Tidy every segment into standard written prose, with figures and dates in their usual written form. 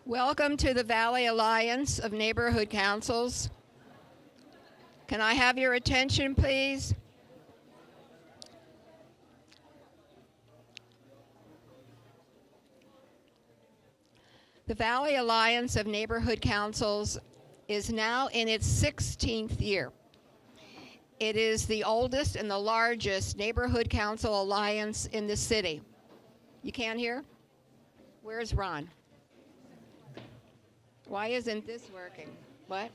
Welcome to the Valley Alliance of Neighborhood Councils. Can I have your attention, please? The Valley Alliance of Neighborhood Councils is now in its 16th year. It is the oldest and the largest neighborhood council alliance in the city. You can't hear? Where's Ron? Why isn't this working? What?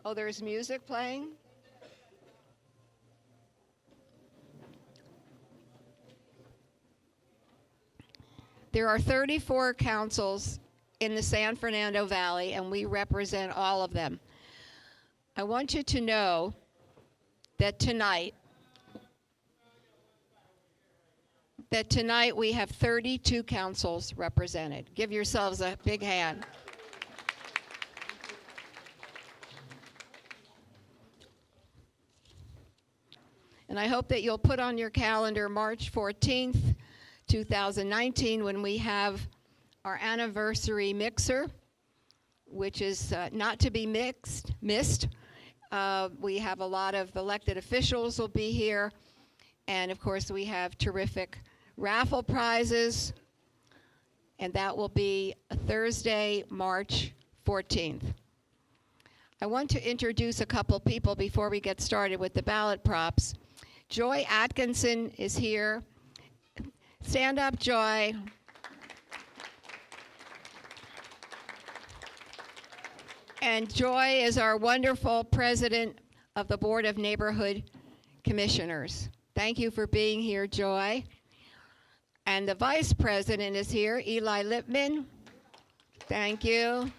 Oh, there's music playing? There are 34 councils in the San Fernando Valley, and we represent all of them. I want you to know that tonight we have 32 councils represented. Give yourselves a big hand. And I hope that you'll put on your calendar March 14th, 2019, when we have our anniversary mixer, which is not to be missed. We have a lot of elected officials will be here. And of course, we have terrific raffle prizes. And that will be Thursday, March 14th. I want to introduce a couple people before we get started with the ballot props. Joy Atkinson is here. Stand up, Joy. And Joy is our wonderful president of the Board of Neighborhood Commissioners. Thank you for being here, Joy. And the vice president is here, Eli Lipman. Thank you.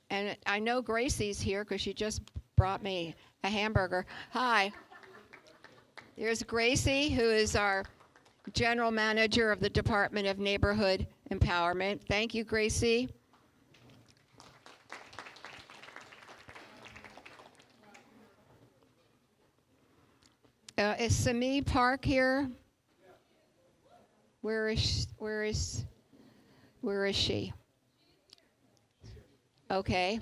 And I know Gracie's here because she just brought me a hamburger. Hi. There's Gracie, who is our general manager of the Department of Neighborhood Empowerment. Thank you, Gracie. Is Sami Park here? Where is she? Okay.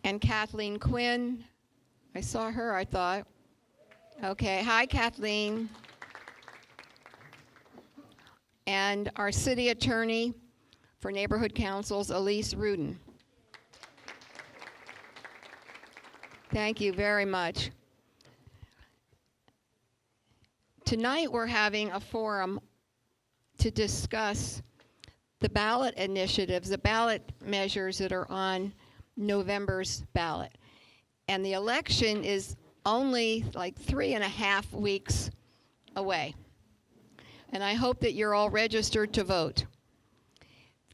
And Kathleen Quinn. I saw her, I thought. Okay. Hi, Kathleen. And our city attorney for neighborhood councils, Elise Rudin. Thank you very much. Tonight we're having a forum to discuss the ballot initiatives, the ballot measures that are on November's ballot. And the election is only like 3.5 weeks away. And I hope that you're all registered to vote.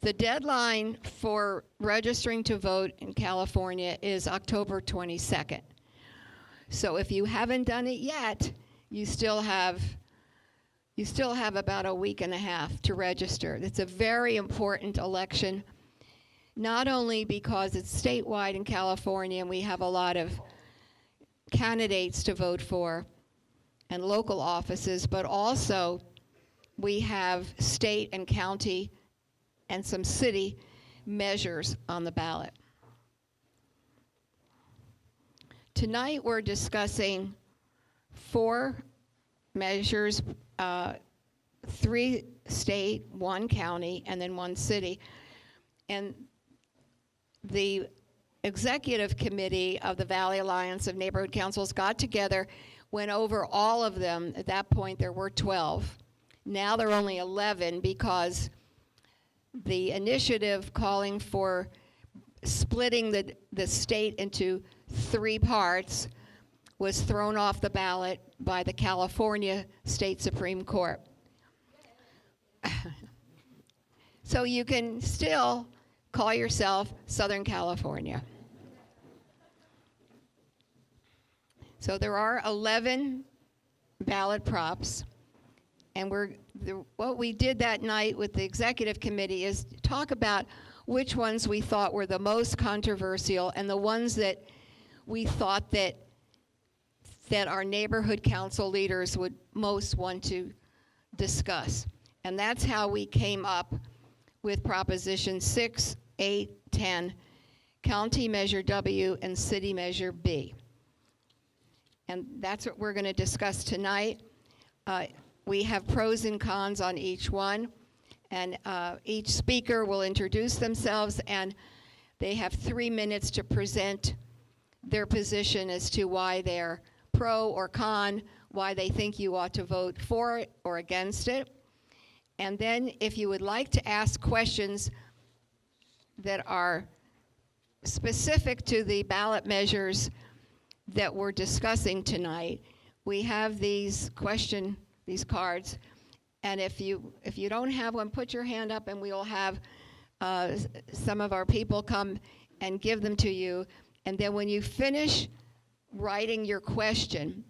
The deadline for registering to vote in California is October 22nd. So if you haven't done it yet, you still have about 1.5 weeks to register. It's a very important election, not only because it's statewide in California and we have a lot of candidates to vote for and local offices, but also we have state and county and some city measures on the ballot. Tonight we're discussing 4 measures, 3 state, 1 county, and then 1 city. And the executive committee of the Valley Alliance of Neighborhood Councils got together, went over all of them. At that point, there were 12. Now there are only 11 because the initiative calling for splitting the state into 3 parts was thrown off the ballot by the California State Supreme Court. So you can still call yourself Southern California. So there are 11 ballot props. And what we did that night with the executive committee is talk about which ones we thought were the most controversial and the ones that we thought that our neighborhood council leaders would most want to discuss. And that's how we came up with Proposition 6, 8, 10, County Measure W, and City Measure B. And that's what we're going to discuss tonight. We have pros and cons on each one, and each speaker will introduce themselves, and they have 3 minutes to present their position as to why they're pro or con, why they think you ought to vote for it or against it. And then if you would like to ask questions that are specific to the ballot measures that we're discussing tonight, we have these cards. And if you don't have one, put your hand up and we'll have some of our people come and give them to you. And then when you finish writing your question,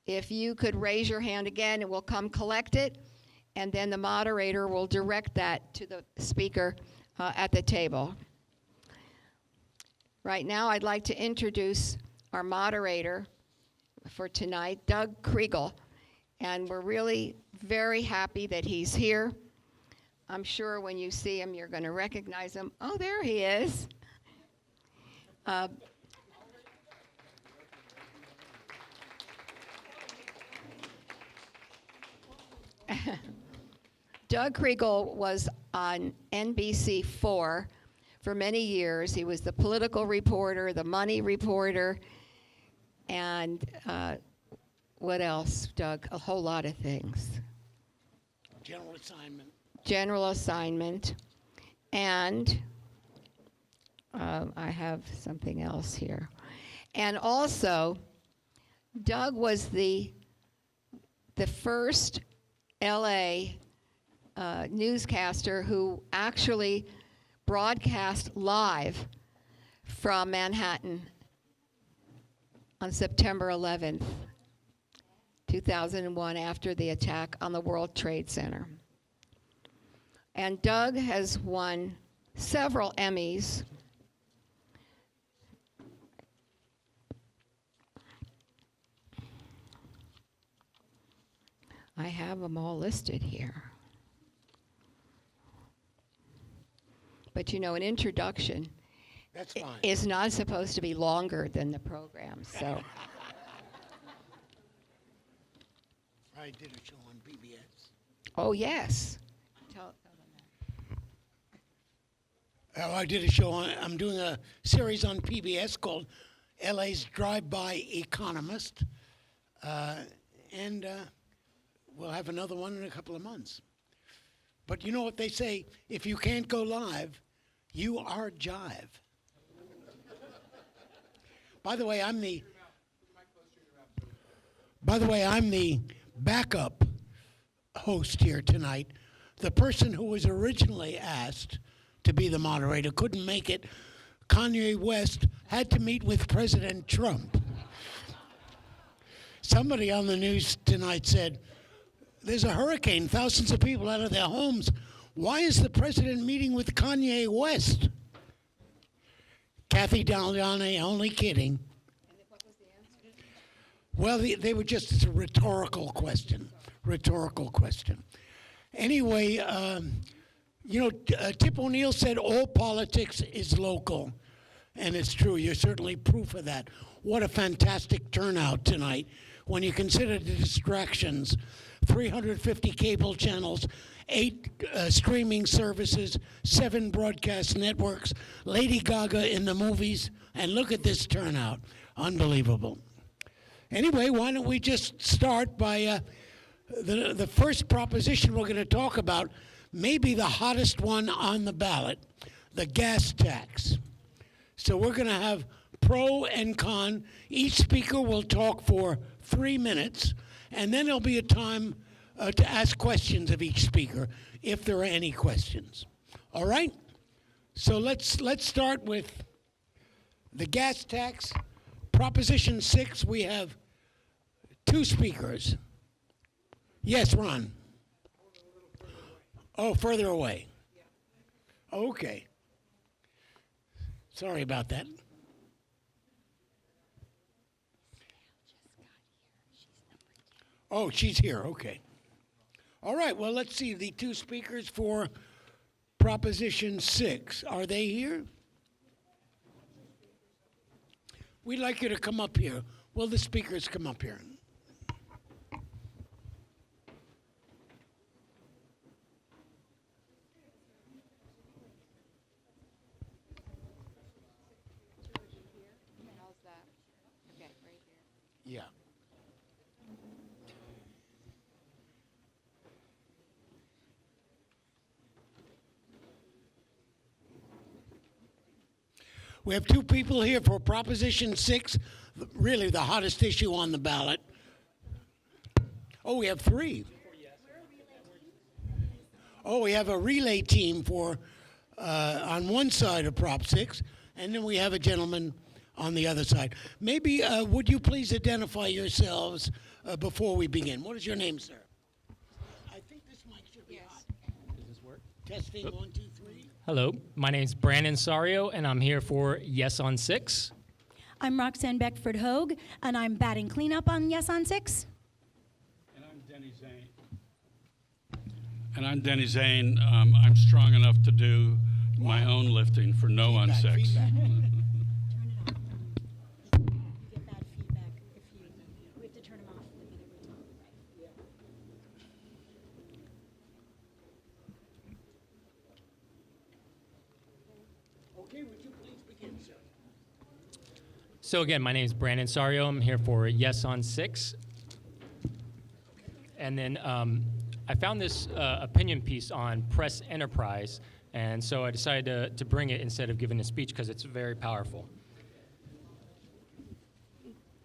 if you could raise your hand again, and we'll come collect it, and then the moderator will direct that to the speaker at the table. Right now, I'd like to introduce our moderator for tonight, Doug Kriegel, and we're really very happy that he's here. I'm sure when you see him, you're going to recognize him. Oh, there he is. Doug Kriegel was on NBC4 for many years. He was the political reporter, the money reporter, and what else, Doug? A whole lot of things. General assignment. General assignment. And I have something else here. And also, Doug was the first LA newscaster who actually broadcast live from Manhattan on September 11th, 2001, after the attack on the World Trade Center. And Doug has won several Emmys. I have them all listed here. But you know, an introduction is not supposed to be longer than the program, so. I did a show on PBS. Oh, yes. Tell them that. I did a show on, I'm doing a series on PBS called LA's Drive-By Economist. And we'll have another one in a couple of months. But you know what they say, if you can't go live, you are jive. By the way, I'm the backup host here tonight. The person who was originally asked to be the moderator couldn't make it. Kanye West had to meet with President Trump. Somebody on the news tonight said, there's a hurricane, thousands of people out of their homes. Why is the president meeting with Kanye West? Kathy Daliani, only kidding. And what was the answer? Well, they were just a rhetorical question. Anyway, Tip O'Neill said all politics is local. And it's true, you're certainly proof of that. What a fantastic turnout tonight when you consider the distractions. 350 cable channels, 8 streaming services, 7 broadcast networks, Lady Gaga in the movies, and look at this turnout. Unbelievable. Anyway, why don't we just start by the first proposition we're going to talk about, maybe the hottest one on the ballot, the gas tax. So we're going to have pro and con. Each speaker will talk for 3 minutes. And then there'll be a time to ask questions of each speaker, if there are any questions. All right? So let's start with the gas tax. Proposition 6, we have 2 speakers. Yes, Ron. Oh, further away. Okay. Sorry about that. Oh, she's here, okay. All right, well, let's see, the two speakers for Proposition 6, are they here? We'd like you to come up here. Will the speakers come up here? How's that? Okay, right here. Yeah. We have two people here for Proposition 6, really the hottest issue on the ballot. Oh, we have three. Oh, we have a relay team for on one side of Prop 6, and then we have a gentleman on the other side. Maybe would you please identify yourselves before we begin? What is your name, sir? I think this mic should be hot. Does this work? Testing, 1, 2, 3. Hello, my name is Brandon Sario, and I'm here for Yes on 6. I'm Roxanne Beckford Hogue, and I'm batting cleanup on Yes on 6. And I'm Denny Zane. I'm strong enough to do my own lifting for no on 6. Feedback. Turn it on. You get bad feedback if we have to turn them off the minute we talk. Okay, would you please begin, sir? So again, my name is Brandon Sario. I'm here for Yes on 6. And then I found this opinion piece on Press Enterprise, and so I decided to bring it instead of giving a speech because it's very powerful.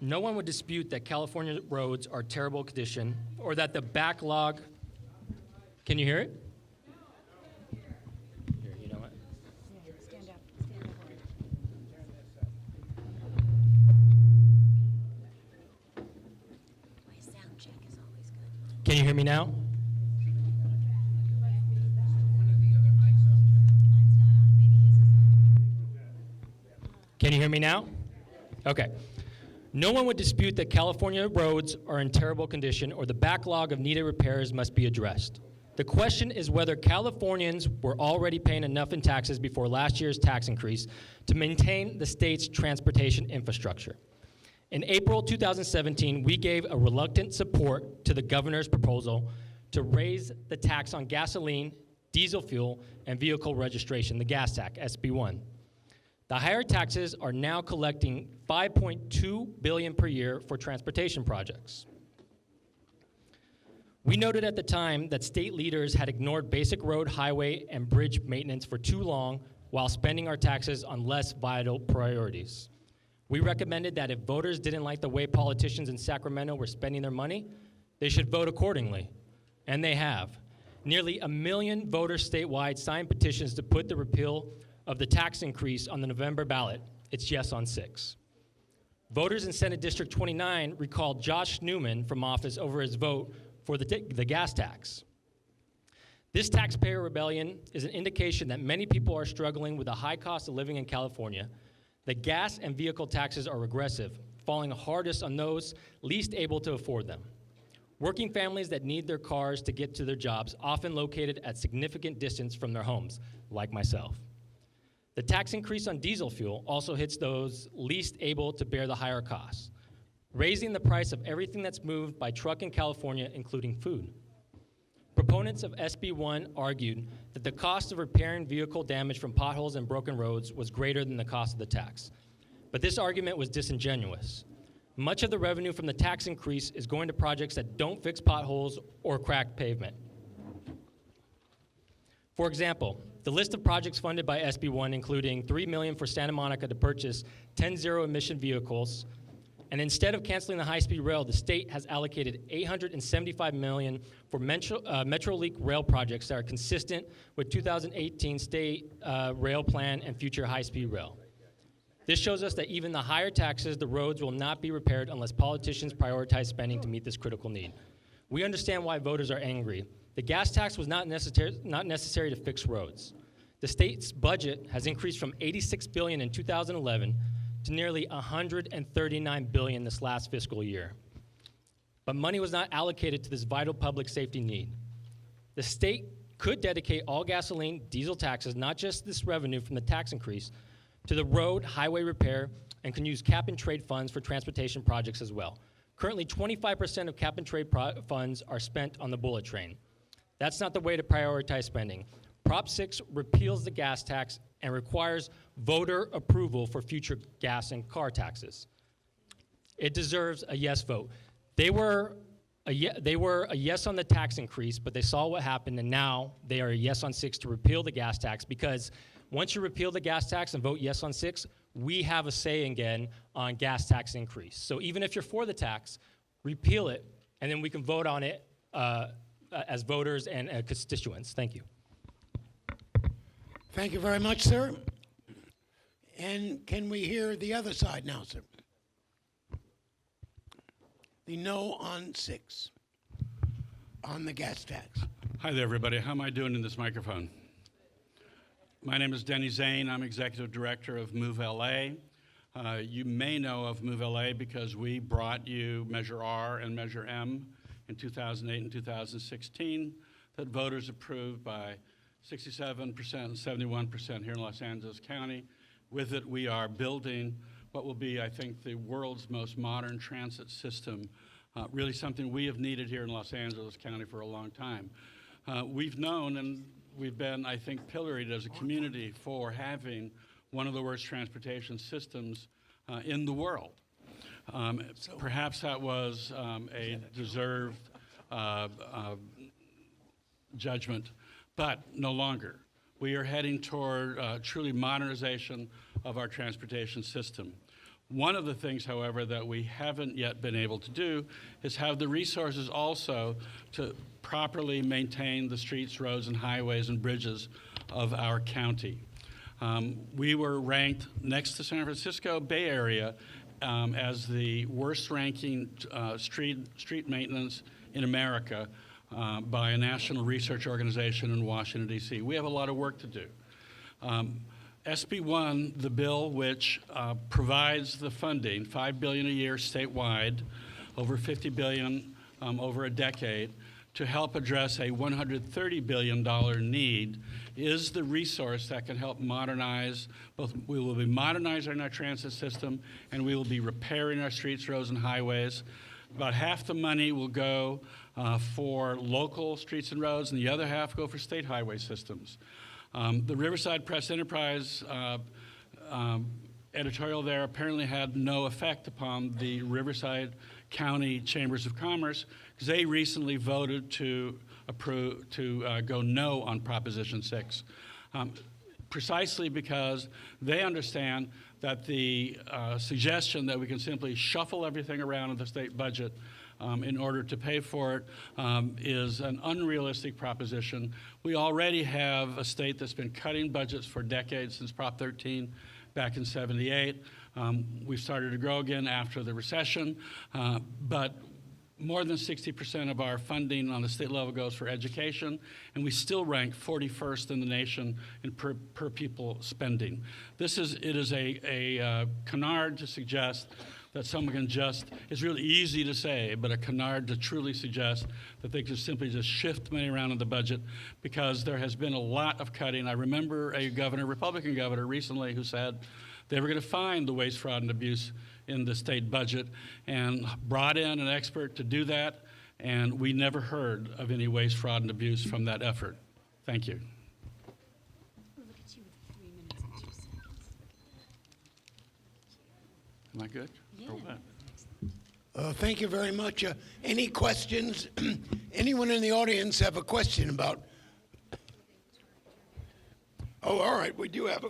No one would dispute that California roads are terrible condition or that the backlog. Can you hear it? Here, you know what? Yeah, stand up. Stand up. My sound check is always good. Can you hear me now? Can you hear me now? Okay. No one would dispute that California roads are in terrible condition or the backlog of needed repairs must be addressed. The question is whether Californians were already paying enough in taxes before last year's tax increase to maintain the state's transportation infrastructure. In April 2017, we gave a reluctant support to the governor's proposal to raise the tax on gasoline, diesel fuel, and vehicle registration, the gas tax, SB1. The higher taxes are now collecting $5.2 billion per year for transportation projects. We noted at the time that state leaders had ignored basic road, highway, and bridge maintenance for too long while spending our taxes on less vital priorities. We recommended that if voters didn't like the way politicians in Sacramento were spending their money, they should vote accordingly, and they have. Nearly 1 million voters statewide signed petitions to put the repeal of the tax increase on the November ballot. It's Yes on 6. Voters in Senate District 29 recalled Josh Newman from office over his vote for the gas tax. This taxpayer rebellion is an indication that many people are struggling with the high cost of living in California. The gas and vehicle taxes are regressive, falling hardest on those least able to afford them. Working families that need their cars to get to their jobs, often located at significant distance from their homes, like myself. The tax increase on diesel fuel also hits those least able to bear the higher costs, raising the price of everything that's moved by truck in California, including food. Proponents of SB1 argued that the cost of repairing vehicle damage from potholes and broken roads was greater than the cost of the tax. But this argument was disingenuous. Much of the revenue from the tax increase is going to projects that don't fix potholes or cracked pavement. For example, the list of projects funded by SB1, including $3 million for Santa Monica to purchase 10 zero-emission vehicles, and instead of canceling the high-speed rail, the state has allocated $875 million for Metrolink rail projects that are consistent with 2018 state rail plan and future high-speed rail. This shows us that even the higher taxes, the roads will not be repaired unless politicians prioritize spending to meet this critical need. We understand why voters are angry. The gas tax was not necessary to fix roads. The state's budget has increased from $86 billion in 2011 to nearly $139 billion this last fiscal year. but money was not allocated to this vital public safety need. The state could dedicate all gasoline, diesel taxes, not just this revenue from the tax increase, to the road, highway repair, and can use cap-and-trade funds for transportation projects as well. Currently, 25% of cap-and-trade funds are spent on the bullet train. That's not the way to prioritize spending. Prop 6 repeals the gas tax and requires voter approval for future gas and car taxes. It deserves a yes vote. They were a yes on the tax increase, but they saw what happened, and now they are a yes on 6 to repeal the gas tax, because once you repeal the gas tax and vote yes on 6, we have a say again on gas tax increase. So even if you're for the tax, repeal it, and then we can vote on it as voters and constituents. Thank you. Thank you very much, sir. And can we hear the other side now, sir? The no on 6, on the gas tax. Hi there, everybody. How am I doing in this microphone? My name is Denny Zane. I'm Executive Director of Move LA. You may know of Move LA because we brought you Measure R and Measure M in 2008 and 2016 that voters approved by 67% and 71% here in Los Angeles County. With it, we are building what will be, I think, the world's most modern transit system, really something we have needed here in Los Angeles County for a long time. We've known and we've been, I think, pilloried as a community for having one of the worst transportation systems in the world. Perhaps that was a deserved judgment, but no longer. We are heading toward truly modernization of our transportation system. One of the things, however, that we haven't yet been able to do is have the resources also to properly maintain the streets, roads, and highways and bridges of our county. We were ranked next to San Francisco Bay Area as the worst ranking street maintenance in America by a national research organization in Washington, D.C. We have a lot of work to do. SB 1, the bill which provides the funding, $5 billion a year statewide, over $50 billion over a decade, to help address a $130 billion need, is the resource that can help modernize. We will be modernizing our transit system, and we will be repairing our streets, roads, and highways. About half the money will go for local streets and roads, and the other half go for state highway systems. The Riverside Press Enterprise editorial there apparently had no effect upon the Riverside County Chambers of Commerce, because they recently voted to approve, to go no on Proposition 6, precisely because they understand that the suggestion that we can simply shuffle everything around in the state budget in order to pay for it is an unrealistic proposition. We already have a state that's been cutting budgets for decades, since Prop 13 back in '78. We've started to grow again after the recession, but more than 60% of our funding on the state level goes for education, and we still rank 41st in the nation in per pupil spending. It is a canard to suggest that someone can just, it's really easy to say, but a canard to truly suggest that they could simply just shift money around in the budget, because there has been a lot of cutting. I remember a governor, Republican governor recently, who said they were going to find the waste, fraud, and abuse in the state budget, and brought in an expert to do that, and we never heard of any waste, fraud, and abuse from that effort. Thank you. Am I good? Yeah. Or what? Thank you very much. Any questions? Anyone in the audience have a question about? Oh, all right. We do have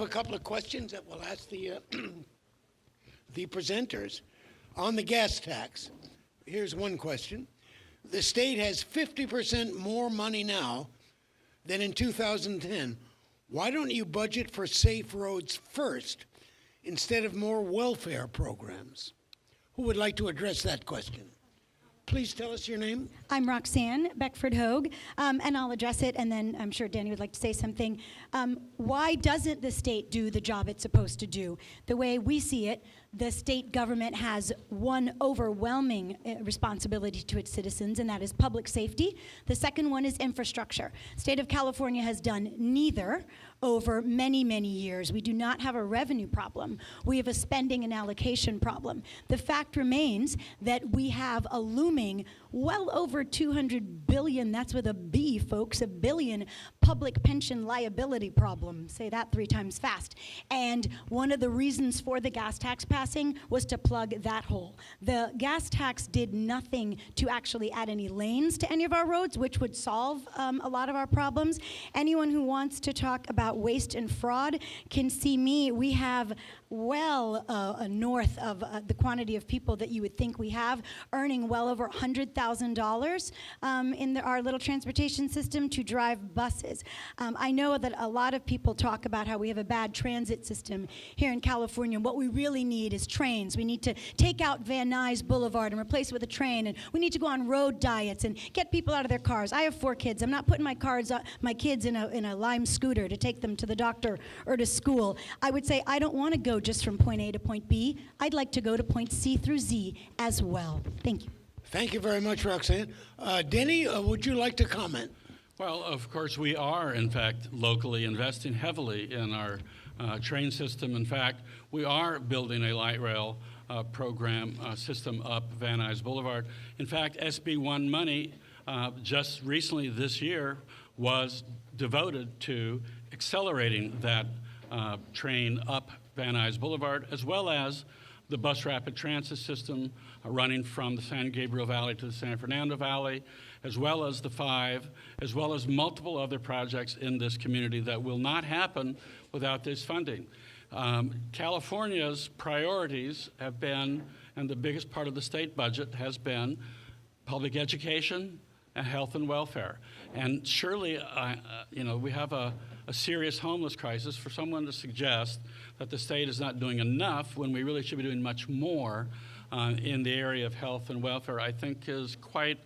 a couple of questions that we'll ask the the presenters on the gas tax. Here's one question: the state has 50% more money now than in 2010. Why don't you budget for safe roads first, instead of more welfare programs? Who would like to address that question? Please tell us your name. I'm Roxanne Beckford-Hogue, and I'll address it, and then I'm sure Danny would like to say something. Why doesn't the state do the job it's supposed to do? The way we see it, the state government has one overwhelming responsibility to its citizens, and that is public safety. The second one is infrastructure. State of California has done neither over many, many years. We do not have a revenue problem. We have a spending and allocation problem. The fact remains that we have a looming well over 200 billion, that's with a B, folks, a billion public pension liability problem. Say that 3 times fast. And one of the reasons for the gas tax passing was to plug that hole. The gas tax did nothing to actually add any lanes to any of our roads, which would solve a lot of our problems. Anyone who wants to talk about waste and fraud can see me. We have well north of the quantity of people that you would think we have, earning well over $100,000 in our little transportation system to drive buses. I know that a lot of people talk about how we have a bad transit system here in California. What we really need is trains. We need to take out Van Nuys Boulevard and replace it with a train, and we need to go on road diets and get people out of their cars. I have 4 kids. I'm not putting my kids in a Lime scooter to take them to the doctor or to school. I would say I don't want to go just from point A to point B. I'd like to go to point C through Z as well. Thank you. Thank you very much, Roxanne. Denny, would you like to comment? Well, of course, we are, in fact, locally investing heavily in our train system. In fact, we are building a light rail program system up Van Nuys Boulevard. In fact, SB1 money just recently this year was devoted to accelerating that train up Van Nuys Boulevard, as well as the bus rapid transit system running from the San Gabriel Valley to the San Fernando Valley, as well as the 5, as well as multiple other projects in this community that will not happen without this funding. California's priorities have been, and the biggest part of the state budget has been, public education and health and welfare. And surely, we have a serious homeless crisis. For someone to suggest that the state is not doing enough when we really should be doing much more in the area of health and welfare, I think is quite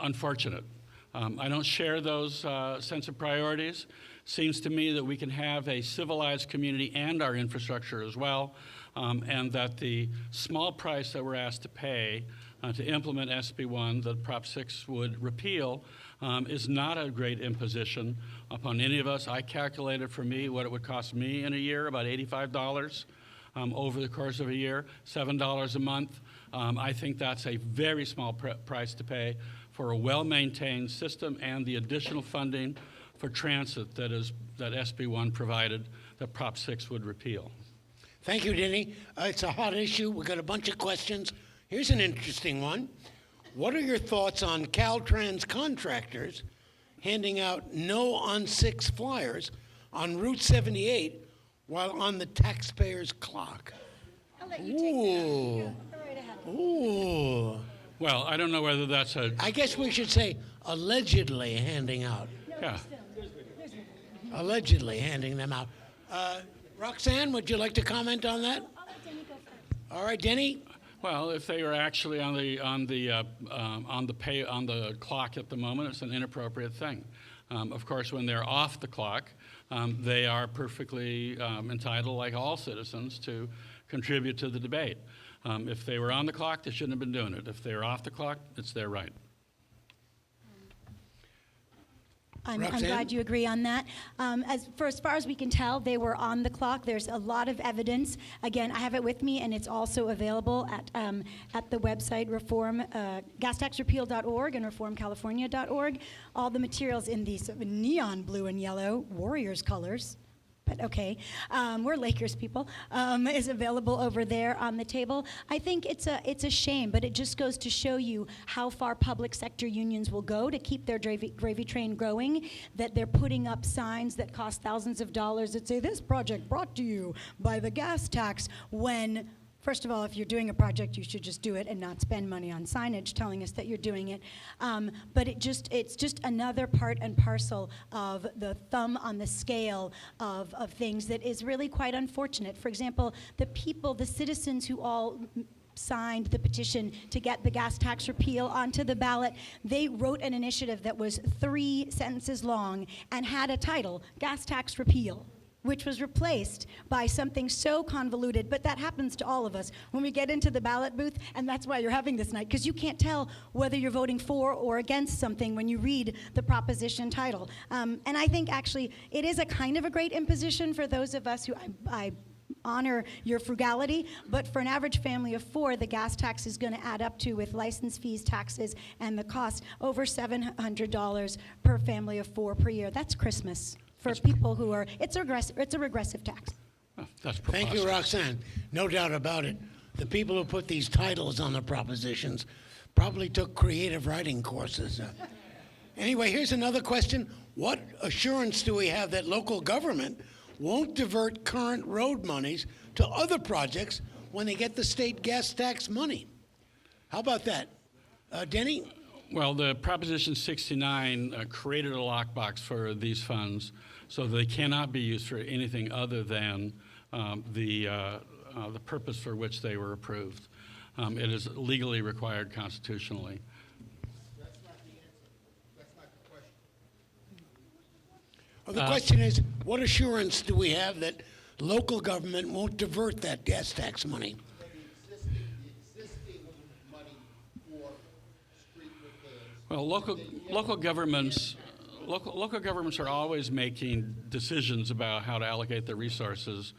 unfortunate. I don't share those sense of priorities. Seems to me that we can have a civilized community and our infrastructure as well, and that the small price that we're asked to pay to implement SB1 that Prop 6 would repeal is not a great imposition upon any of us. I calculated for me what it would cost me in a year, about $85 over the course of a year, $7 a month. I think that's a very small price to pay for a well-maintained system and the additional funding for transit that SB1 provided that Prop 6 would repeal. Thank you, Denny. It's a hot issue. We've got a bunch of questions. Here's an interesting one. What are your thoughts on Caltrans contractors handing out no on 6 flyers on Route 78 while on the taxpayer's clock? I'll let you take that. Go right ahead. Ooh. Well, I don't know whether that's I guess we should say allegedly handing out. yeah. Allegedly handing them out. Roxanne, would you like to comment on that? I'll let Denny go first. All right, Denny. Well, if they are actually on the clock at the moment, it's an inappropriate thing. Of course, when they're off the clock, they are perfectly entitled, like all citizens, to contribute to the debate. If they were on the clock, they shouldn't have been doing it. If they're off the clock, it's their right. I'm Roxanne? glad you agree on that. As far as we can tell, they were on the clock. There's a lot of evidence. Again, I have it with me, and it's also available at the website gastaxrepeal.org and reformcalifornia.org. All the materials in these neon blue and yellow Warriors colors. But okay, we're Lakers people, is available over there on the table. I think it's a shame, but it just goes to show you how far public sector unions will go to keep their gravy train growing, that they're putting up signs that cost thousands of dollars that say, this project brought to you by the gas tax, when first of all, if you're doing a project, you should just do it and not spend money on signage telling us that you're doing it. But it's just another part and parcel of the thumb on the scale of things that is really quite unfortunate. For example, the citizens who all signed the petition to get the gas tax repeal onto the ballot, they wrote an initiative that was 3 sentences long and had a title, Gas Tax Repeal. which was replaced by something so convoluted, but that happens to all of us when we get into the ballot booth, and that's why you're having this night, because you can't tell whether you're voting for or against something when you read the proposition title. And I think actually it is a kind of a great imposition for those of us who I honor your frugality, but for an average family of 4, the gas tax is going to add up to, with license fees, taxes, and the cost, over $700 per family of 4 per year. That's Christmas for people who are, it's a regressive tax. Oh, that's Thank you, preposterous. Roxanne. No doubt about it. The people who put these titles on the propositions probably took creative writing courses. Anyway, here's another question. What assurance do we have that local government won't divert current road monies to other projects when they get the state gas tax money? How about that? Denny? Well, the Proposition 69 created a lockbox for these funds, so they cannot be used for anything other than the purpose for which they were approved. It is legally required constitutionally. That's not the answer. That's not the question. Well, the question is, what assurance do we have that local government won't divert that gas tax money? The existing money for street repairs. Well, local governments are always making decisions about how to allocate their resources.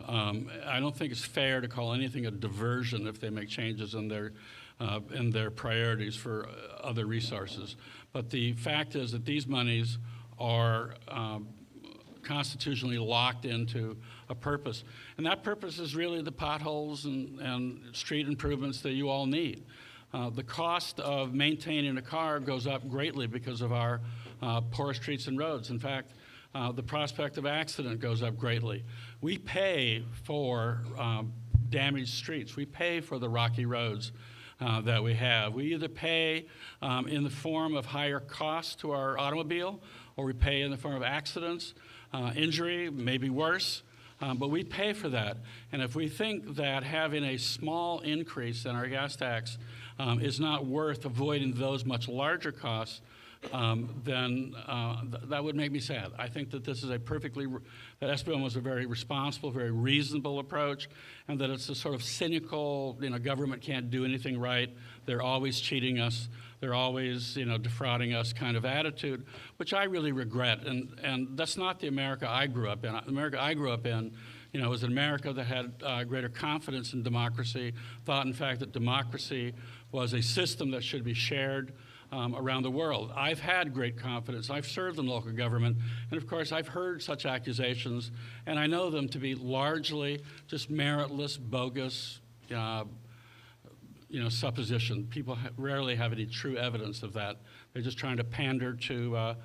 I don't think it's fair to call anything a diversion if they make changes in their priorities for other resources. But the fact is that these monies are constitutionally locked into a purpose. And that purpose is really the potholes and street improvements that you all need. The cost of maintaining a car goes up greatly because of our poor streets and roads. In fact, the prospect of accident goes up greatly. We pay for damaged streets. We pay for the rocky roads that we have. We either pay in the form of higher costs to our automobile, or we pay in the form of accidents, injury, maybe worse, but we pay for that. And if we think that having a small increase in our gas tax is not worth avoiding those much larger costs, then that would make me sad. I think that this is that SB1 was a very responsible, very reasonable approach, and that it's a sort of cynical, government can't do anything right, they're always cheating us, they're always, defrauding us kind of attitude, which I really regret. And that's not the America I grew up in. The America I grew up in, was an America that had greater confidence in democracy, thought, in fact, that democracy was a system that should be shared around the world. I've had great confidence. I've served in local government, and of course I've heard such accusations, and I know them to be largely just meritless, bogus, supposition. People rarely have any true evidence of that. They're just trying to pander to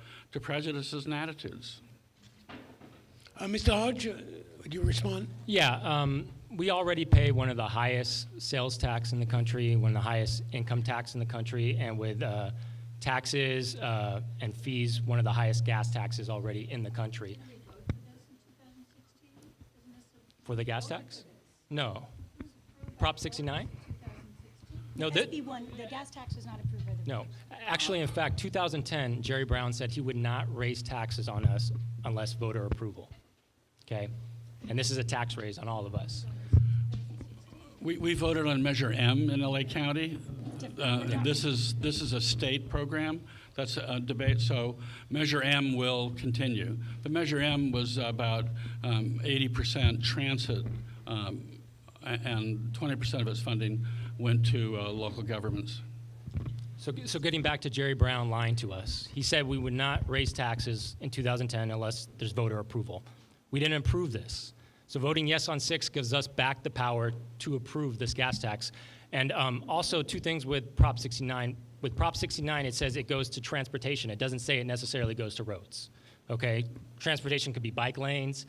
prejudices and attitudes. Mr. Hodge, would you respond? Yeah, we already pay one of the highest sales tax in the country, one of the highest income tax in the country, and with taxes and fees, one of the highest gas taxes already in the country. For the gas tax? No. Prop 69? No, SB1, the gas tax was not approved by the no. voters. Actually, in fact, 2010, Jerry Brown said he would not raise taxes on us unless voter approval. Okay? And this is a tax raise on all of us. We voted on Measure M in LA County. This is a state program. That's a debate. So Measure M will continue. The Measure M was about 80% transit, and 20% of its funding went to local governments. So getting back to Jerry Brown lying to us, he said we would not raise taxes in 2010 unless there's voter approval. We didn't approve this. So voting yes on 6 gives us back the power to approve this gas tax. And also 2 things with Prop 69. With Prop 69, it says it goes to transportation. It doesn't say it necessarily goes to roads. Okay? Transportation could be bike lanes,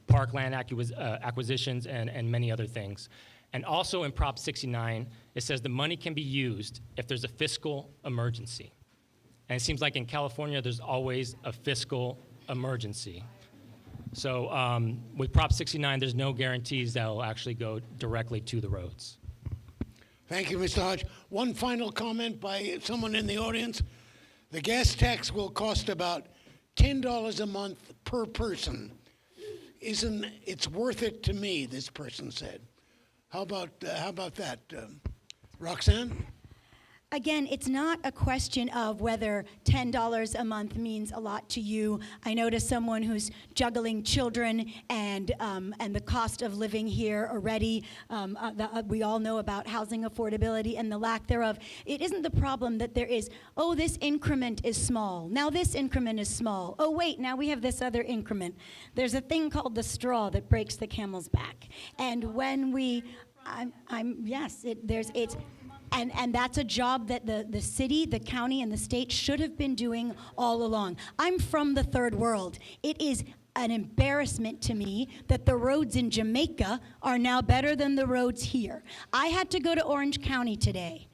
parkland acquisitions, and many other things. And also in Prop 69, it says the money can be used if there's a fiscal emergency. And it seems like in California, there's always a fiscal emergency. So with Prop 69, there's no guarantees that will actually go directly to the roads. Thank you, Mr. Hodge. One final comment by someone in the audience. The gas tax will cost about $10 a month per person. it's worth it to me, this person said. How about that, Roxanne? Again, it's not a question of whether $10 a month means a lot to you. I know to someone who's juggling children and the cost of living here already, we all know about housing affordability and the lack thereof. It isn't the problem that there is, oh, this increment is small. Now this increment is small. Oh, wait, now we have this other increment. There's a thing called the straw that breaks the camel's back. And when we, And that's a job that the city, the county, and the state should have been doing all along. I'm from the third world. It is an embarrassment to me that the roads in Jamaica are now better than the roads here. I had to go to Orange County today.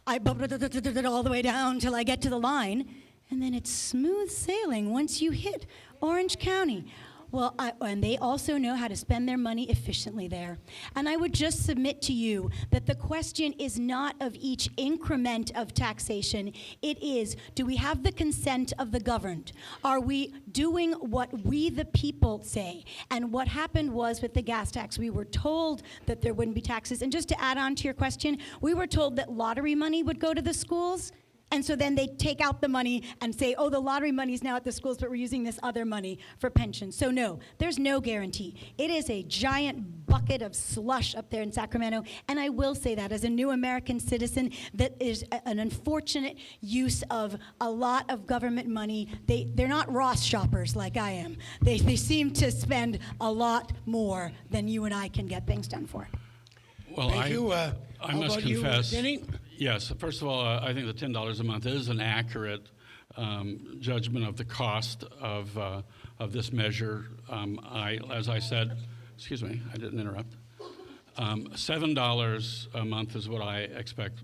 I all the way down till I get to the line, and then it's smooth sailing once you hit Orange County. Well, and they also know how to spend their money efficiently there. And I would just submit to you that the question is not of each increment of taxation. It is, do we have the consent of the governed? Are we doing what we, the people, say? And what happened was with the gas tax, we were told that there wouldn't be taxes. And just to add on to your question, we were told that lottery money would go to the schools. And so then they take out the money and say, oh, the lottery money is now at the schools, but we're using this other money for pensions. So no, there's no guarantee. It is a giant bucket of slush up there in Sacramento. And I will say that as a new American citizen, that is an unfortunate use of a lot of government money. They're not Ross shoppers like I am. They seem to spend a lot more than you and I can get things done for. Well, Thank you. I How must about you, confess. Denny? Yes. First of all, I think the $10 a month is an accurate judgment of the cost of this measure. As I said, excuse me, I didn't interrupt. $7 a month is what I expect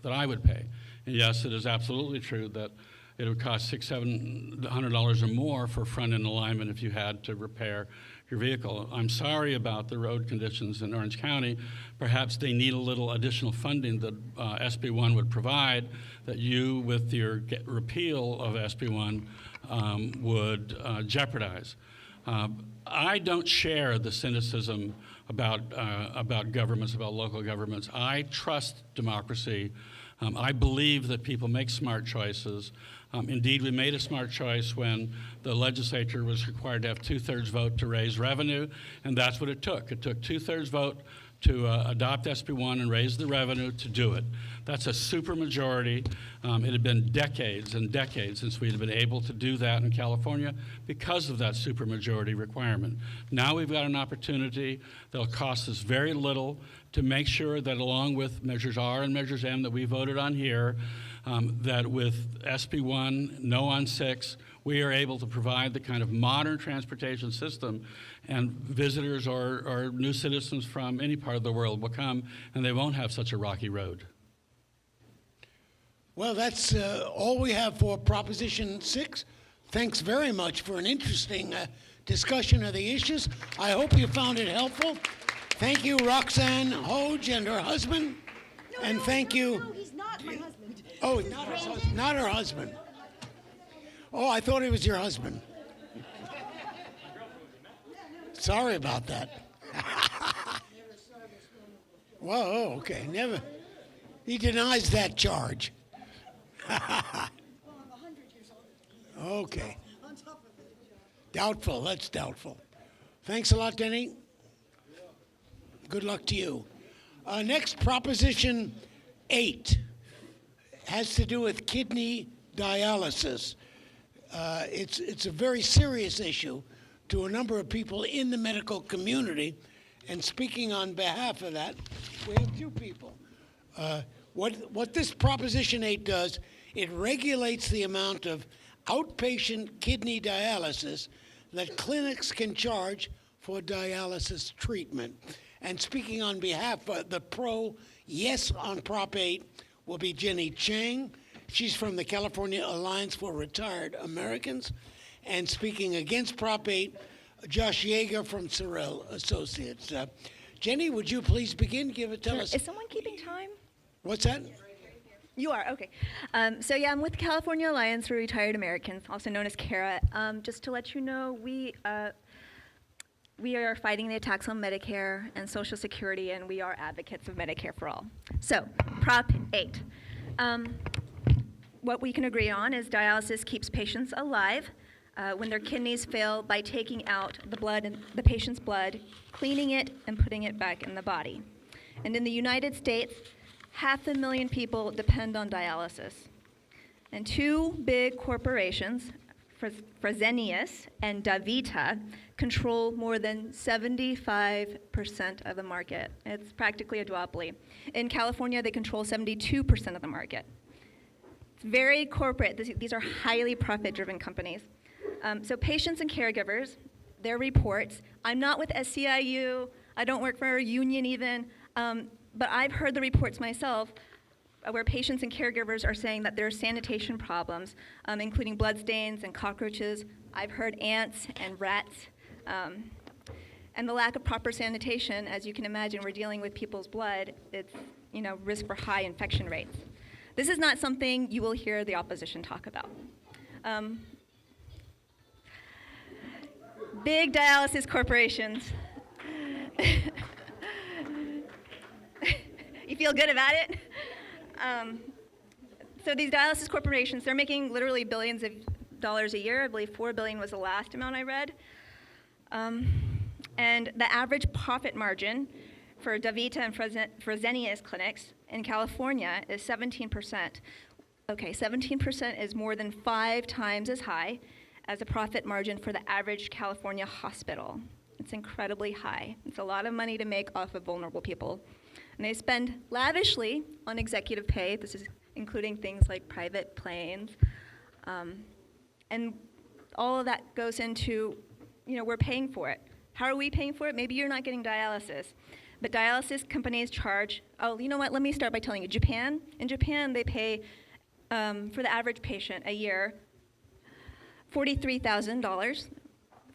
that I would pay. And yes, it is absolutely true that it would cost $600-700 or more for front-end alignment if you had to repair your vehicle. I'm sorry about the road conditions in Orange County. Perhaps they need a little additional funding that SB1 would provide that you, with your repeal of SB1, would jeopardize. I don't share the cynicism about governments, about local governments. I trust democracy. I believe that people make smart choices. Indeed, we made a smart choice when the legislature was required to have 2/3 vote to raise revenue, and that's what it took. It took 2/3 vote to adopt SB1 and raise the revenue to do it. That's a supermajority. It had been decades and decades since we had been able to do that in California because of that supermajority requirement. Now we've got an opportunity that'll cost us very little to make sure that along with Measures R and Measures M that we voted on here, that with SB1, no on 6, we are able to provide the kind of modern transportation system, and visitors or new citizens from any part of the world will come and they won't have such a rocky road. Well, that's all we have for Proposition 6. Thanks very much for an interesting discussion of the issues. I hope you found it helpful. Thank you, Roxanne Hoge and her husband. And thank you. No, he's not my husband. Oh, not her husband. Oh, I thought he was your husband. Sorry about that. Whoa, okay. Never. He denies that charge. Okay. Doubtful. That's doubtful. Thanks a lot, Denny. Good luck to you. Next, Proposition 8 has to do with kidney dialysis. It's a very serious issue to a number of people in the medical community, and speaking on behalf of that, we have two people. What this Proposition 8 does, it regulates the amount of outpatient kidney dialysis that clinics can charge for dialysis treatment. And speaking on behalf of the yes on Prop 8 will be Jenny Chang. She's from the California Alliance for Retired Americans. And speaking against Prop 8, Josh Yeager from Sorrell Associates. Jenny, would you please begin? Tell us. Is someone keeping time? What's that? You are, okay. So yeah, I'm with the California Alliance for Retired Americans, also known as CARA. Just to let you know, we are fighting the attacks on Medicare and Social Security, and we are advocates of Medicare for all. So, Prop 8. What we can agree on is dialysis keeps patients alive when their kidneys fail by taking out the blood in the patient's blood, cleaning it, and putting it back in the body. And in the United States, 500,000 people depend on dialysis. And two big corporations, Fresenius and DaVita, control more than 75% of the market. It's practically a duopoly. In California, they control 72% of the market. It's very corporate. These are highly profit-driven companies. So patients and caregivers, their reports, I'm not with SCIU, I don't work for a union even, but I've heard the reports myself where patients and caregivers are saying that there are sanitation problems, including bloodstains and cockroaches. I've heard ants and rats. And the lack of proper sanitation, as you can imagine, we're dealing with people's blood. It's, risk for high infection rates. This is not something you will hear the opposition talk about. Big dialysis corporations. You feel good about it? So these dialysis corporations, they're making literally billions of dollars a year. I believe $4 billion was the last amount I read. And the average profit margin for DaVita and Fresenius clinics in California is 17%. Okay, 17% is more than 5 times as high as a profit margin for the average California hospital. It's incredibly high. It's a lot of money to make off of vulnerable people. And they spend lavishly on executive pay. This is including things like private planes. And all of that goes into, we're paying for it. How are we paying for it? Maybe you're not getting dialysis. But dialysis companies charge, you know what? Let me start by telling you. Japan, in Japan, they pay, for the average patient a year, $43,000.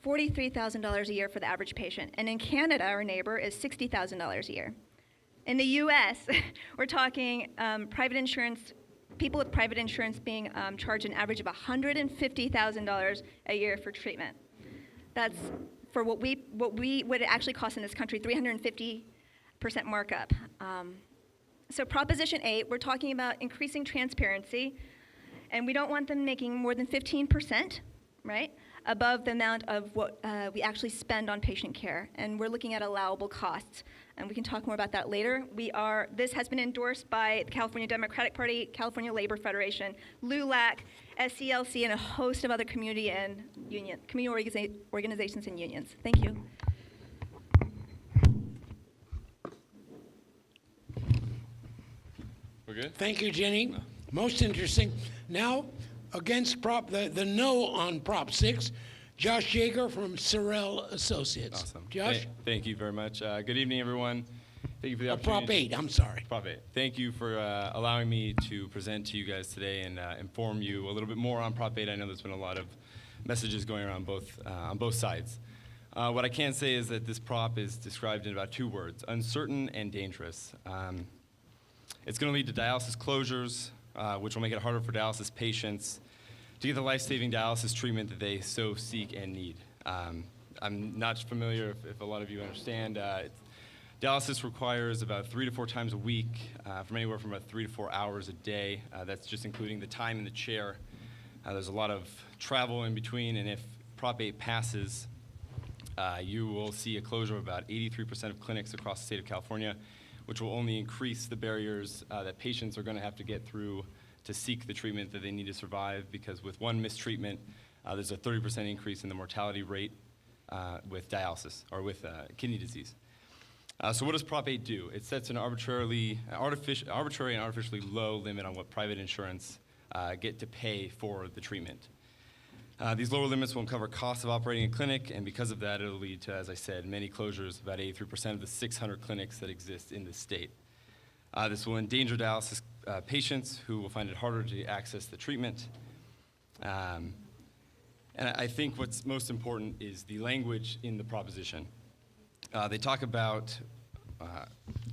$43,000 a year for the average patient. And in Canada, our neighbor, is $60,000 a year. In the US, we're talking private insurance, people with private insurance being charged an average of $150,000 a year for treatment. That's for what it actually costs in this country, 350% markup. So Proposition 8, we're talking about increasing transparency, and we don't want them making more than 15%, right, above the amount of what we actually spend on patient care. And we're looking at allowable costs. And we can talk more about that later. This has been endorsed by the California Democratic Party, California Labor Federation, LULAC, SCLC, and a host of other community organizations and unions. Thank you. We're good? Thank you, Jenny. Most interesting. Now, against the no on Prop 6, Josh Yeager from Sorrell Associates. Awesome. Josh? Thank you very much. Good evening, everyone. Thank you for the opportunity. Prop 8, I'm sorry. Prop 8. Thank you for allowing me to present to you guys today and inform you a little bit more on Prop 8. I know there's been a lot of messages going around on both sides. What I can say is that this prop is described in about 2 words, uncertain and dangerous. It's going to lead to dialysis closures, which will make it harder for dialysis patients to get the life-saving dialysis treatment that they so seek and need. I'm not familiar if a lot of you understand. Dialysis requires about 3 to 4 times a week, from anywhere from about 3 to 4 hours a day. That's just including the time in the chair. There's a lot of travel in between, and if Prop 8 passes, you will see a closure of about 83% of clinics across the state of California, which will only increase the barriers that patients are going to have to get through to seek the treatment that they need to survive, because with one mistreatment, there's a 30% increase in the mortality rate with dialysis, or with kidney disease. So what does Prop 8 do? It sets an arbitrary and artificially low limit on what private insurance get to pay for the treatment. These lower limits will cover costs of operating a clinic, and because of that, it'll lead to, as I said, many closures, about 83% of the 600 clinics that exist in the state. This will endanger dialysis patients who will find it harder to access the treatment. And I think what's most important is the language in the proposition. They talk about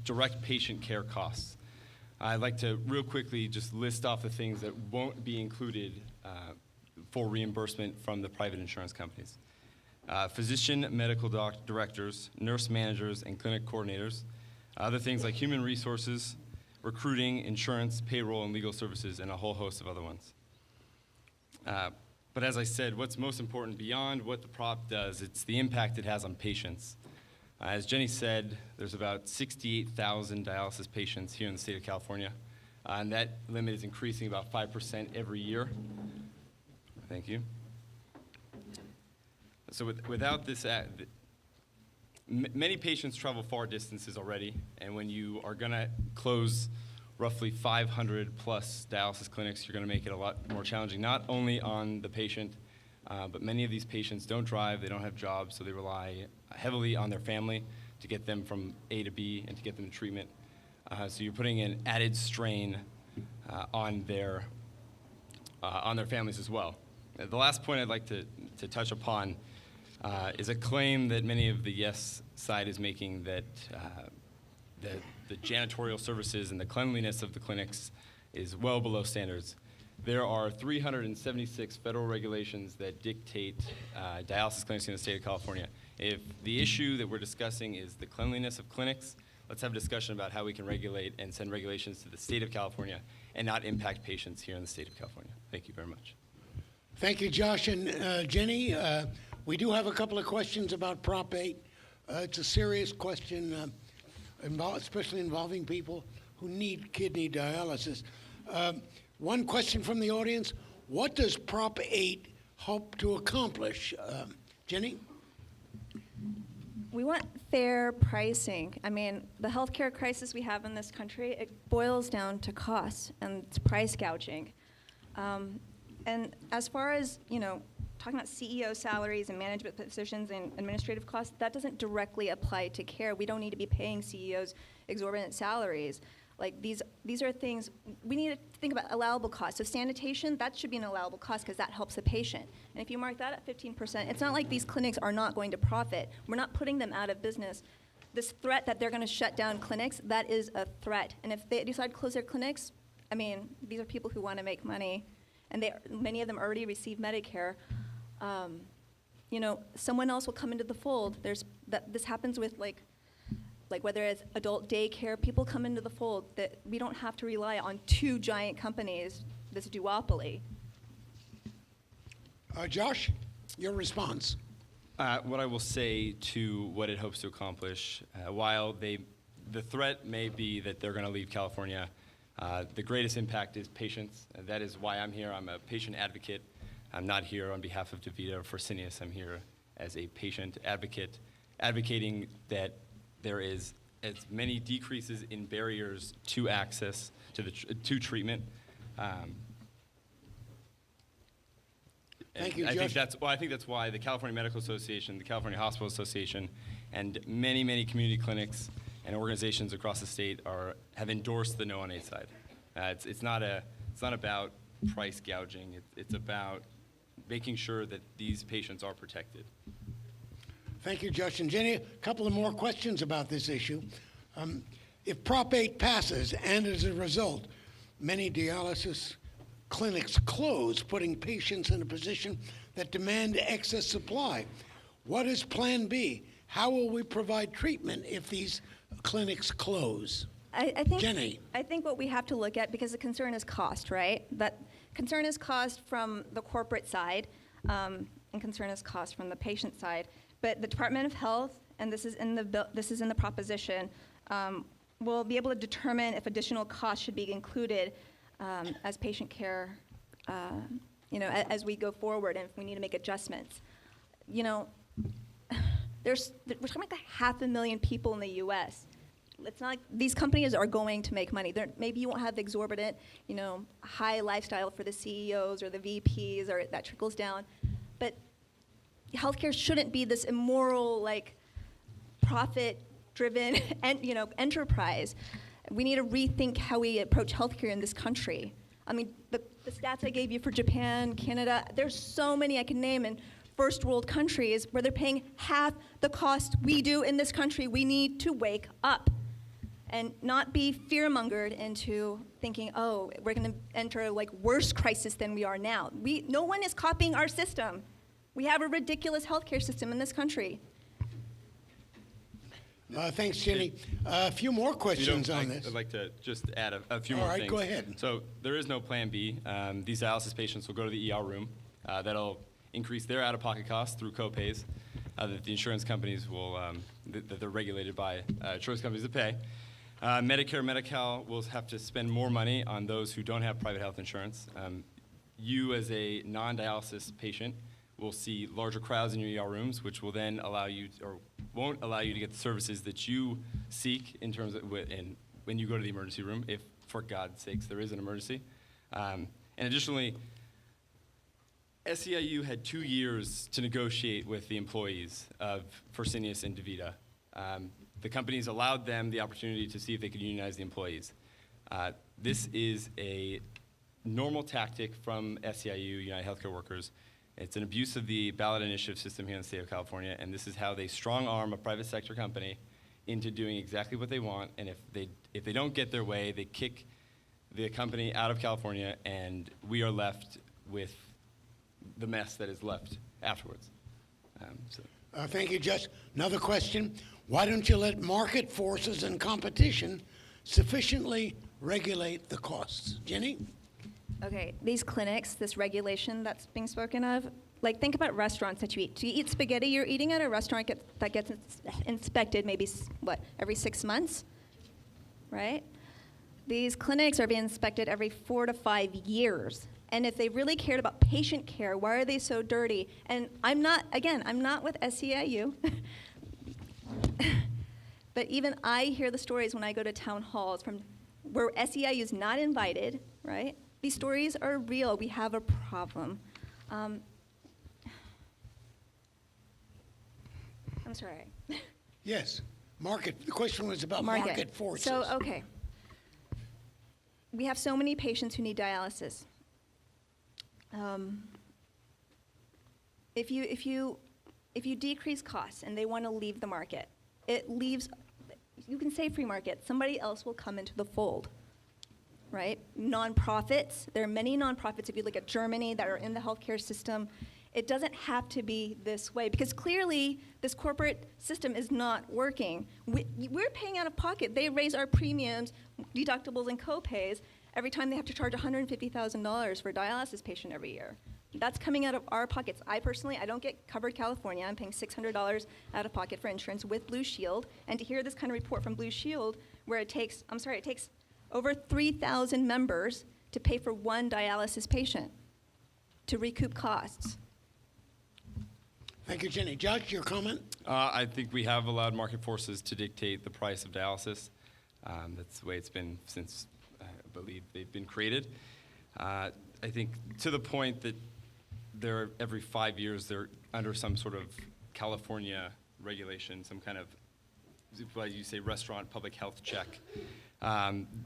direct patient care costs. I'd like to real quickly just list off the things that won't be included for reimbursement from the private insurance companies. physician medical directors, nurse managers, and clinic coordinators. Other things like human resources, recruiting, insurance, payroll, and legal services, and a whole host of other ones. But as I said, what's most important beyond what the prop does, it's the impact it has on patients. As Jenny said, there's about 68,000 dialysis patients here in the state of California, and that limit is increasing about 5% every year. Thank you. So without this, many patients travel far distances already, and when you are going to close roughly 500 plus dialysis clinics, you're going to make it a lot more challenging, not only on the patient, but many of these patients don't drive, they don't have jobs, so they rely heavily on their family to get them from A to B and to get them to treatment. So you're putting an added strain on their families as well. The last point I'd like to touch upon is a claim that many of the yes side is making that the janitorial services and the cleanliness of the clinics is well below standards. There are 376 federal regulations that dictate dialysis clinics in the state of California. If the issue that we're discussing is the cleanliness of clinics, let's have a discussion about how we can regulate and send regulations to the state of California and not impact patients here in the state of California. Thank you very much. Thank you, Josh and Jenny. We do have a couple of questions about Prop 8. It's a serious question, especially involving people who need kidney dialysis. One question from the audience: what does Prop 8 hope to accomplish? Jenny? We want fair pricing. I mean, the healthcare crisis we have in this country, it boils down to costs and it's price gouging. And as far as, talking about CEO salaries and management positions and administrative costs, that doesn't directly apply to care. We don't need to be paying CEOs exorbitant salaries. Like these are things, we need to think about allowable costs. So sanitation, that should be an allowable cost because that helps the patient. And if you mark that at 15%, it's not like these clinics are not going to profit. We're not putting them out of business. This threat that they're going to shut down clinics, that is a threat. And if they decide to close their clinics, I mean, these are people who want to make money. And many of them already receive Medicare. Someone else will come into the fold. This happens with like whether it's adult daycare, people come into the fold that we don't have to rely on two giant companies, this duopoly. Josh, your response. What I will say to what it hopes to accomplish, while the threat may be that they're going to leave California, the greatest impact is patients. That is why I'm here. I'm a patient advocate. I'm not here on behalf of DaVita or Fresenius. I'm here as a patient advocate, advocating that there is as many decreases in barriers to access to treatment. Thank you, I Josh. think that's why the California Medical Association, the California Hospital Association, and many community clinics and organizations across the state have endorsed the No on 8 side. It's not about price gouging. It's about making sure that these patients are protected. Thank you, Josh and Jenny. A couple of more questions about this issue. If Prop 8 passes, and as a result, many dialysis clinics close, putting patients in a position that demand excess supply, what is Plan B? How will we provide treatment if these clinics close? I think, Jenny. I think what we have to look at, because the concern is cost, right? That concern is cost from the corporate side, and concern is cost from the patient side. But the Department of Health, and this is in the proposition, will be able to determine if additional costs should be included as patient care, as we go forward, and if we need to make adjustments. We're talking about 500,000 people in the U.S. It's not like these companies are going to make money. Maybe you won't have the exorbitant, high lifestyle for the CEOs or the VPs, or that trickles down. But healthcare shouldn't be this immoral, profit-driven, enterprise. We need to rethink how we approach healthcare in this country. I mean, the stats I gave you for Japan, Canada, there's so many I can name in first world countries where they're paying half the cost we do in this country. We need to wake up and not be fear-mongered into thinking, oh, we're going to enter worse crisis than we are now. No one is copying our system. We have a ridiculous healthcare system in this country. Thanks, Jenny. A few more questions on this. I'd like to just add a few All more right, things. go ahead. So there is no plan B. These dialysis patients will go to the ER room. That'll increase their out-of-pocket costs through co-pays that the insurance companies will, that they're regulated by insurance companies to pay. Medicare, Medi-Cal will have to spend more money on those who don't have private health insurance. You as a non-dialysis patient will see larger crowds in your ER rooms, which will then allow you, or won't allow you to get the services that you seek in terms of when you go to the emergency room, if, for God's sakes, there is an emergency. And additionally, SEIU had 2 years to negotiate with the employees of Fresenius and DaVita. The companies allowed them the opportunity to see if they could unionize the employees. This is a normal tactic from SEIU, United Healthcare Workers. It's an abuse of the ballot initiative system here in the state of California, and this is how they strong-arm a private sector company into doing exactly what they want, and if they don't get their way, they kick the company out of California, and we are left with the mess that is left afterwards. Thank you, Judge. Another question. Why don't you let market forces and competition sufficiently regulate the costs? Jenny? Okay, these clinics, this regulation that's being spoken of, like think about restaurants that you eat. Do you eat spaghetti? You're eating at a restaurant that gets inspected maybe, every 6 months, right? These clinics are being inspected every 4 to 5 years. And if they really cared about patient care, why are they so dirty? And I'm not with SEIU. But even I hear the stories when I go to town halls from where SEIU is not invited, right? These stories are real. We have a problem. I'm sorry. Yes. The question was about market forces. So, okay. We have so many patients who need dialysis. If you decrease costs and they want to leave the market, it leaves, you can say free market, somebody else will come into the fold, right? Nonprofits, there are many nonprofits, if you look at Germany, that are in the healthcare system. It doesn't have to be this way, because clearly this corporate system is not working. We're paying out of pocket. They raise our premiums, deductibles, and co-pays every time they have to charge $150,000 for a dialysis patient every year. That's coming out of our pockets. I don't get covered California. I'm paying $600 out of pocket for insurance with Blue Shield. And to hear this kind of report from Blue Shield, where it takes over 3,000 members to pay for one dialysis patient to recoup costs. Thank you, Jenny. Judge, your comment? I think we have allowed market forces to dictate the price of dialysis. That's the way it's been since I believe they've been created. I think to the point that every 5 years they're under some sort of California regulation, some kind of, what you say, restaurant public health check.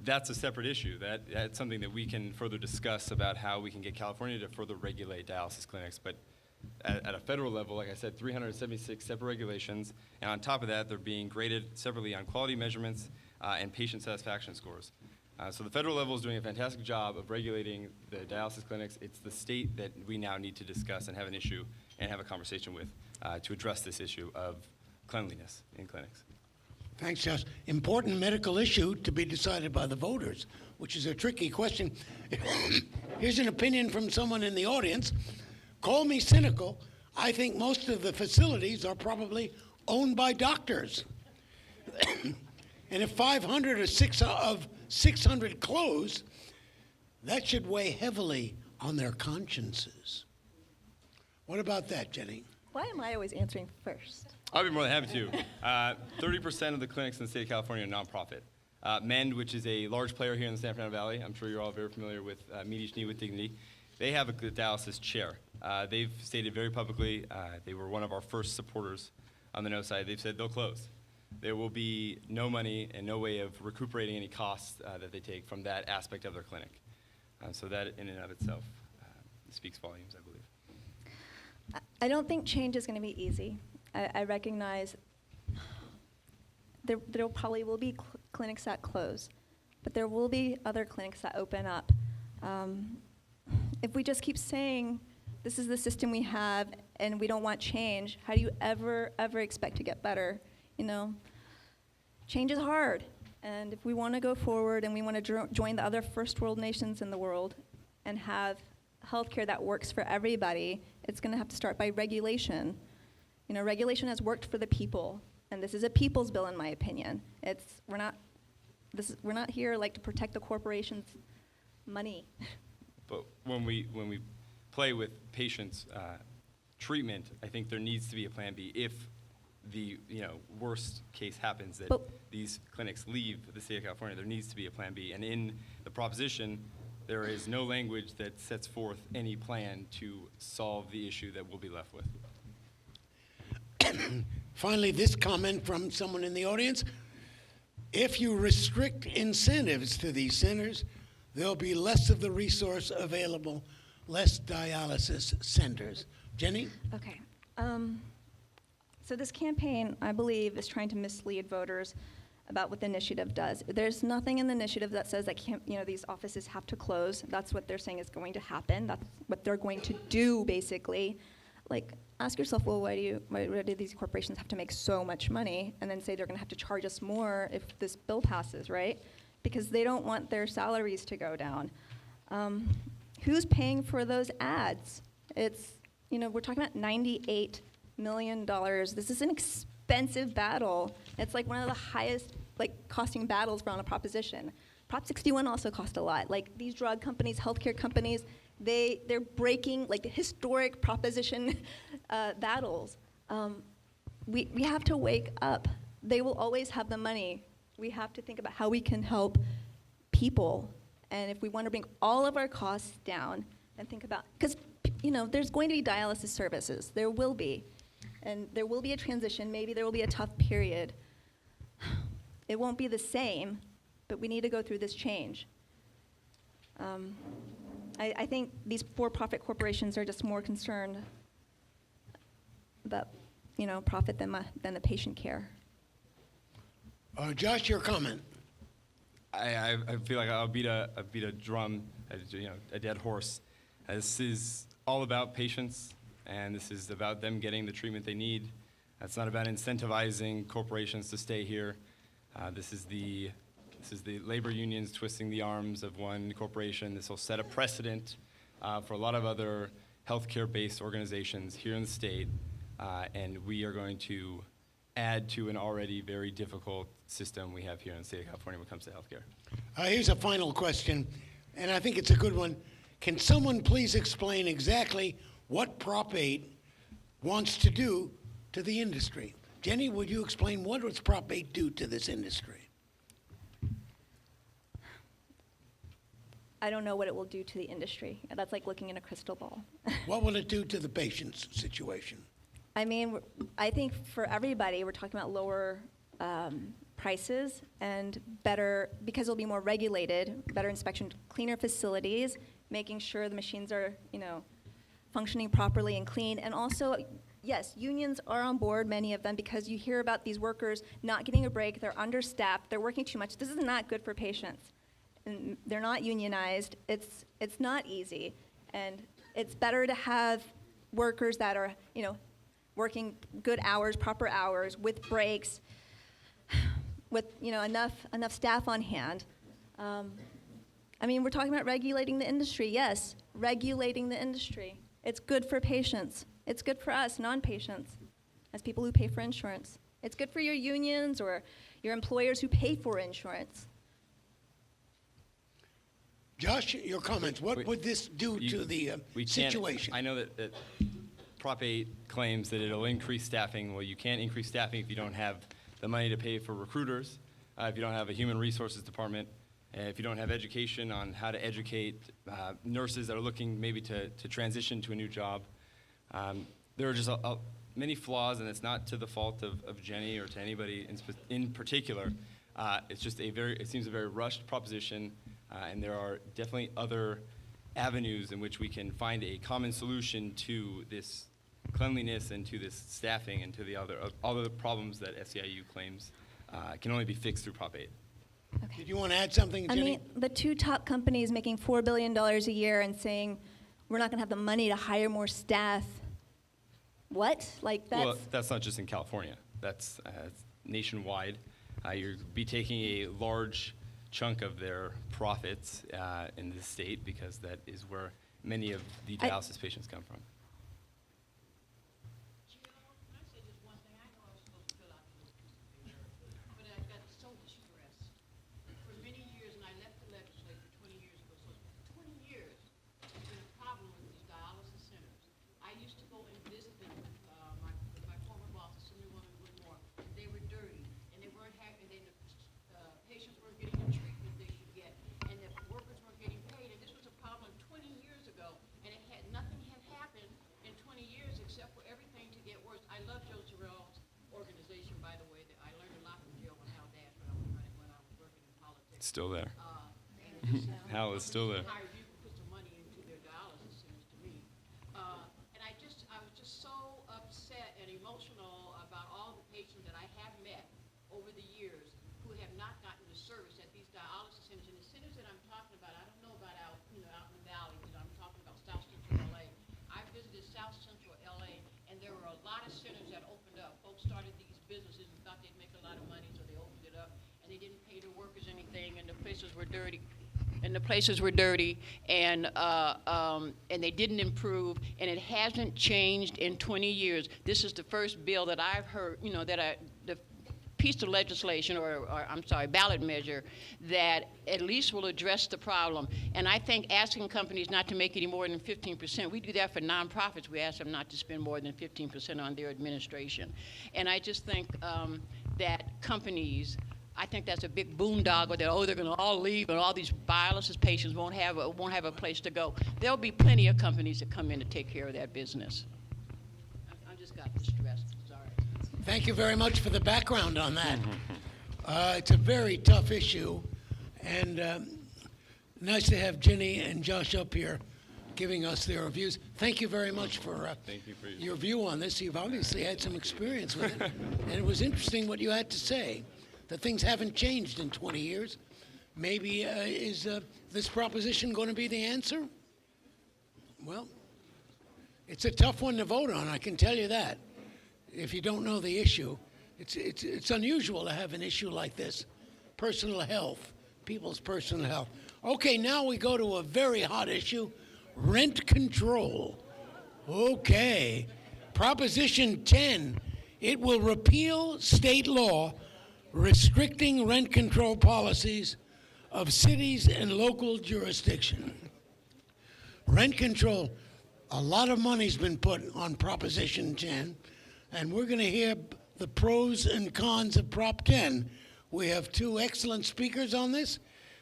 That's a separate issue. That's something that we can further discuss about how we can get California to further regulate dialysis clinics. But at a federal level, like I said, 376 separate regulations, and on top of that, they're being graded separately on quality measurements and patient satisfaction scores. So the federal level is doing a fantastic job of regulating the dialysis clinics. It's the state that we now need to discuss and have an issue and have a conversation with to address this issue of cleanliness in clinics. Thanks, Josh. Important medical issue to be decided by the voters, which is a tricky question. Here's an opinion from someone in the audience. Call me cynical. I think most of the facilities are probably owned by doctors. And if 500 or 600 close, that should weigh heavily on their consciences. What about that, Jenny? Why am I always answering first? I'd be more than happy to. 30% of the clinics in the state of California are nonprofit. MEND, which is a large player here in the San Fernando Valley, I'm sure you're all very familiar with Meet Each Need with Dignity. They have a dialysis chair. They've stated very publicly, they were one of our first supporters on the no side. They've said they'll close. There will be no money and no way of recuperating any costs that they take from that aspect of their clinic. So that in and of itself speaks volumes, I believe. I don't think change is going to be easy. I recognize there probably will be clinics that close, but there will be other clinics that open up. If we just keep saying, this is the system we have, and we don't want change, how do you ever expect to get better? You know, change is hard. And if we want to go forward and we want to join the other first world nations in the world and have healthcare that works for everybody, it's going to have to start by regulation. You know, regulation has worked for the people, and this is a people's bill, in my opinion. We're not here like to protect the corporations' money. But when we play with patients' treatment, I think there needs to be a plan B if the worst case happens that these clinics leave the state of California. There needs to be a plan B, and in the proposition, there is no language that sets forth any plan to solve the issue that we'll be left with. Finally, this comment from someone in the audience. If you restrict incentives to these centers, there'll be less of the resource available, less dialysis centers. Jenny? Okay. So this campaign, I believe, is trying to mislead voters about what the initiative does. There's nothing in the initiative that says that these offices have to close. That's what they're saying is going to happen. That's what they're going to do, basically. Like, ask yourself, well, why do these corporations have to make so much money, and then say they're going to have to charge us more if this bill passes, right? Because they don't want their salaries to go down. Who's paying for those ads? We're talking about $98 million. This is an expensive battle. It's like one of the highest costing battles on a proposition. Prop 61 also cost a lot. Like, these drug companies, healthcare companies, they're breaking the historic proposition battles. We have to wake up. They will always have the money. We have to think about how we can help people. And if we want to bring all of our costs down, and think about, because there's going to be dialysis services. There will be. And there will be a transition. Maybe there will be a tough period. It won't be the same, but we need to go through this change. I think these for-profit corporations are just more concerned about, profit than the patient care. Josh, your comment. I feel like I'll beat a drum, a dead horse. This is all about patients, and this is about them getting the treatment they need. It's not about incentivizing corporations to stay here. This is the labor unions twisting the arms of one corporation. This will set a precedent for a lot of other healthcare-based organizations here in the state, and we are going to add to an already very difficult system we have here in the state of California when it comes to healthcare. Here's a final question, and I think it's a good one. Can someone please explain exactly what Prop 8 wants to do to the industry? Jenny, would you explain what does Prop 8 do to this industry? I don't know what it will do to the industry. That's like looking in a crystal ball. What will it do to the patient's situation? I mean, I think for everybody, we're talking about lower prices and better, because it'll be more regulated, better inspection, cleaner facilities, making sure the machines are, functioning properly and clean. And also, yes, unions are on board, many of them, because you hear about these workers not getting a break, they're understaffed, they're working too much. This is not good for patients. And they're not unionized. It's not easy. And it's better to have workers that are, working good hours, proper hours, with breaks, with enough staff on hand. We're talking about regulating the industry. Yes, regulating the industry. It's good for patients. It's good for us, non-patients, as people who pay for insurance. It's good for your unions or your employers who pay for insurance. Josh, your comments. What would this do to the situation? I know that Prop 8 claims that it'll increase staffing. Well, you can't increase staffing if you don't have the money to pay for recruiters, if you don't have a human resources department, if you don't have education on how to educate nurses that are looking maybe to transition to a new job. There are just many flaws, and it's not to the fault of Jenny or to anybody in particular. It seems a very rushed proposition, and there are definitely other avenues in which we can find a common solution to this cleanliness and to this staffing and to the other problems that SEIU claims can only be fixed through Prop 8. Okay. Did you want to add something, Jenny? The two top companies making $4 billion a year and saying we're not going to have the money to hire more staff. what? Like, that's... Well, that's not just in California. That's nationwide. You'd be taking a large chunk of their profits in the state because that is where many of the dialysis patients come from. But I got so stressed for many years, and I left the legislature 20 years ago. So 20 years, there's been a problem with these dialysis centers. I used to go and visit them with my former boss, Assemblywoman Woodmore. They were dirty, and they weren't having, the patients weren't getting the treatment they should get, and the workers weren't getting paid. And this was a problem 20 years ago, and nothing had happened in 20 years except for everything to get worse. I love Joe Terrell's organization, by the way. That I learned a lot from Joe and Hal Dash when I was working in politics. It's still there. And Hal is still there. hired you to put some money into their dialysis centers to me. And I was just so upset and emotional about all the patients that I have met over the years who have not gotten the service at these dialysis centers. And the centers that I'm talking about, I don't know about out in the valley, but I'm talking about South Central LA. I visited South Central LA, and there were a lot of centers that opened up. Folks started these businesses and thought they'd make a lot of money, so they opened it up, and they didn't pay their workers anything, and the places were dirty. And they didn't improve, and it hasn't changed in 20 years. This is the first bill that I've heard, the piece of legislation, or ballot measure, that at least will address the problem. And I think asking companies not to make any more than 15%, we do that for nonprofits. We ask them not to spend more than 15% on their administration. And I just think that companies, I think that's a big boondoggle that, they're going to all leave and all these dialysis patients won't have a place to go. There'll be plenty of companies that come in to take care of that business. I just got distressed. Sorry. Thank you very much for the background on that. It's a very tough issue, and nice to have Jenny and Josh up here giving us their views. Thank you very much for, Thank you for your view on this. You've obviously had some experience with it, and it was interesting what you had to say, that things haven't changed in 20 years. Maybe is this proposition going to be the answer? Well, it's a tough one to vote on, I can tell you that. If you don't know the issue, it's unusual to have an issue like this. Personal health, people's personal health. Okay, now we go to a very hot issue, rent control. Okay, Proposition 10, it will repeal state law restricting rent control policies of cities and local jurisdiction. Rent control, a lot of money's been put on Proposition 10, and we're going to hear the pros and cons of Prop 10. We have two excellent speakers on this.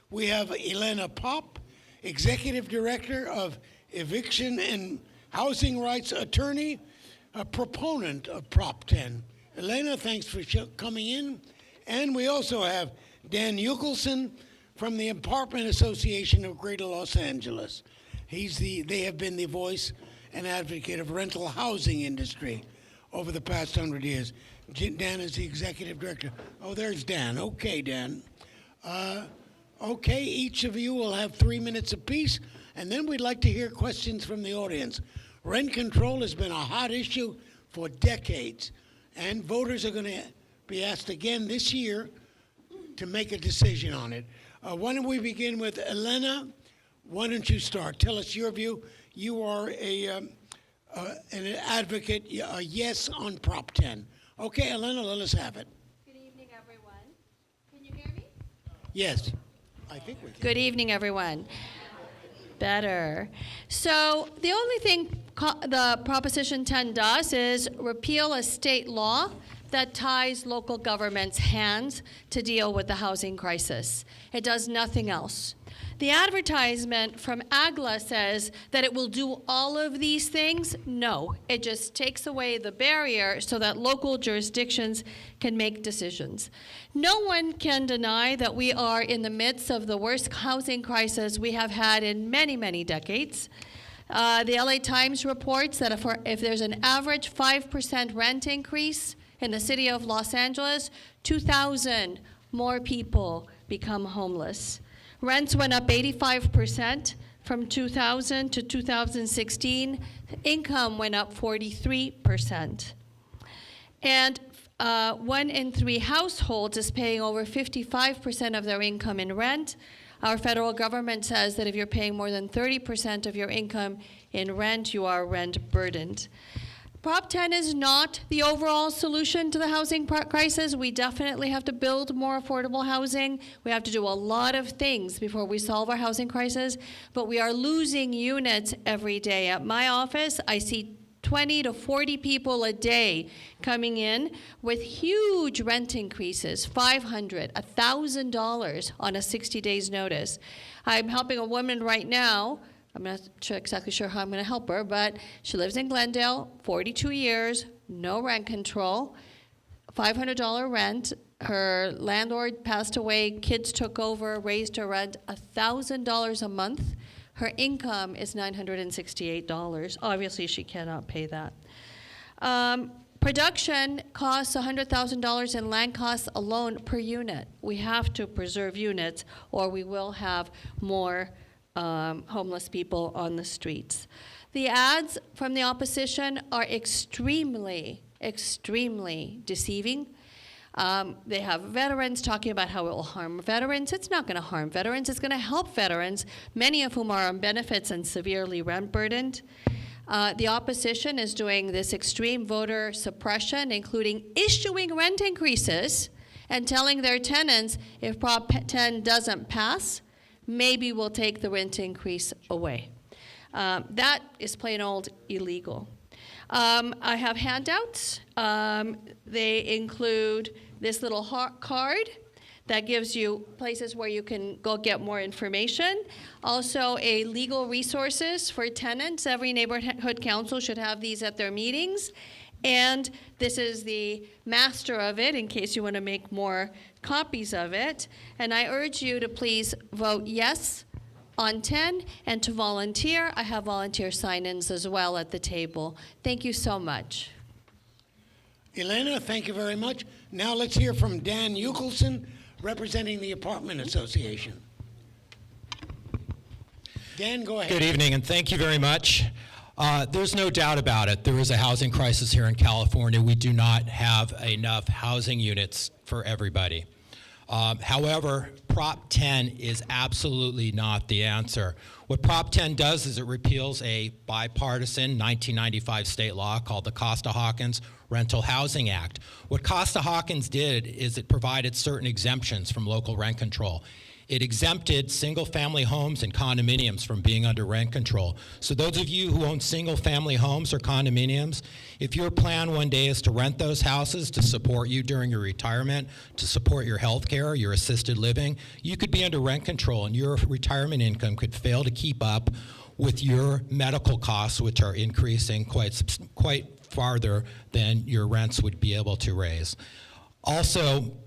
We have Elena Popp, Executive Director of Eviction and Housing Rights Attorney, a proponent of Prop 10. Elena, thanks for coming in. And we also have Dan Yukelson from the Apartment Association of Greater Los Angeles. They have been the voice and advocate of rental housing industry over the past 100 years. Dan is the executive director. Oh, there's Dan. Okay, Dan. Okay, each of you will have 3 minutes apiece, and then we'd like to hear questions from the audience. Rent control has been a hot issue for decades, and voters are going to be asked again this year to make a decision on it. Why don't we begin with Elena? Why don't you start? Tell us your view. You are an advocate, a yes on Prop 10. Okay, Elena, let us have it. Good evening, everyone. Can you hear me? Yes, I think we can. Good evening, everyone. Better. So the only thing the Proposition 10 does is repeal a state law that ties local governments' hands to deal with the housing crisis. It does nothing else. The advertisement from AGLA says that it will do all of these things. No, it just takes away the barrier so that local jurisdictions can make decisions. No one can deny that we are in the midst of the worst housing crisis we have had in many, many decades. The LA Times reports that if there's an average 5% rent increase in the city of Los Angeles, 2,000 more people become homeless. Rents went up 85% From 2000 to 2016, income went up 43%. And 1 in 3 households is paying over 55% of their income in rent. Our federal government says that if you're paying more than 30% of your income in rent, you are rent burdened. Prop 10 is not the overall solution to the housing crisis. We definitely have to build more affordable housing. We have to do a lot of things before we solve our housing crisis, but we are losing units every day. At my office, I see 20 to 40 people a day coming in with huge rent increases, $500, $1,000 on a 60 days notice. I'm helping a woman right now. I'm not exactly sure how I'm going to help her, but she lives in Glendale, 42 years, no rent control, $500 rent. Her landlord passed away, kids took over, raised her rent $1,000 a month. Her income is $968. Obviously, she cannot pay that. Production costs $100,000 in land costs alone per unit. We have to preserve units, or we will have more homeless people on the streets. The ads from the opposition are extremely, extremely deceiving. They have veterans talking about how it will harm veterans. It's not going to harm veterans. It's going to help veterans, many of whom are on benefits and severely rent burdened. The opposition is doing this extreme voter suppression, including issuing rent increases and telling their tenants if Prop 10 doesn't pass, maybe we'll take the rent increase away. That is plain old illegal. I have handouts. They include this little card that gives you places where you can go get more information. Also, a legal resources for tenants. Every neighborhood council should have these at their meetings. And this is the master of it in case you want to make more copies of it. And I urge you to please vote yes on 10 and to volunteer. I have volunteer sign-ins as well at the table. Thank you so much. Elena, thank you very much. Now let's hear from Dan Eukelson, representing the Apartment Association. Dan, go ahead. Good evening, and thank you very much. There's no doubt about it. There is a housing crisis here in California. We do not have enough housing units for everybody. However, Prop 10 is absolutely not the answer. What Prop 10 does is it repeals a bipartisan 1995 state law called the Costa-Hawkins Rental Housing Act. What Costa-Hawkins did is it provided certain exemptions from local rent control. It exempted single-family homes and condominiums from being under rent control. So those of you who own single-family homes or condominiums, if your plan one day is to rent those houses to support you during your retirement, to support your health care, your assisted living, you could be under rent control and your retirement income could fail to keep up with your medical costs, which are increasing quite farther than your rents would be able to raise. Also,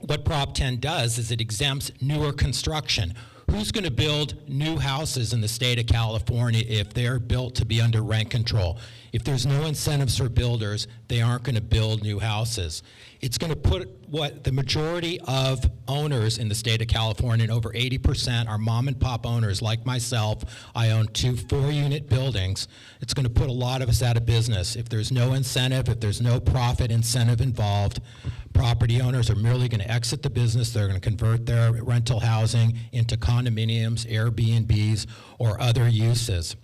what Prop 10 does is it exempts newer construction. Who's going to build new houses in the state of California if they're built to be under rent control? If there's no incentives for builders, they aren't going to build new houses. It's going to put what the majority of owners in the state of California, and over 80% are mom and pop owners like myself. I own 2 4-unit buildings. It's going to put a lot of us out of business. If there's no incentive, if there's no profit incentive involved, property owners are merely going to exit the business. They're going to convert their rental housing into condominiums, Airbnbs, or other uses.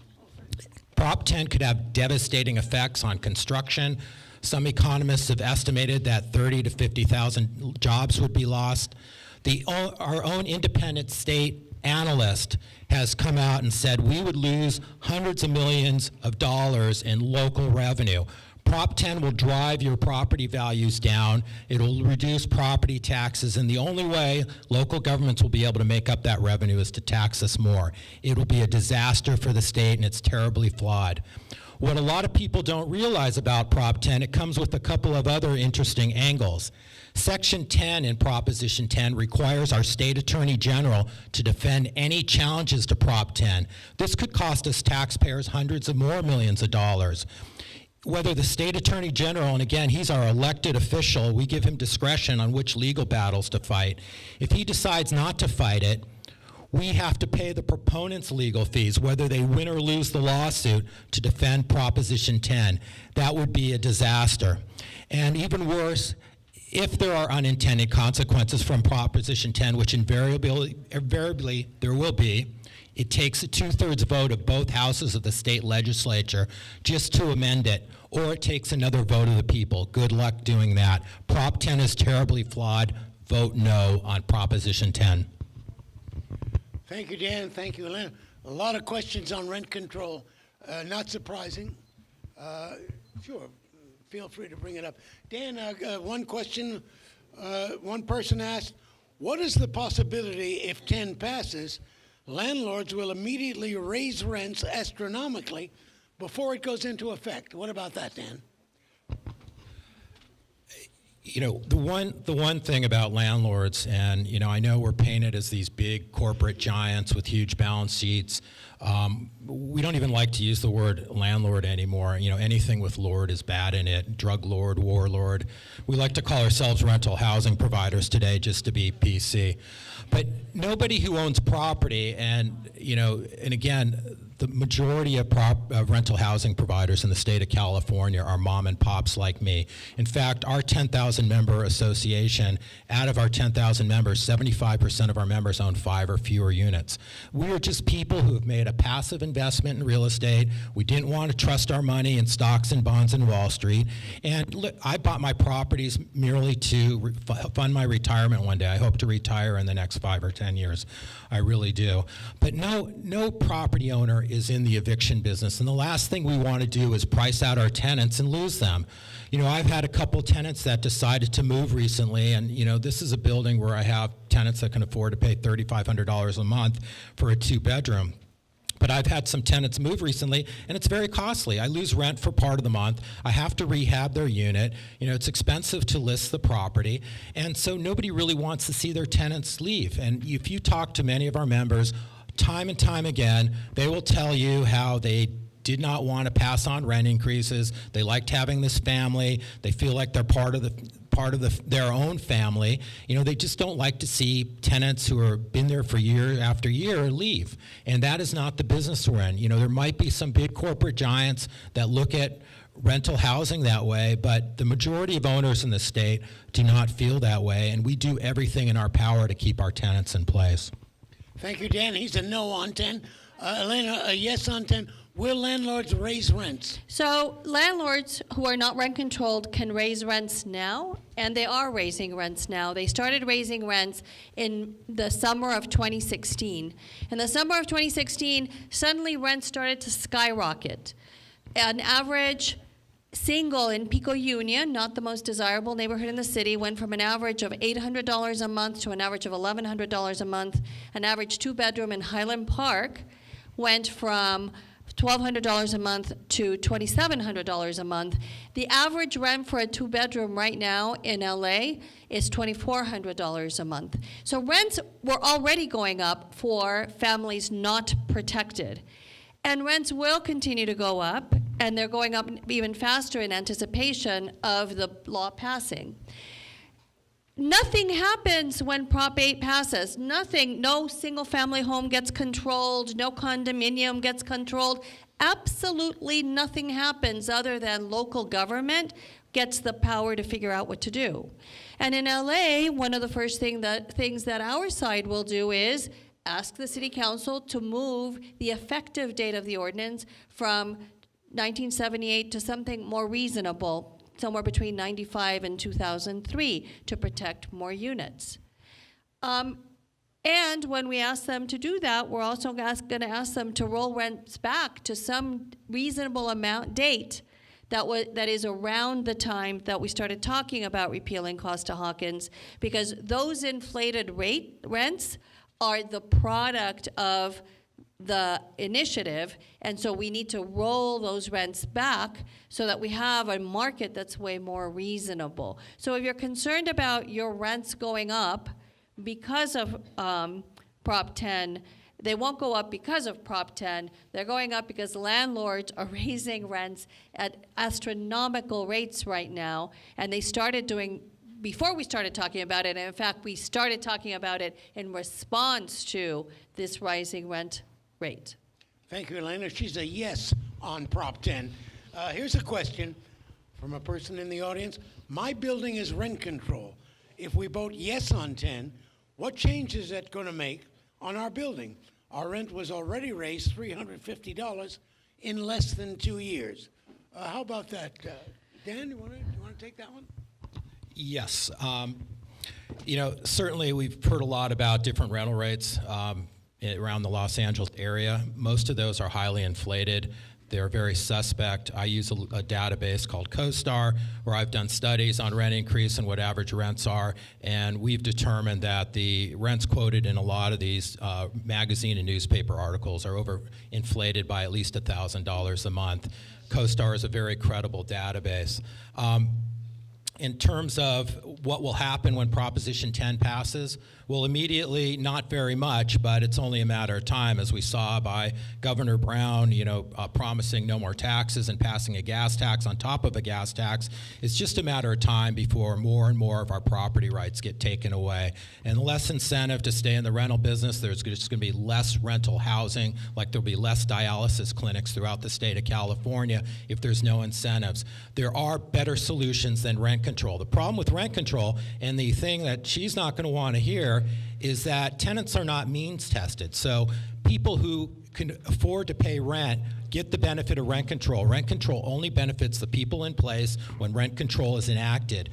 Prop 10 could have devastating effects on construction. Some economists have estimated that 30 to 50,000 jobs would be lost. Our own independent state analyst has come out and said we would lose hundreds of millions of dollars in local revenue. Prop 10 will drive your property values down. It'll reduce property taxes, and the only way local governments will be able to make up that revenue is to tax us more. It will be a disaster for the state, and it's terribly flawed. What a lot of people don't realize about Prop 10, it comes with a couple of other interesting angles. Section 10 in Proposition 10 requires our state attorney general to defend any challenges to Prop 10. This could cost us taxpayers hundreds of more millions of dollars. Whether the state attorney general, and again, he's our elected official, we give him discretion on which legal battles to fight. If he decides not to fight it, we have to pay the proponents legal fees, whether they win or lose the lawsuit, to defend Proposition 10. That would be a disaster. And even worse, if there are unintended consequences from Proposition 10, which invariably there will be, it takes a 2/3 vote of both houses of the state legislature just to amend it, or it takes another vote of the people. Good luck doing that. Prop 10 is terribly flawed. Vote no on Proposition 10. Thank you, Dan. Thank you, Elena. A lot of questions on rent control. Not surprising. Sure, feel free to bring it up. Dan, one question. One person asked, what is the possibility if 10 passes, landlords will immediately raise rents astronomically before it goes into effect? What about that, Dan? You know, the one thing about landlords, and you know, I know we're painted as these big corporate giants with huge balance sheets. We don't even like to use the word landlord anymore. You know, anything with lord is bad in it. Drug lord, warlord. We like to call ourselves rental housing providers today, just to be PC. But nobody who owns property, and you know, and again, the majority of rental housing providers in the state of California are mom and pops like me. In fact, our 10,000 member association, out of our 10,000 members, 75% of our members own 5 or fewer units. We are just people who have made a passive investment in real estate. We didn't want to trust our money in stocks and bonds in Wall Street. And look, I bought my properties merely to fund my retirement one day. I hope to retire in the next 5 or 10 years. I really do. But no property owner is in the eviction business, and the last thing we want to do is price out our tenants and lose them. You know, I've had a couple tenants that decided to move recently, and you know, this is a building where I have tenants that can afford to pay $3,500 a month for a 2-bedroom. But I've had some tenants move recently, and it's very costly. I lose rent for part of the month. I have to rehab their unit. You know, it's expensive to list the property. And so nobody really wants to see their tenants leave. And if you talk to many of our members, time and time again, they will tell you how they did not want to pass on rent increases. They liked having this family. They feel like they're part of their own family. You know, they just don't like to see tenants who have been there for year after year leave. And that is not the business we're in. You know, there might be some big corporate giants that look at rental housing that way, but the majority of owners in the state do not feel that way, and we do everything in our power to keep our tenants in place. Thank you, Dan. He's a no on 10. Elena, a yes on 10. Will landlords raise rents? So landlords who are not rent controlled can raise rents now, and they are raising rents now. They started raising rents in the summer of 2016. In the summer of 2016, suddenly rents started to skyrocket. An average single in Pico Union, not the most desirable neighborhood in the city, went from an average of $800 a month to an average of $1,100 a month. An average 2-bedroom in Highland Park went from $1,200 a month to $2,700 a month. The average rent for a 2-bedroom right now in LA is $2,400 a month. So rents were already going up for families not protected. And rents will continue to go up, and they're going up even faster in anticipation of the law passing. Nothing happens when Prop 8 passes. Nothing. No single-family home gets controlled. No condominium gets controlled. Absolutely nothing happens other than local government gets the power to figure out what to do. And in LA, one of the first things that our side will do is ask the city council to move the effective date of the ordinance from 1978 to something more reasonable, somewhere between 95 and 2003, to protect more units. And when we ask them to do that, we're also going to ask them to roll rents back to some reasonable date that is around the time that we started talking about repealing Costa-Hawkins, because those inflated rents are the product of the initiative, and so we need to roll those rents back so that we have a market that's way more reasonable. So if you're concerned about your rents going up because of Prop 10, they won't go up because of Prop 10. They're going up because landlords are raising rents at astronomical rates right now, and they started before we started talking about it. And in fact, we started talking about it in response to this rising rent rate. Thank you, Elena. She's a yes on Prop 10. Here's a question from a person in the audience. My building is rent control. If we vote yes on 10, what change is that going to make on our building? Our rent was already raised $350 in less than 2 years. How about that? Dan, you want to take that one? Yes. Certainly we've heard a lot about different rental rates around the Los Angeles area. Most of those are highly inflated. They're very suspect. I use a database called CoStar where I've done studies on rent increase and what average rents are, and we've determined that the rents quoted in a lot of these magazine and newspaper articles are overinflated by at least $1,000 a month. CoStar is a very credible database. In terms of what will happen when Proposition 10 passes, well, immediately, not very much, but it's only a matter of time, as we saw by Governor Brown, promising no more taxes and passing a gas tax on top of a gas tax. It's just a matter of time before more and more of our property rights get taken away. And less incentive to stay in the rental business. There's just going to be less rental housing, like there'll be less dialysis clinics throughout the state of California if there's no incentives. There are better solutions than rent control. The problem with rent control, and the thing that she's not going to want to hear, is that tenants are not means tested. So people who can afford to pay rent get the benefit of rent control. Rent control only benefits the people in place when rent control is enacted.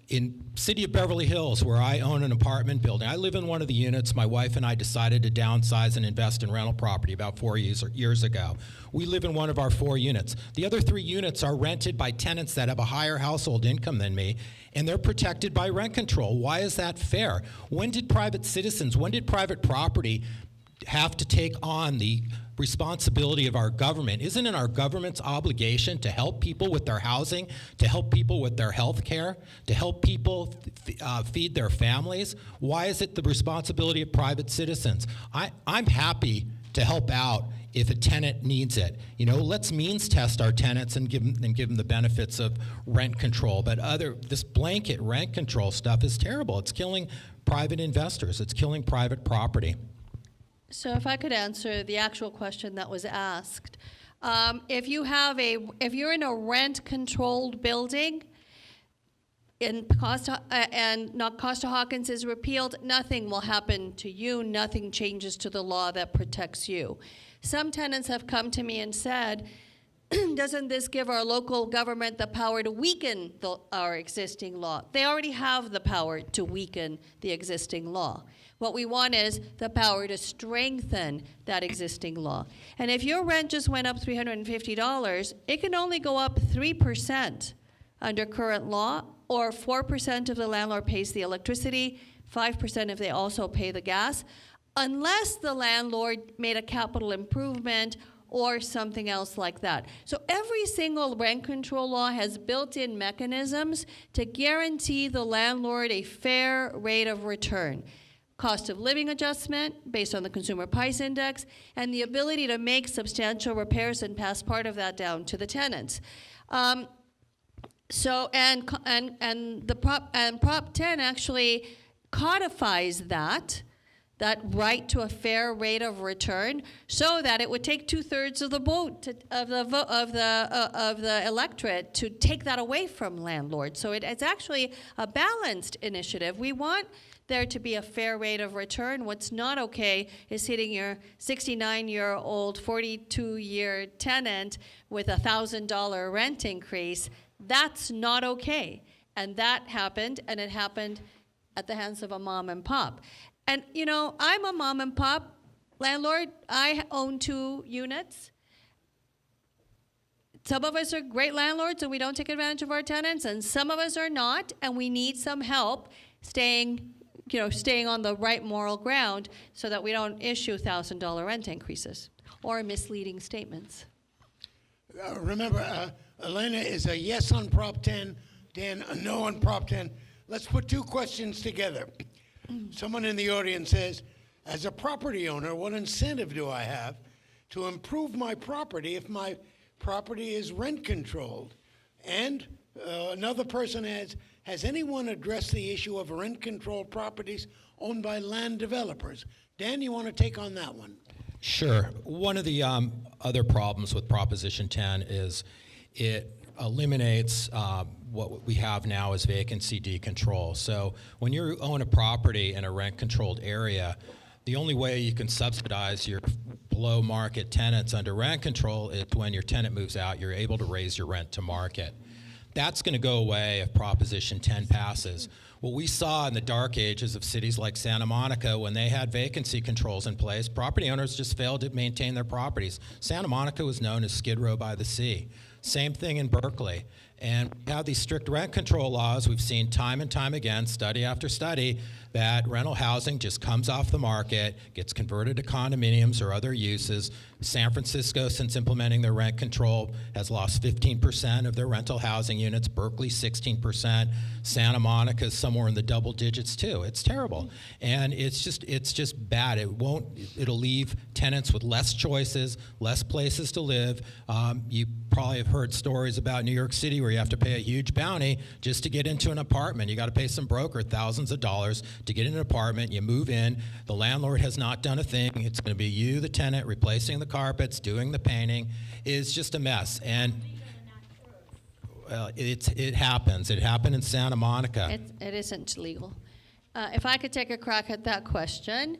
In city of Beverly Hills, where I own an apartment building, I live in one of the units. My wife and I decided to downsize and invest in rental property about 4 years ago. We live in one of our 4 units. The other 3 units are rented by tenants that have a higher household income than me, and they're protected by rent control. Why is that fair? When did private property have to take on the responsibility of our government? Isn't it our government's obligation to help people with their housing, to help people with their health care, to help people feed their families? Why is it the responsibility of private citizens? I'm happy to help out if a tenant needs it. Let's means test our tenants and give them the benefits of rent control. But this blanket rent control stuff is terrible. It's killing private investors. It's killing private property. So if I could answer the actual question that was asked. If you're in a rent-controlled building, and Costa-Hawkins is repealed, nothing will happen to you. Nothing changes to the law that protects you. Some tenants have come to me and said, doesn't this give our local government the power to weaken our existing law? They already have the power to weaken the existing law. What we want is the power to strengthen that existing law. And if your rent just went up $350, it can only go up 3% under current law, or 4% if the landlord pays the electricity, 5% if they also pay the gas, unless the landlord made a capital improvement or something else like that. So every single rent control law has built-in mechanisms to guarantee the landlord a fair rate of return. Cost of living adjustment based on the consumer price index, and the ability to make substantial repairs and pass part of that down to the tenants. Prop 10 actually codifies that right to a fair rate of return, so that it would take 2/3 of the vote of the electorate to take that away from landlords. So it's actually a balanced initiative. We want there to be a fair rate of return. What's not okay is hitting your 69-year-old, 42-year tenant with a $1,000 rent increase. That's not okay. And that happened, and it happened at the hands of a mom and pop. And I'm a mom and pop landlord. I own 2 units. Some of us are great landlords and we don't take advantage of our tenants, and some of us are not, and we need some help staying on the right moral ground so that we don't issue $1,000 rent increases or misleading statements. Remember, Elena is a yes on Prop 10, Dan a no on Prop 10. Let's put 2 questions together. Someone in the audience says, as a property owner, what incentive do I have to improve my property if my property is rent controlled? And another person adds, Has anyone addressed the issue of rent-controlled properties owned by land developers? Dan, you want to take on that one? Sure. One of the other problems with Proposition 10 is it eliminates what we have now as vacancy decontrol. So when you own a property in a rent-controlled area, the only way you can subsidize your below-market tenants under rent control is when your tenant moves out, you're able to raise your rent to market. That's going to go away if Proposition 10 passes. What we saw in the dark ages of cities like Santa Monica, when they had vacancy controls in place, property owners just failed to maintain their properties. Santa Monica was known as Skid Row by the Sea. Same thing in Berkeley. And we have these strict rent control laws. We've seen time and time again, study after study, that rental housing just comes off the market, gets converted to condominiums or other uses. San Francisco, since implementing their rent control, has lost 15% of their rental housing units. Berkeley, 16%. Santa Monica is somewhere in the double digits too. It's terrible, and it's just bad. It'll leave tenants with less choices, less places to live. You probably have heard stories about New York City where you have to pay a huge bounty just to get into an apartment. You got to pay some broker thousands of dollars to get in an apartment. You move in. The landlord has not done a thing. It's going to be you, the tenant, replacing the carpets, doing the painting. It's just a mess. And well, it happens. It happened in Santa Monica. It isn't legal. If I could take a crack at that question,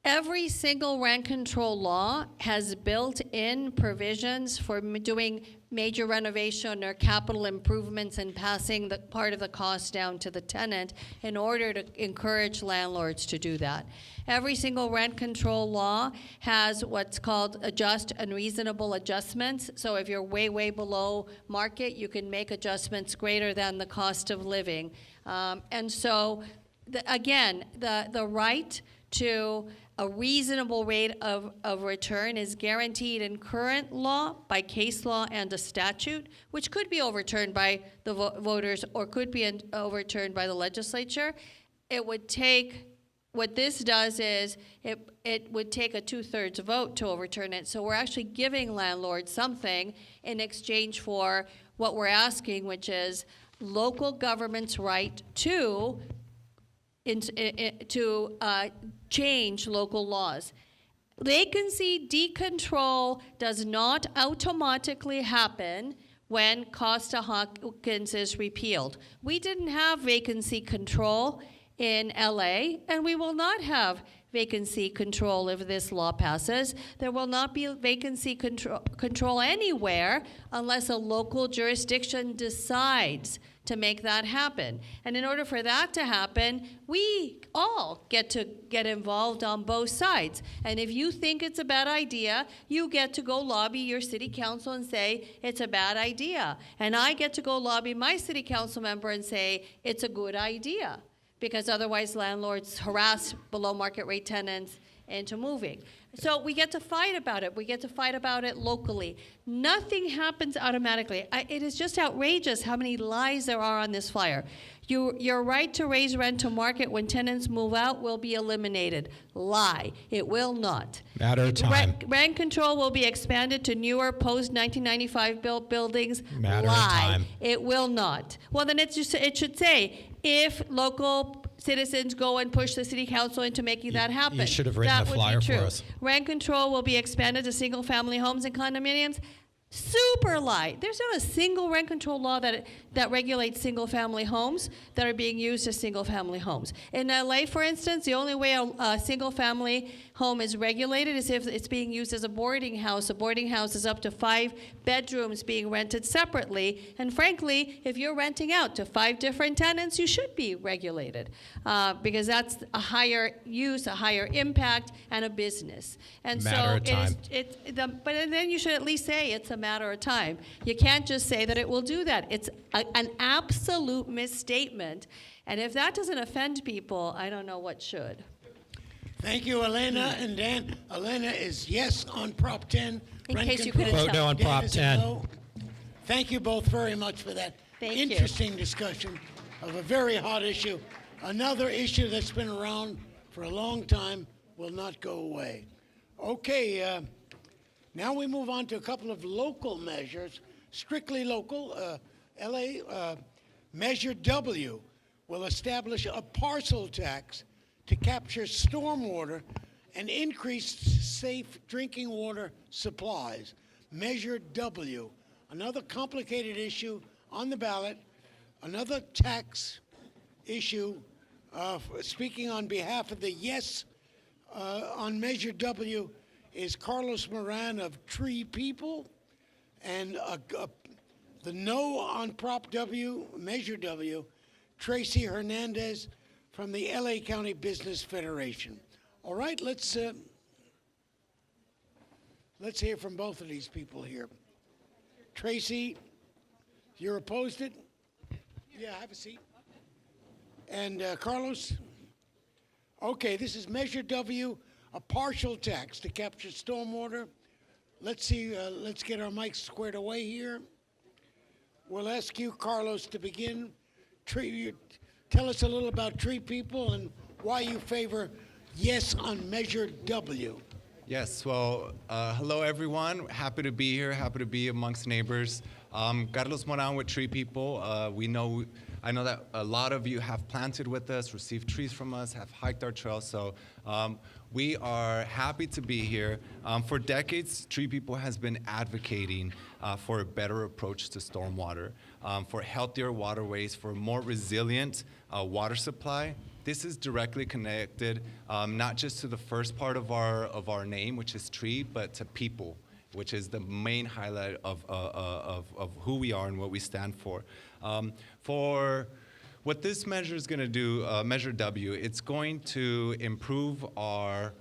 every single rent control law has built-in provisions for doing major renovation or capital improvements and passing the part of the cost down to the tenant in order to encourage landlords to do that. Every single rent control law has what's called just and reasonable adjustments. So if you're way, way below market, you can make adjustments greater than the cost of living. And so, again, the right to a reasonable rate of return is guaranteed in current law by case law and a statute, which could be overturned by the voters or could be overturned by the legislature. It would take, what this does is it would take a 2/3 vote to overturn it. So we're actually giving landlords something in exchange for what we're asking, which is local government's right to change local laws. Vacancy decontrol does not automatically happen when Costa-Hawkins is repealed. We didn't have vacancy control in LA, and we will not have vacancy control if this law passes. There will not be vacancy control anywhere unless a local jurisdiction decides to make that happen. And in order for that to happen, we all get to get involved on both sides. And if you think it's a bad idea, you get to go lobby your city council and say it's a bad idea. And I get to go lobby my city council member and say it's a good idea, because otherwise landlords harass below market rate tenants into moving. So we get to fight about it. We get to fight about it locally. Nothing happens automatically. It is just outrageous how many lies there are on this flyer. Your right to raise rent to market when tenants move out will be eliminated. Lie. It will not. Matter of time. Rent control will be expanded to newer post-1995 built buildings. Matter Lie. of time. It will not. Well, then it should say, if local citizens go and push the city council into making that happen. You should have written that the would flyer be true. for us. Rent control will be expanded to single-family homes and condominiums. Super lie. There's not a single rent control law that regulates single-family homes that are being used as single-family homes. In LA, for instance, the only way a single-family home is regulated is if it's being used as a boarding house. A boarding house is up to 5 bedrooms being rented separately. And frankly, if you're renting out to 5 different tenants, you should be regulated because that's a higher use, a higher impact, and a business. And Matter of time. But then you should at least say it's a matter of time. You can't just say that it will do that. It's an absolute misstatement. And if that doesn't offend people, I don't know what should. Thank you, Elena and Dan. Elena is yes on Prop 10. In Rent case you control. couldn't Vote no on Dan Prop is a 10. no. Thank you both very much for that Thank you. interesting discussion of a very hot issue. Another issue that's been around for a long time will not go away. Okay, now we move on to a couple of local measures, strictly local. LA, Measure W will establish a parcel tax to capture stormwater and increase safe drinking water supplies. Measure W, another complicated issue on the ballot, another tax issue. Speaking on behalf of the yes on Measure W is Carlos Moran of Tree People, and the no on Prop W, Measure W, Tracy Hernandez from the LA County Business Federation. All right, let's hear from both of these people here. Tracy, you're opposed it? Yeah, have a seat. And Carlos? Okay, this is Measure W, a partial tax to capture stormwater. Let's see, let's get our mics squared away here. We'll ask you, Carlos, to begin. Tell us a little about Tree People and why you favor yes on Measure W. Yes, well, hello everyone. Happy to be here, happy to be amongst neighbors. Carlos Moran with Tree People. I know that a lot of you have planted with us, received trees from us, have hiked our trails, so we are happy to be here. For decades, Tree People has been advocating for a better approach to stormwater, for healthier waterways, for more resilient water supply. This is directly connected not just to the first part of our name, which is tree, but to people, which is the main highlight of who we are and what we stand for. For what this measure is going to do, Measure W, it's going to improve our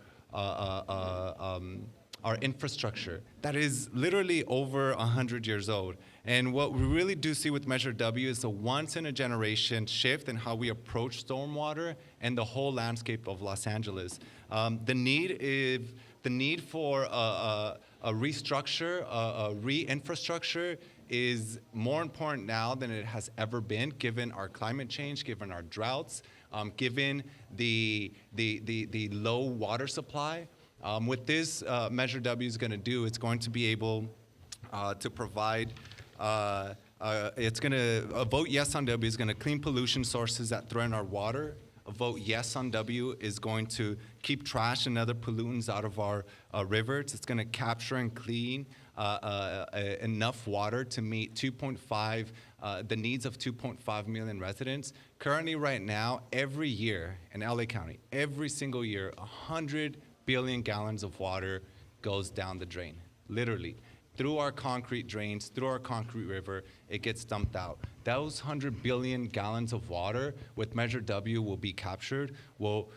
infrastructure that is literally over 100 years old. And what we really do see with Measure W is a once-in-a-generation shift in how we approach stormwater and the whole landscape of Los Angeles. The need for a restructure, a re-infrastructure is more important now than it has ever been, given our climate change, given our droughts, given the low water supply. What this Measure W is going to do, it's going to be able to provide, it's going to, a vote yes on W is going to clean pollution sources that threaten our water. A vote yes on W is going to keep trash and other pollutants out of our rivers. It's going to capture and clean enough water to meet the needs of 2.5 million residents. Currently, right now, every year in LA County, every single year, 100 billion gallons of water goes down the drain, literally. Through our concrete drains, through our concrete river, it gets dumped out. Those 100 billion gallons of water with Measure W will be captured, will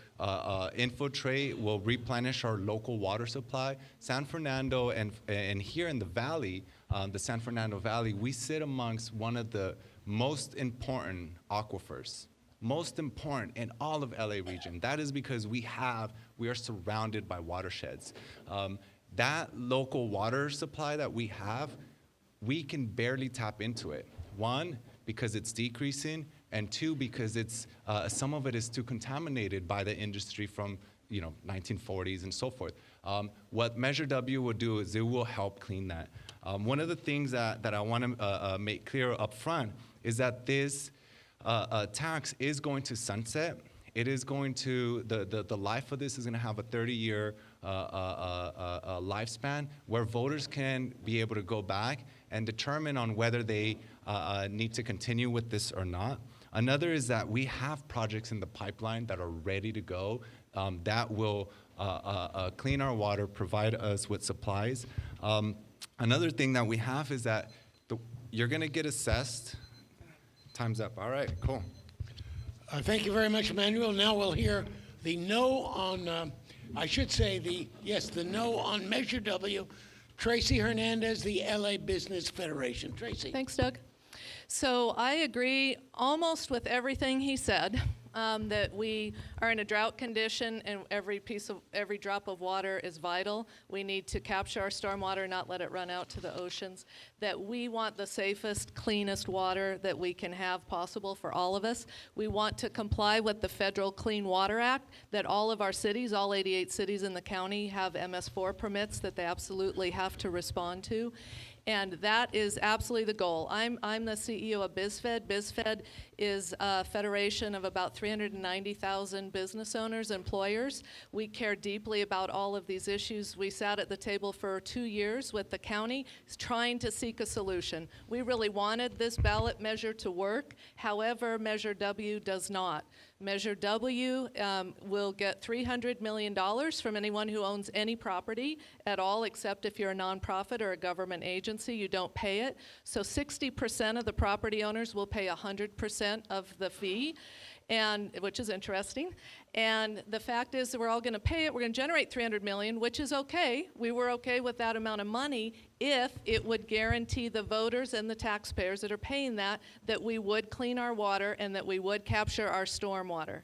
infiltrate, will replenish our local water supply. San Fernando and here in the valley, the San Fernando Valley, we sit amongst one of the most important aquifers, most important in all of LA region. That is because we are surrounded by watersheds. That local water supply that we have, we can barely tap into it. One, because it's decreasing, and two, because it's some of it is too contaminated by the industry from 1940s and so forth. What Measure W will do is it will help clean that. One of the things that I want to make clear up front is that this tax is going to sunset. It is going to, the life of this is going to have a 30-year lifespan where voters can be able to go back and determine on whether they need to continue with this or not. Another is that we have projects in the pipeline that are ready to go that will clean our water, provide us with supplies. Another thing that we have is that you're going to get assessed. Time's up. All right, cool. Thank you very much, Emmanuel. Now we'll hear the no on, the no on Measure W. Tracy Hernandez, the LA Business Federation. Tracy. Thanks, Doug. So I agree almost with everything he said, that we are in a drought condition and every drop of water is vital. We need to capture our stormwater, not let it run out to the oceans. That we want the safest, cleanest water that we can have possible for all of us. We want to comply with the Federal Clean Water Act, that all of our cities, all 88 cities in the county, have MS4 permits that they absolutely have to respond to. And that is absolutely the goal. I'm the CEO of BizFed. BizFed is a federation of about 390,000 business owners, employers. We care deeply about all of these issues. We sat at the table for 2 years with the county trying to seek a solution. We really wanted this ballot measure to work. However, Measure W does not. Measure W will get $300 million from anyone who owns any property at all, except if you're a nonprofit or a government agency, you don't pay it. So 60% of the property owners will pay 100% of the fee, which is interesting. And the fact is that we're all going to pay it. We're going to generate $300 million, which is okay. We were okay with that amount of money if it would guarantee the voters and the taxpayers that are paying that we would clean our water and that we would capture our stormwater.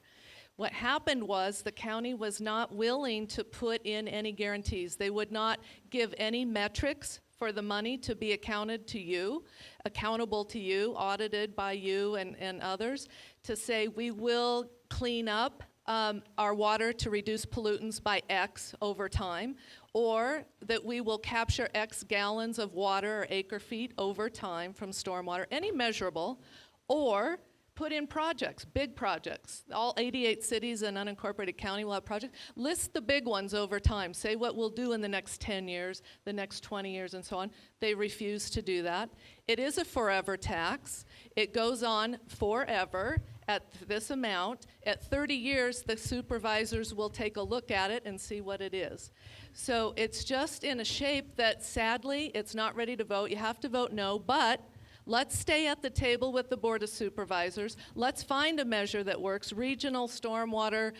What happened was the county was not willing to put in any guarantees. They would not give any metrics for the money to be accounted to you, accountable to you, audited by you and others, to say we will clean up our water to reduce pollutants by X over time, or that we will capture X gallons of water or acre feet over time from stormwater, any measurable, or put in projects, big projects. All 88 cities and unincorporated county will have projects. List the big ones over time. Say what we'll do in the next 10 years, the next 20 years, and so on. They refuse to do that. It is a forever tax. It goes on forever at this amount. At 30 years, the supervisors will take a look at it and see what it is. So it's just in a shape that, sadly, it's not ready to vote. You have to vote no, but let's stay at the table with the Board of Supervisors. Let's find a measure that works. Regional stormwater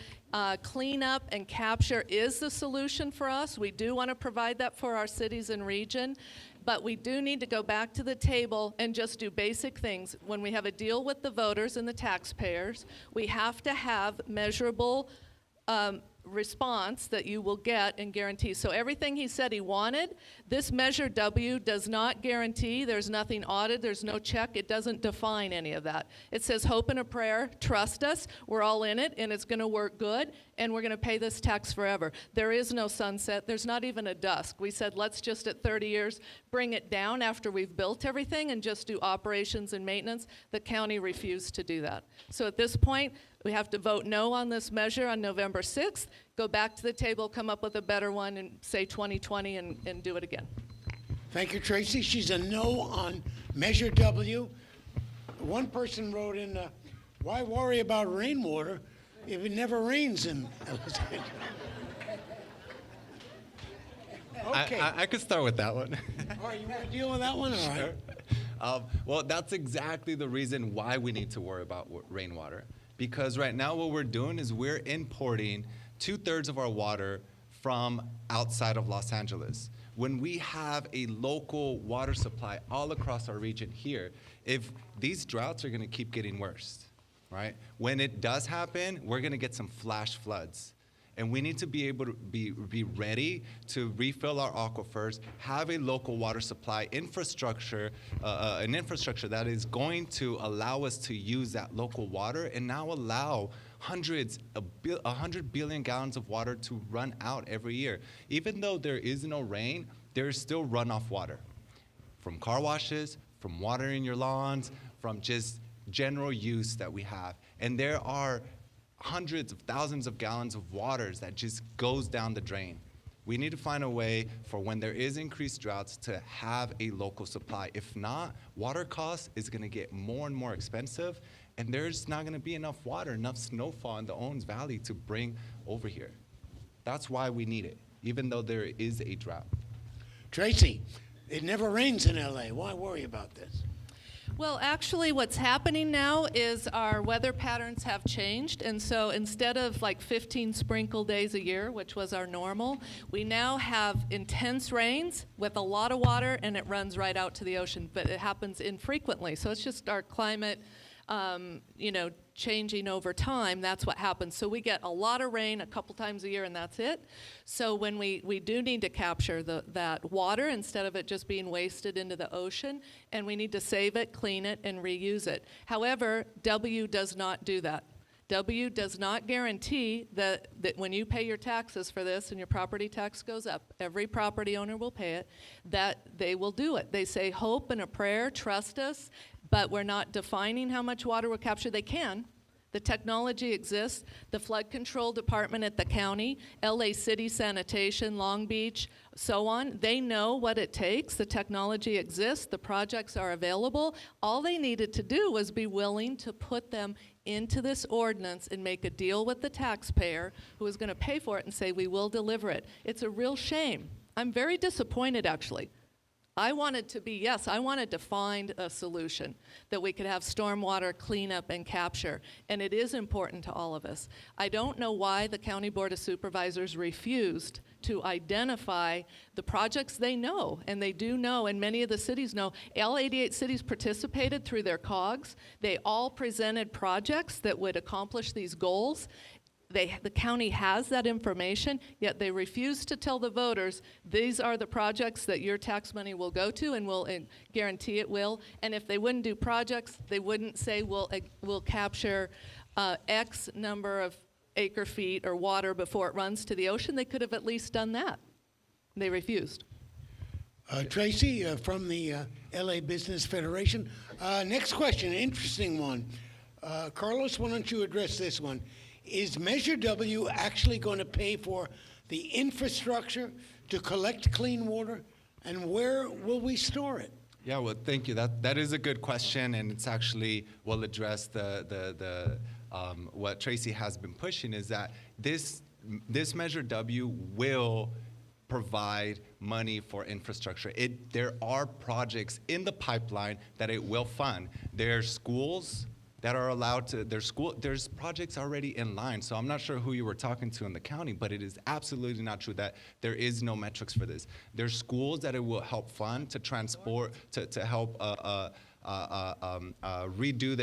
cleanup and capture is the solution for us. We do want to provide that for our cities and region, but we do need to go back to the table and just do basic things. When we have a deal with the voters and the taxpayers, we have to have measurable response that you will get and guarantee. So everything he said he wanted, this Measure W does not guarantee. There's nothing audited, there's no check. It doesn't define any of that. It says hope and a prayer, trust us, we're all in it, and it's going to work good, and we're going to pay this tax forever. There is no sunset. There's not even a dusk. We said let's just at 30 years bring it down after we've built everything and just do operations and maintenance. The county refused to do that. So at this point, we have to vote no on this measure on November 6th, go back to the table, come up with a better one, and say 2020 and do it again. Thank you, Tracy. She's a no on Measure W. One person wrote in, why worry about rainwater if it never rains in Alexandria? Okay. I could start with that one. All right, you want to deal with that one? All right. Sure. Well, that's exactly the reason why we need to worry about rainwater. Because right now what we're doing is we're importing 2/3 of our water from outside of Los Angeles. When we have a local water supply all across our region here, if these droughts are going to keep getting worse, right? When it does happen, we're going to get some flash floods. And we need to be able to be ready to refill our aquifers, have a local water supply infrastructure, an infrastructure that is going to allow us to use that local water and now allow 100 billion gallons of water to run out every year. Even though there is no rain, there is still runoff water from car washes, from watering your lawns, from just general use that we have. And there are hundreds of thousands of gallons of waters that just goes down the drain. We need to find a way for when there is increased droughts to have a local supply. If not, water cost is going to get more and more expensive, and there's not going to be enough water, enough snowfall in the Owens Valley to bring over here. That's why we need it, even though there is a drought. Tracy, it never rains in LA. Why worry about this? Well, actually, what's happening now is our weather patterns have changed, and so instead of like 15 sprinkle days a year, which was our normal, we now have intense rains with a lot of water, and it runs right out to the ocean, but it happens infrequently. So it's just our climate, changing over time. That's what happens. So we get a lot of rain a couple times a year, and that's it. So when we do need to capture that water instead of it just being wasted into the ocean, and we need to save it, clean it, and reuse it. However, W does not do that. W does not guarantee that when you pay your taxes for this and your property tax goes up, every property owner will pay it, that they will do it. They say hope and a prayer, trust us, but we're not defining how much water we'll capture. They can. The technology exists. The flood control department at the county, LA City Sanitation, Long Beach, so on, they know what it takes. The technology exists. The projects are available. All they needed to do was be willing to put them into this ordinance and make a deal with the taxpayer who is going to pay for it and say, we will deliver it. It's a real shame. I'm very disappointed, actually. I wanted to find a solution that we could have stormwater cleanup and capture, and it is important to all of us. I don't know why the County Board of Supervisors refused to identify the projects they know, and they do know, and many of the cities know. All 88 cities participated through their COGS. They all presented projects that would accomplish these goals. The county has that information, yet they refuse to tell the voters, these are the projects that your tax money will go to, and we'll guarantee it will. And if they wouldn't do projects, they wouldn't say we'll capture X number of acre feet or water before it runs to the ocean. They could have at least done that. They refused. Tracy from the LA Business Federation. Next question, an interesting one. Carlos, why don't you address this one? Is Measure W actually going to pay for the infrastructure to collect clean water, and where will we store it? Yeah, well, thank you. That is a good question, and it's actually will address what Tracy has been pushing, is that this Measure W will provide money for infrastructure. There are projects in the pipeline that it will fund. There's schools that are allowed to, there's projects already in line. So I'm not sure who you were talking to in the county, but it is absolutely not true that there is no metrics for this. There's schools that it will help fund to transport, to help redo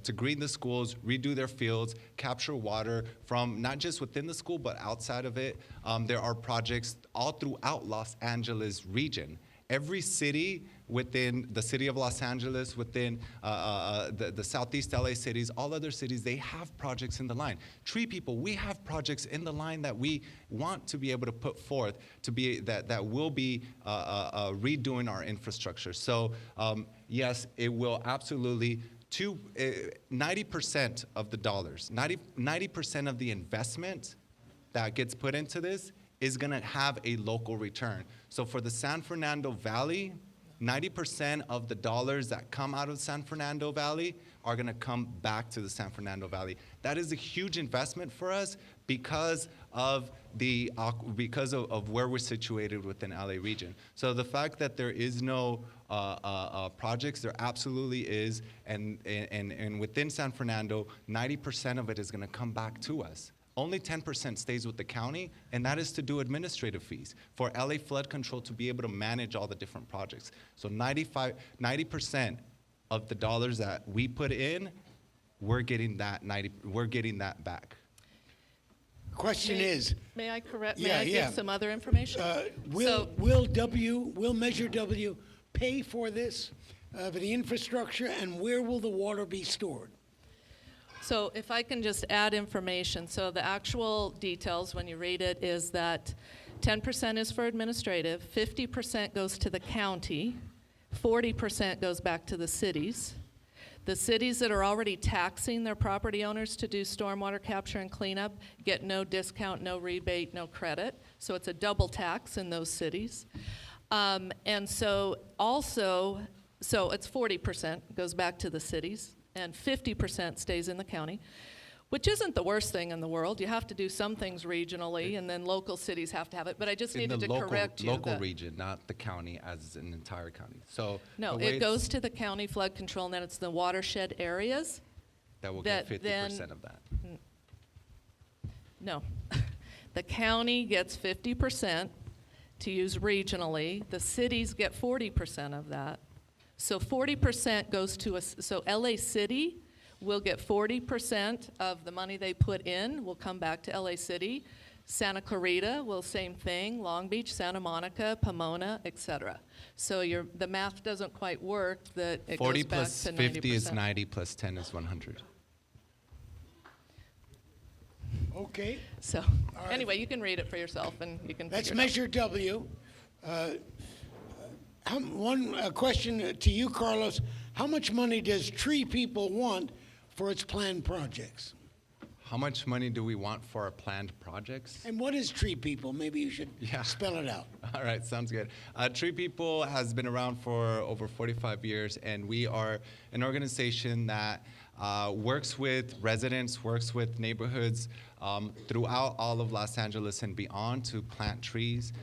to green the schools, redo their fields, capture water from not just within the school, but outside of it. There are projects all throughout Los Angeles region. Every city within the city of Los Angeles, within the Southeast LA cities, all other cities, they have projects in the line. Tree people, we have projects in the line that we want to be able to put forth to be that will be redoing our infrastructure. So yes, it will absolutely. 90% of the dollars, 90% of the investment that gets put into this is going to have a local return. So for the San Fernando Valley, 90% of the dollars that come out of San Fernando Valley are going to come back to the San Fernando Valley. That is a huge investment for us because of where we're situated within LA region. So the fact that there is no projects, there absolutely is, and within San Fernando, 90% of it is going to come back to us. Only 10% stays with the county, and that is to do administrative fees for LA Flood Control to be able to manage all the different projects. So 90% of the dollars that we put in, we're getting that back. Question is, may I correct? Yeah, may I give some other information? will Measure W pay for this, for the infrastructure, and where will the water be stored? So if I can just add information. So the actual details when you read it is that 10% is for administrative, 50% goes to the county, 40% goes back to the cities. The cities that are already taxing their property owners to do stormwater capture and cleanup get no discount, no rebate, no credit. So it's a double tax in those cities. And so it's 40% goes back to the cities, and 50% stays in the county, which isn't the worst thing in the world. You have to do some things regionally, and then local cities have to have it. But I just needed to correct you. Local region, not the county as an entire county. So no, it goes to the county flood control, and then it's the watershed areas. That will get 50% of that. No. The county gets 50% to use regionally. The cities get 40% of that. So 40% goes to us. So LA City will get 40% of the money they put in will come back to LA City. Santa Clarita will same thing. Long Beach, Santa Monica, Pomona, etc. So the math doesn't quite work. That it 40 goes back plus to 50 90%. is 90 plus 10 is 100. Okay. So right. anyway, you can read it for yourself and you can That's figure it out. Measure W. One question to you, Carlos. How much money does Tree People want for its planned projects? How much money do we want for our planned projects? And what is Tree People? Maybe you should spell it out. All right, sounds good. Tree People has been around for over 45 years, and we are an organization that works with residents, works with neighborhoods throughout all of Los Angeles and beyond to plant trees,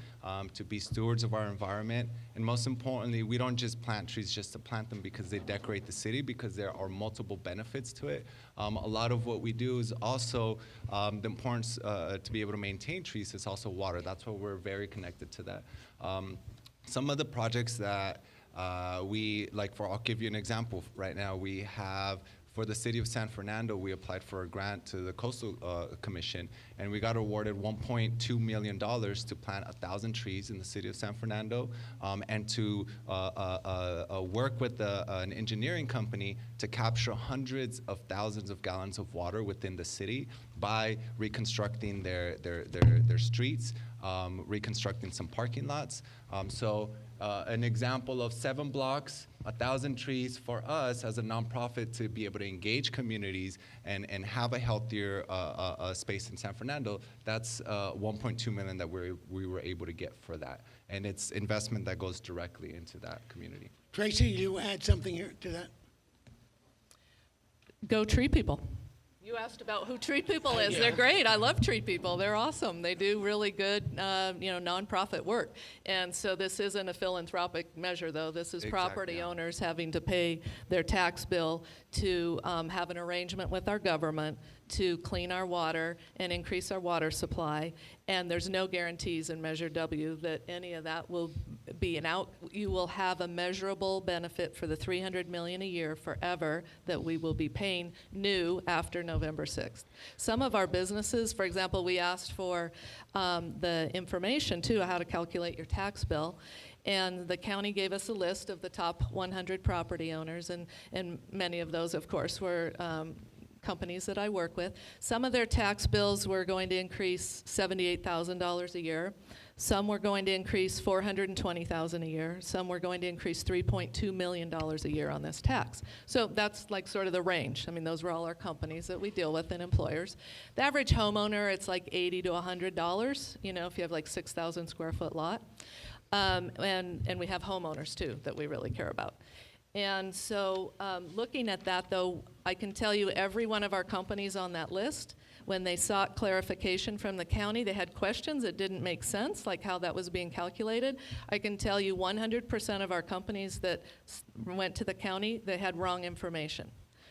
to be stewards of our environment. And most importantly, we don't just plant trees just to plant them because they decorate the city, because there are multiple benefits to it. A lot of what we do is also the importance to be able to maintain trees is also water. That's why we're very connected to that. Some of the projects that I'll give you an example. Right now, we have, for the city of San Fernando, we applied for a grant to the Coastal Commission, and we got awarded $1.2 million to plant 1,000 trees in the city of San Fernando, and to work with an engineering company to capture hundreds of thousands of gallons of water within the city by reconstructing their streets, reconstructing some parking lots. An example of 7 blocks, 1,000 trees for us as a nonprofit to be able to engage communities and have a healthier space in San Fernando. That's $1.2 million that we were able to get for that. And it's investment that goes directly into that community. Tracy, you add something here to that? Go Tree People. You asked about who Tree People is. They're great. I love Tree People. They're awesome. They do really good, nonprofit work. And so this isn't a philanthropic measure, though. This is property owners having to pay their tax bill to have an arrangement with our government to clean our water and increase our water supply. And there's no guarantees in Measure W that any of that will be you will have a measurable benefit for the $300 million a year forever that we will be paying new after November 6th. Some of our businesses, for example, we asked for the information too, how to calculate your tax bill. And the county gave us a list of the top 100 property owners, and many of those, of course, were companies that I work with. Some of their tax bills were going to increase $78,000 a year. Some were going to increase $420,000 a year. Some were going to increase $3.2 million a year on this tax. So that's like sort of the range. I mean, those were all our companies that we deal with and employers. The average homeowner, it's like $80 to $100, if you have like 6,000 square foot lot. And we have homeowners too that we really care about. And so looking at that, though, I can tell you every one of our companies on that list, when they sought clarification from the county, they had questions that didn't make sense, like how that was being calculated. I can tell you 100% of our companies that went to the county, they had wrong information.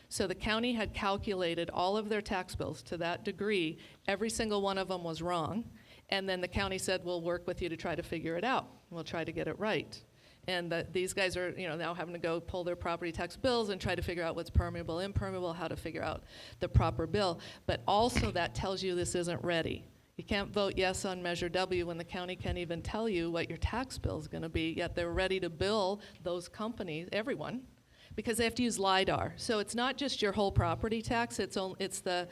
So the county had calculated all of their tax bills to that degree. Every single one of them was wrong. And then the county said, we'll work with you to try to figure it out. We'll try to get it right. And these guys are, now having to go pull their property tax bills and try to figure out what's permeable, impermeable, how to figure out the proper bill. But also that tells you this isn't ready. You can't vote yes on Measure W when the county can't even tell you what your tax bill is going to be, yet they're ready to bill those companies, everyone, because they have to use LIDAR. So it's not just your whole property tax, it's the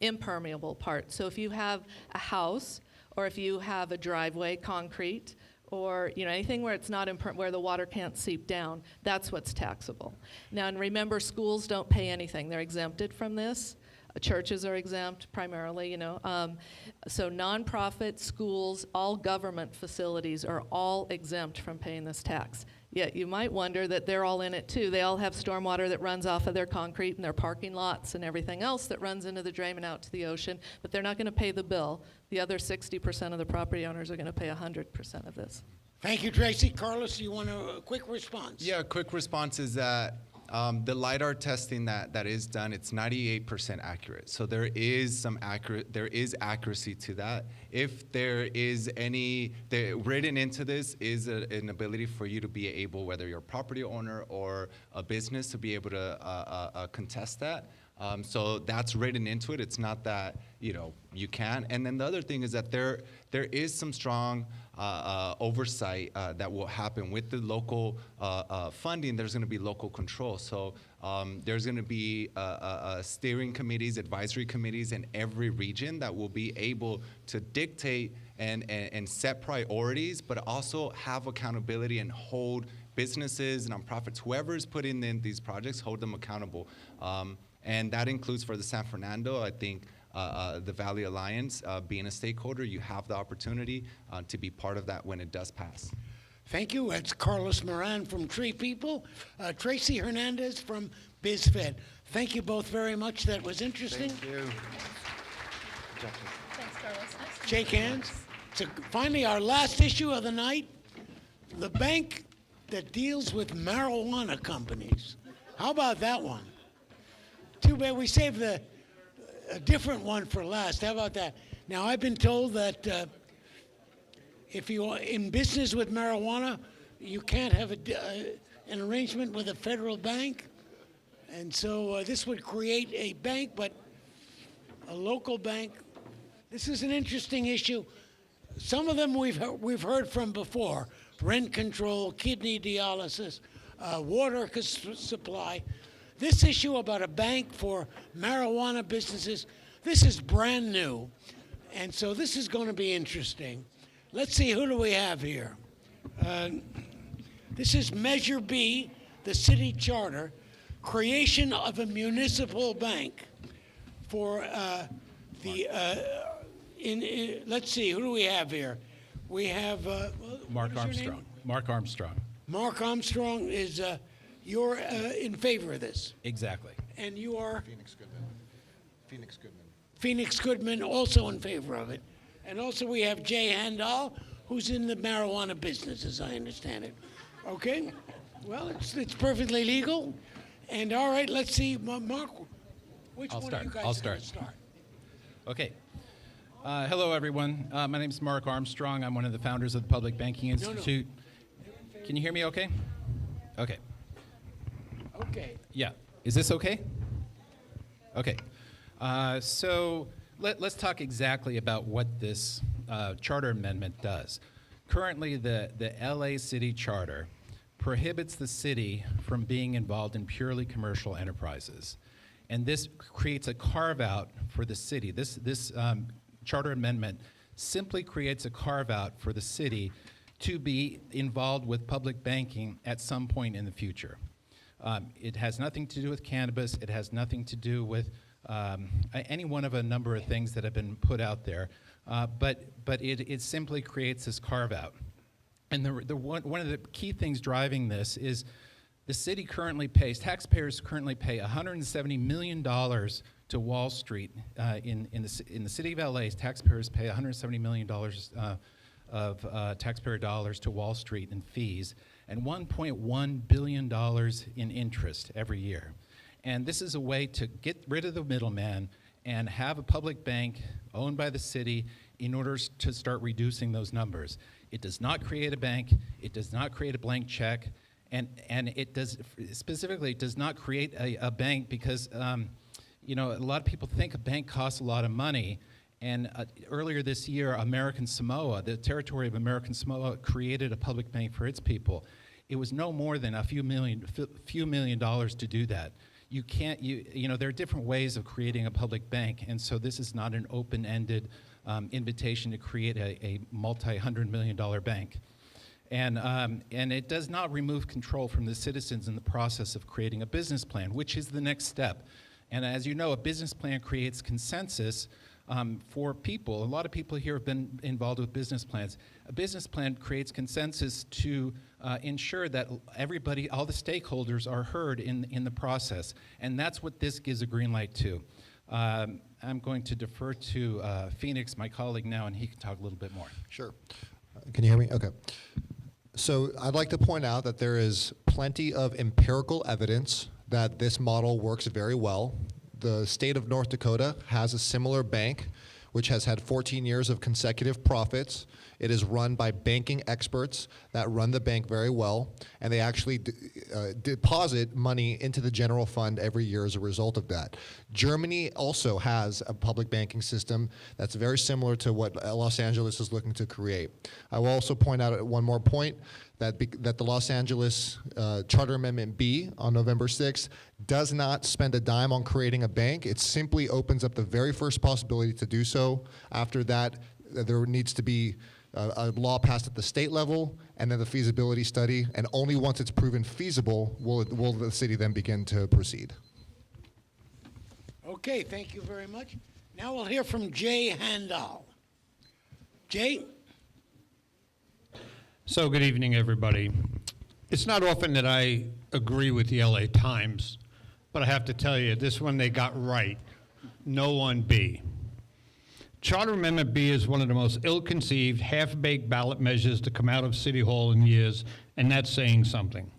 impermeable part. So if you have a house, or if you have a driveway, concrete, or anything where it's not where the water can't seep down, that's what's taxable. Now, and remember, schools don't pay anything; they're exempted from this. Churches are exempt primarily, So nonprofit schools, all government facilities are all exempt from paying this tax. Yet you might wonder that they're all in it too. They all have stormwater that runs off of their concrete and their parking lots and everything else that runs into the drain and out to the ocean, but they're not going to pay the bill. The other 60% of the property owners are going to pay 100% of this. Thank you, Tracy. Carlos, you want a quick response? Yeah, a quick response is that the LIDAR testing that is done, it's 98% accurate. So there is accuracy to that. If there is written into this is an ability for you to be able, whether you're a property owner or a business, to be able to contest that. So that's written into it. It's not that, you can. And then the other thing is that there is some strong oversight that will happen with the local funding. There's going to be local control. So there's going to be steering committees, advisory committees in every region that will be able to dictate and set priorities, but also have accountability and hold businesses, nonprofits, whoever is putting in these projects, hold them accountable. And that includes for the San Fernando, I think, the Valley Alliance, being a stakeholder, you have the opportunity to be part of that when it does pass. Thank you. That's Carlos Moran from Tree People, Tracy Hernandez from BizFed. Thank you both very much. That was interesting. Thank you. Thanks, Carlos. Shake hands. So finally, our last issue of the night, the bank that deals with marijuana companies. How about that one? Too bad we saved a different one for last. How about that? Now, I've been told that if you're in business with marijuana, you can't have an arrangement with a federal bank. And so this would create a bank, but a local bank. This is an interesting issue. Some of them we've heard from before: rent control, kidney dialysis, water supply. This issue about a bank for marijuana businesses, this is brand new. And so this is going to be interesting. Let's see, who do we have here? This is Measure B, the city charter, creation of a municipal bank for let's see, who do we have here? We have Mark Armstrong. Mark Armstrong. Mark Armstrong is, you're in favor of this. Exactly. And you are? Phoenix Goodman. Phoenix Goodman. Phoenix Goodman, also in favor of it. And also we have Jay Handel, who's in the marijuana business, as I understand it. Okay? Well, it's perfectly legal. And all right, let's see, Mark, which one of you guys I'll is gonna start. Okay. Hello, everyone. My name is Mark Armstrong. I'm one of the founders of the Public Banking Institute. No. Can you hear me okay? Okay. Okay. Yeah. Is this okay? Okay. So let's talk exactly about what this charter amendment does. Currently, the LA City Charter prohibits the city from being involved in purely commercial enterprises. And this creates a carve-out for the city. This charter amendment simply creates a carve-out for the city to be involved with public banking at some point in the future. It has nothing to do with cannabis. It has nothing to do with any one of a number of things that have been put out there. But it simply creates this carve-out. And one of the key things driving this is the city taxpayers currently pay $170 million to Wall Street. In the city of LA, taxpayers pay $170 million of taxpayer dollars to Wall Street in fees, and $1.1 billion in interest every year. And this is a way to get rid of the middleman and have a public bank owned by the city in order to start reducing those numbers. It does not create a bank. It does not create a blank check. And it does, specifically, it does not create a bank because, a lot of people think a bank costs a lot of money. And earlier this year, American Samoa, the territory of American Samoa, created a public bank for its people. It was no more than a few million dollars to do that. You can't, there are different ways of creating a public bank, and so this is not an open-ended invitation to create a multi-$100 million bank. And it does not remove control from the citizens in the process of creating a business plan, which is the next step. And as you know, a business plan creates consensus for people. A lot of people here have been involved with business plans. A business plan creates consensus to ensure that everybody, all the stakeholders are heard in the process. And that's what this gives a green light to. I'm going to defer to Phoenix, my colleague now, and he can talk a little bit more. Sure. Can you hear me? Okay. So I'd like to point out that there is plenty of empirical evidence that this model works very well. The state of North Dakota has a similar bank which has had 14 years of consecutive profits. It is run by banking experts that run the bank very well, and they actually deposit money into the general fund every year as a result of that. Germany also has a public banking system that's very similar to what Los Angeles is looking to create. I will also point out one more point, that the Los Angeles Charter Amendment B on November 6th does not spend a dime on creating a bank. It simply opens up the very first possibility to do so. After that, there needs to be a law passed at the state level, and then the feasibility study, and only once it's proven feasible will the city then begin to proceed. Okay, thank you very much. Now we'll hear from Jay Handel. Jay? So good evening, everybody. It's not often that I agree with the LA Times, but I have to tell you, this one they got right. No on B. Charter Amendment B is one of the most ill-conceived, half-baked ballot measures to come out of City Hall in years, and that's saying something.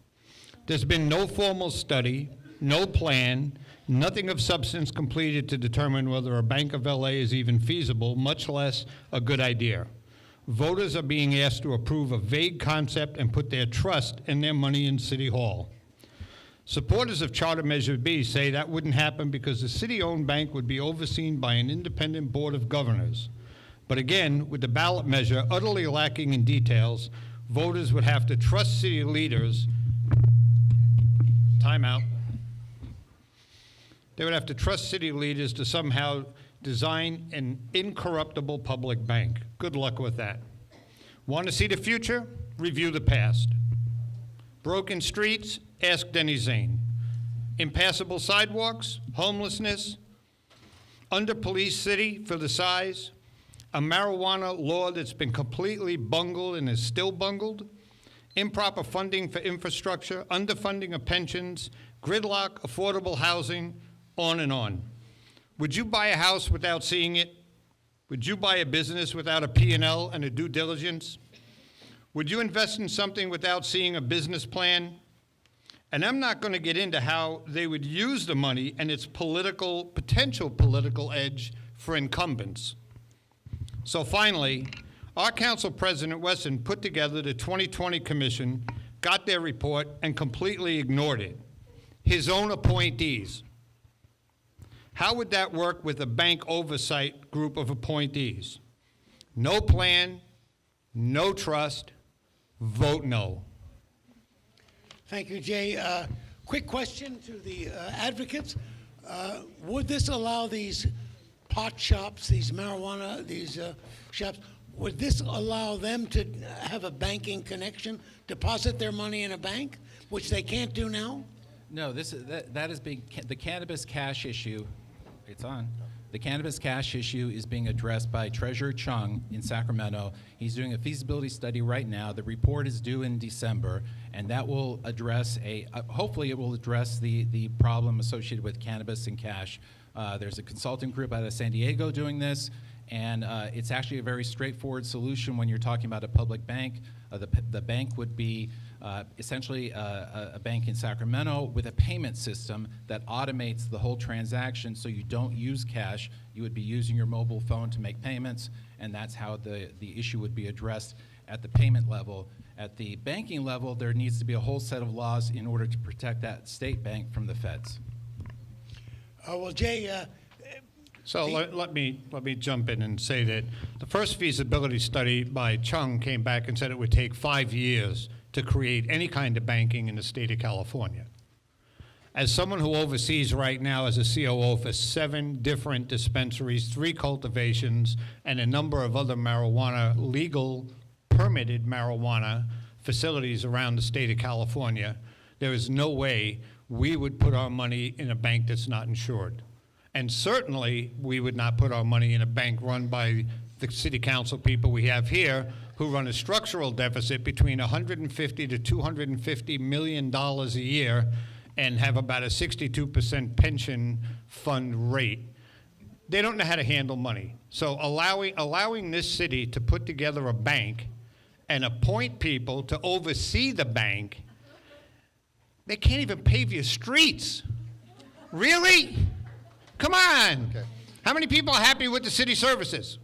There's been no formal study, no plan, nothing of substance completed to determine whether a Bank of LA is even feasible, much less a good idea. Voters are being asked to approve a vague concept and put their trust and their money in City Hall. Supporters of Charter Measure B say that wouldn't happen because the city-owned bank would be overseen by an independent board of governors. But again, with the ballot measure utterly lacking in details, voters would have to trust city leaders. Time out. They would have to trust city leaders to somehow design an incorruptible public bank. Good luck with that. Want to see the future? Review the past. Broken streets? Ask Denny Zane. Impassable sidewalks? Homelessness? Under-policed city for the size? A marijuana law that's been completely bungled and is still bungled? Improper funding for infrastructure? Underfunding of pensions? Gridlock? Affordable housing? On and on. Would you buy a house without seeing it? Would you buy a business without a P&L and a due diligence? Would you invest in something without seeing a business plan? And I'm not going to get into how they would use the money and its potential political edge for incumbents. So finally, our council president, Wesson, put together the 2020 commission, got their report, and completely ignored it. His own appointees. How would that work with a bank oversight group of appointees? No plan, no trust, vote no. Thank you, Jay. Quick question to the advocates. Would this allow these pot shops, these marijuana, these shops, would this allow them to have a banking connection, deposit their money in a bank, which they can't do now? No, that is being, the cannabis cash issue, it's on. The cannabis cash issue is being addressed by Treasurer Chung in Sacramento. He's doing a feasibility study right now. The report is due in December, and that will address hopefully it will address the problem associated with cannabis and cash. There's a consulting group out of San Diego doing this, and it's actually a very straightforward solution when you're talking about a public bank. The bank would be essentially a bank in Sacramento with a payment system that automates the whole transaction so you don't use cash. You would be using your mobile phone to make payments, and that's how the issue would be addressed at the payment level. At the banking level, there needs to be a whole set of laws in order to protect that state bank from the feds. Well, Jay, So let me jump in and say that the first feasibility study by Chung came back and said it would take 5 years to create any kind of banking in the state of California. As someone who oversees right now as a COO for 7 different dispensaries, 3 cultivations, and a number of other marijuana, legal, permitted marijuana facilities around the state of California, there is no way we would put our money in a bank that's not insured. And certainly, we would not put our money in a bank run by the city council people we have here who run a structural deficit between $150 to $250 million a year and have about a 62% pension fund rate. They don't know how to handle money. So allowing this city to put together a bank and appoint people to oversee the bank, they can't even pave your streets. Really? Come on. Okay. How many people are happy with the city services?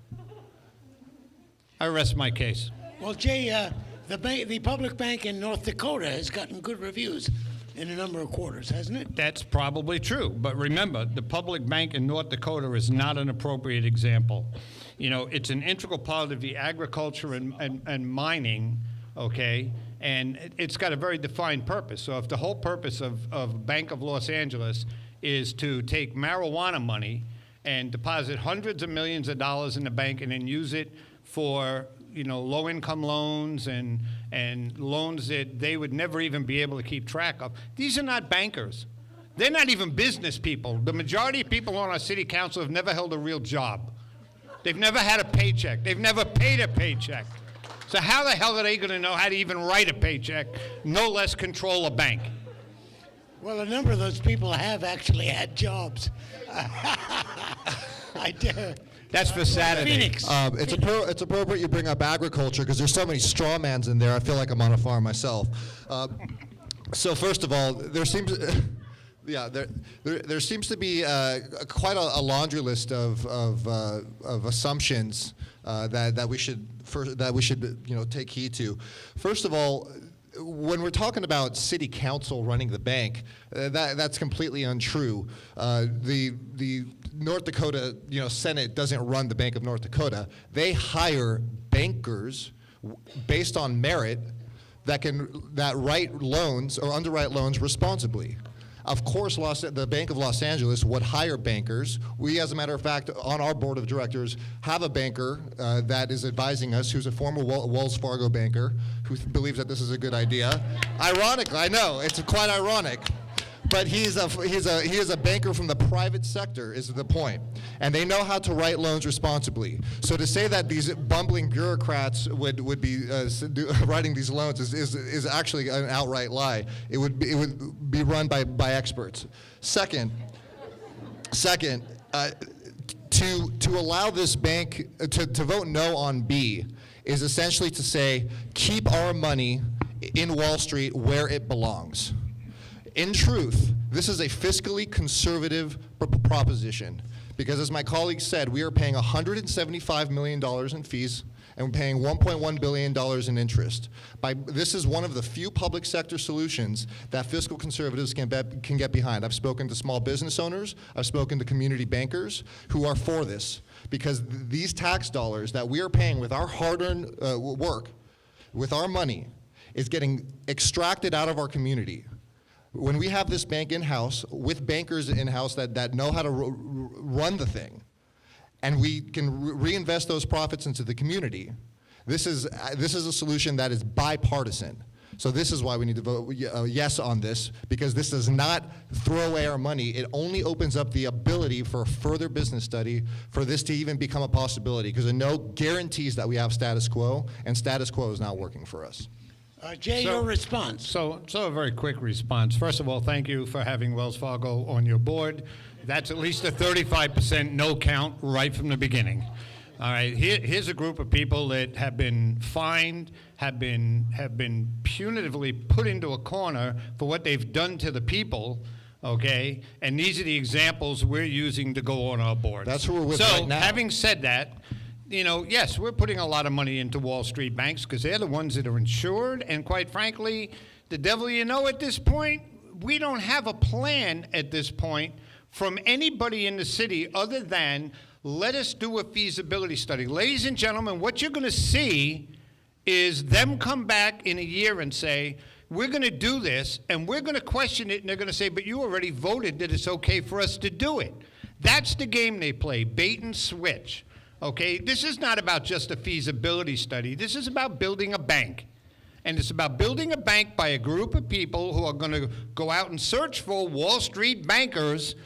I rest my case. Well, Jay, the public bank in North Dakota has gotten good reviews in a number of quarters, hasn't it? That's probably true. But remember, the public bank in North Dakota is not an appropriate example. You know, it's an integral part of the agriculture and mining, okay? And it's got a very defined purpose. So if the whole purpose of Bank of Los Angeles is to take marijuana money and deposit hundreds of millions of dollars in the bank and then use it for, you know, low-income loans and loans that they would never even be able to keep track of. These are not bankers. They're not even business people. The majority of people on our city council have never held a real job. They've never had a paycheck. They've never paid a paycheck. So how the hell are they going to know how to even write a paycheck, no less control a bank? Well, a number of those people have actually had jobs. That's for Saturday. Phoenix. It's appropriate you bring up agriculture because there's so many straw mans in there. I feel like I'm on a farm myself. So first of all, there seems to be quite a laundry list of assumptions that we should take heed to. First of all, when we're talking about city council running the bank, that's completely untrue. The North Dakota, Senate doesn't run the Bank of North Dakota. They hire bankers based on merit that write loans or underwrite loans responsibly. Of course, the Bank of Los Angeles would hire bankers. We, as a matter of fact, on our board of directors, have a banker that is advising us who's a former Wells Fargo banker who believes that this is a good idea. Ironic, I know, it's quite ironic. But he is a banker from the private sector is the point. And they know how to write loans responsibly. So to say that these bumbling bureaucrats would be writing these loans is actually an outright lie. It would be run by experts. Second, to allow this bank to vote no on B is essentially to say, keep our money in Wall Street where it belongs. In truth, this is a fiscally conservative proposition because, as my colleague said, we are paying $175 million in fees and we're paying $1.1 billion in interest. This is one of the few public sector solutions that fiscal conservatives can get behind. I've spoken to small business owners, I've spoken to community bankers who are for this because these tax dollars that we are paying with our hard-earned work, with our money, is getting extracted out of our community. When we have this bank in-house, with bankers in-house that know how to run the thing, and we can reinvest those profits into the community, this is a solution that is bipartisan. So this is why we need to vote yes on this, because this does not throw away our money. It only opens up the ability for further business study for this to even become a possibility, because there are no guarantees that we have status quo, and status quo is not working for us. Jay, your response. So a very quick response. First of all, thank you for having Wells Fargo on your board. That's at least a 35% no count right from the beginning. All right, here's a group of people that have been fined, have been punitively put into a corner for what they've done to the people, okay? And these are the examples we're using to go on our board. That's who we're with right now. So having said that, yes, we're putting a lot of money into Wall Street banks because they're the ones that are insured. And quite frankly, the devil you know at this point, we don't have a plan at this point from anybody in the city other than let us do a feasibility study. Ladies and gentlemen, what you're going to see is them come back in a year and say, we're going to do this, and we're going to question it, and they're going to say, but you already voted that it's okay for us to do it. That's the game they play, bait and switch. Okay, this is not about just a feasibility study. This is about building a bank. And it's about building a bank by a group of people who are going to go out and search for Wall Street bankers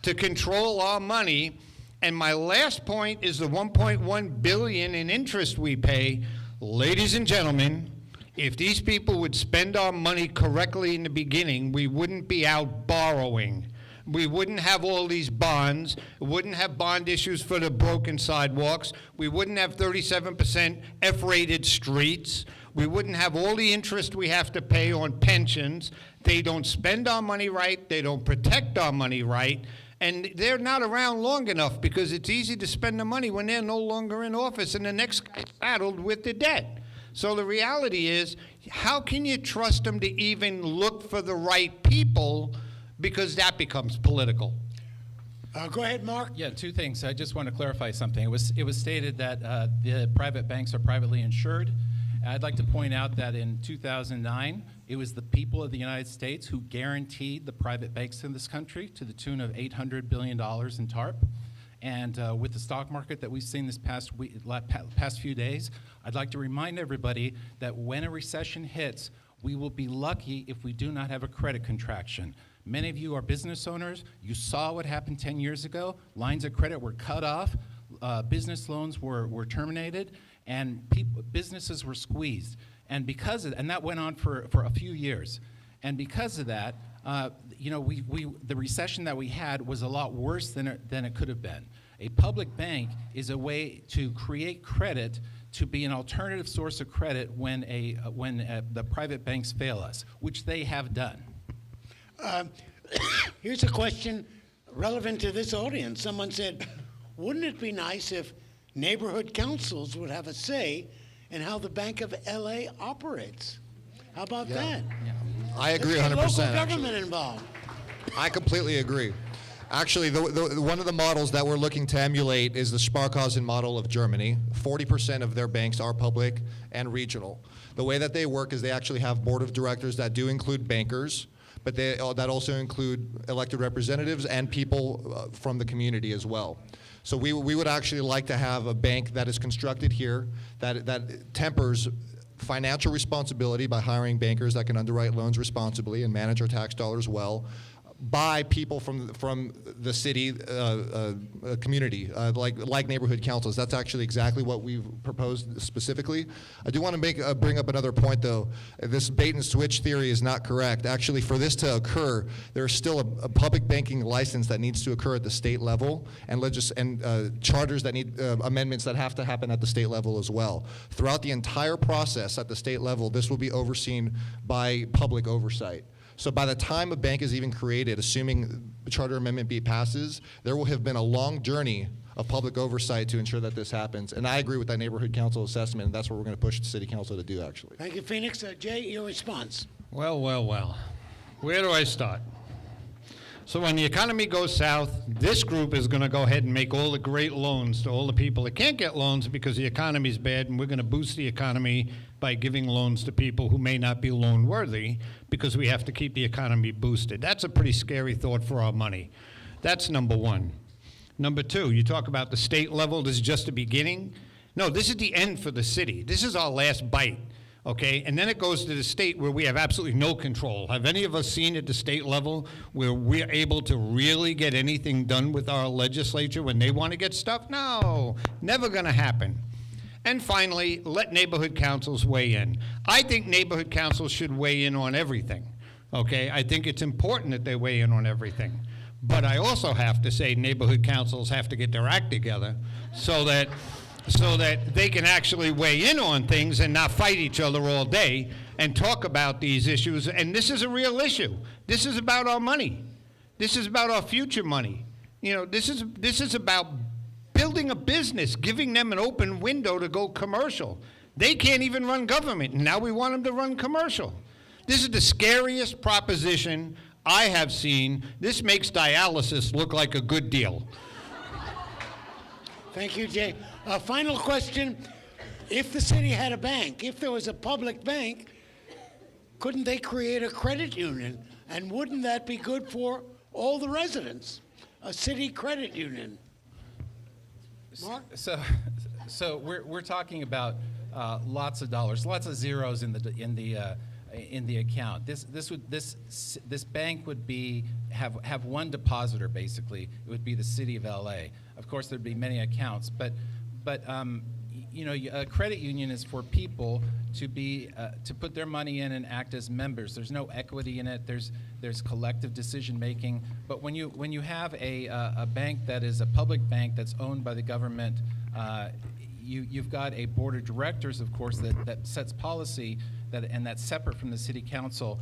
to control our money. And my last point is the $1.1 billion in interest we pay. Ladies and gentlemen, if these people would spend our money correctly in the beginning, we wouldn't be out borrowing. We wouldn't have all these bonds. We wouldn't have bond issues for the broken sidewalks. We wouldn't have 37% F-rated streets. We wouldn't have all the interest we have to pay on pensions. They don't spend our money right. They don't protect our money right. And they're not around long enough because it's easy to spend the money when they're no longer in office and the next guy's saddled with the debt. So the reality is, how can you trust them to even look for the right people, because that becomes political? Go ahead, Mark. Yeah, two things. I just want to clarify something. It was stated that the private banks are privately insured. I'd like to point out that in 2009, it was the people of the United States who guaranteed the private banks in this country to the tune of $800 billion in TARP. And with the stock market that we've seen this past few days, I'd like to remind everybody that when a recession hits, we will be lucky if we do not have a credit contraction. Many of you are business owners. You saw what happened 10 years ago. Lines of credit were cut off. Business loans were terminated, and businesses were squeezed. And because of, and that went on for a few years. And because of that, the recession that we had was a lot worse than it could have been. A public bank is a way to create credit, to be an alternative source of credit when the private banks fail us, which they have done. Here's a question relevant to this audience. Someone said, wouldn't it be nice if neighborhood councils would have a say in how the Bank of LA operates? How about that? Yeah. I agree 100%. Local government involved. I completely agree. Actually, one of the models that we're looking to emulate is the Sparkassen model of Germany. 40% of their banks are public and regional. The way that they work is they actually have board of directors that do include bankers, but that also include elected representatives and people from the community as well. So we would actually like to have a bank that is constructed here that tempers financial responsibility by hiring bankers that can underwrite loans responsibly and manage our tax dollars well, by people from the city community, like neighborhood councils. That's actually exactly what we've proposed specifically. I do want to bring up another point, though. This bait and switch theory is not correct. Actually, for this to occur, there's still a public banking license that needs to occur at the state level, and charters that need amendments that have to happen at the state level as well. Throughout the entire process at the state level, this will be overseen by public oversight. So by the time a bank is even created, assuming the Charter Amendment B passes, there will have been a long journey of public oversight to ensure that this happens. And I agree with that neighborhood council assessment, and that's what we're going to push the city council to do, actually. Thank you, Phoenix. Jay, your response. Well. Where do I start? So when the economy goes south, this group is going to go ahead and make all the great loans to all the people that can't get loans because the economy's bad, and we're going to boost the economy by giving loans to people who may not be loan worthy because we have to keep the economy boosted. That's a pretty scary thought for our money. That's number one. Number two, you talk about the state level, this is just the beginning. No, this is the end for the city. This is our last bite, okay? And then it goes to the state where we have absolutely no control. Have any of us seen at the state level where we're able to really get anything done with our legislature when they want to get stuff? No, never gonna happen. And finally, let neighborhood councils weigh in. I think neighborhood councils should weigh in on everything, okay? I think it's important that they weigh in on everything. But I also have to say neighborhood councils have to get their act together so that they can actually weigh in on things and not fight each other all day and talk about these issues. And this is a real issue. This is about our money. This is about our future money. You know, this is about building a business, giving them an open window to go commercial. They can't even run government, and now we want them to run commercial. This is the scariest proposition I have seen. This makes dialysis look like a good deal. Thank you, Jay. Final question. If the city had a bank, if there was a public bank, couldn't they create a credit union? And wouldn't that be good for all the residents? A city credit union. Mark? So we're talking about lots of dollars, lots of zeros in the account. This bank would have one depositor basically. It would be the city of LA. Of course, there'd be many accounts, but a credit union is for people to put their money in and act as members. There's no equity in it. There's collective decision making. But when you have a bank that is a public bank that's owned by the government, you've got a board of directors, of course, that sets policy and that's separate from the city council.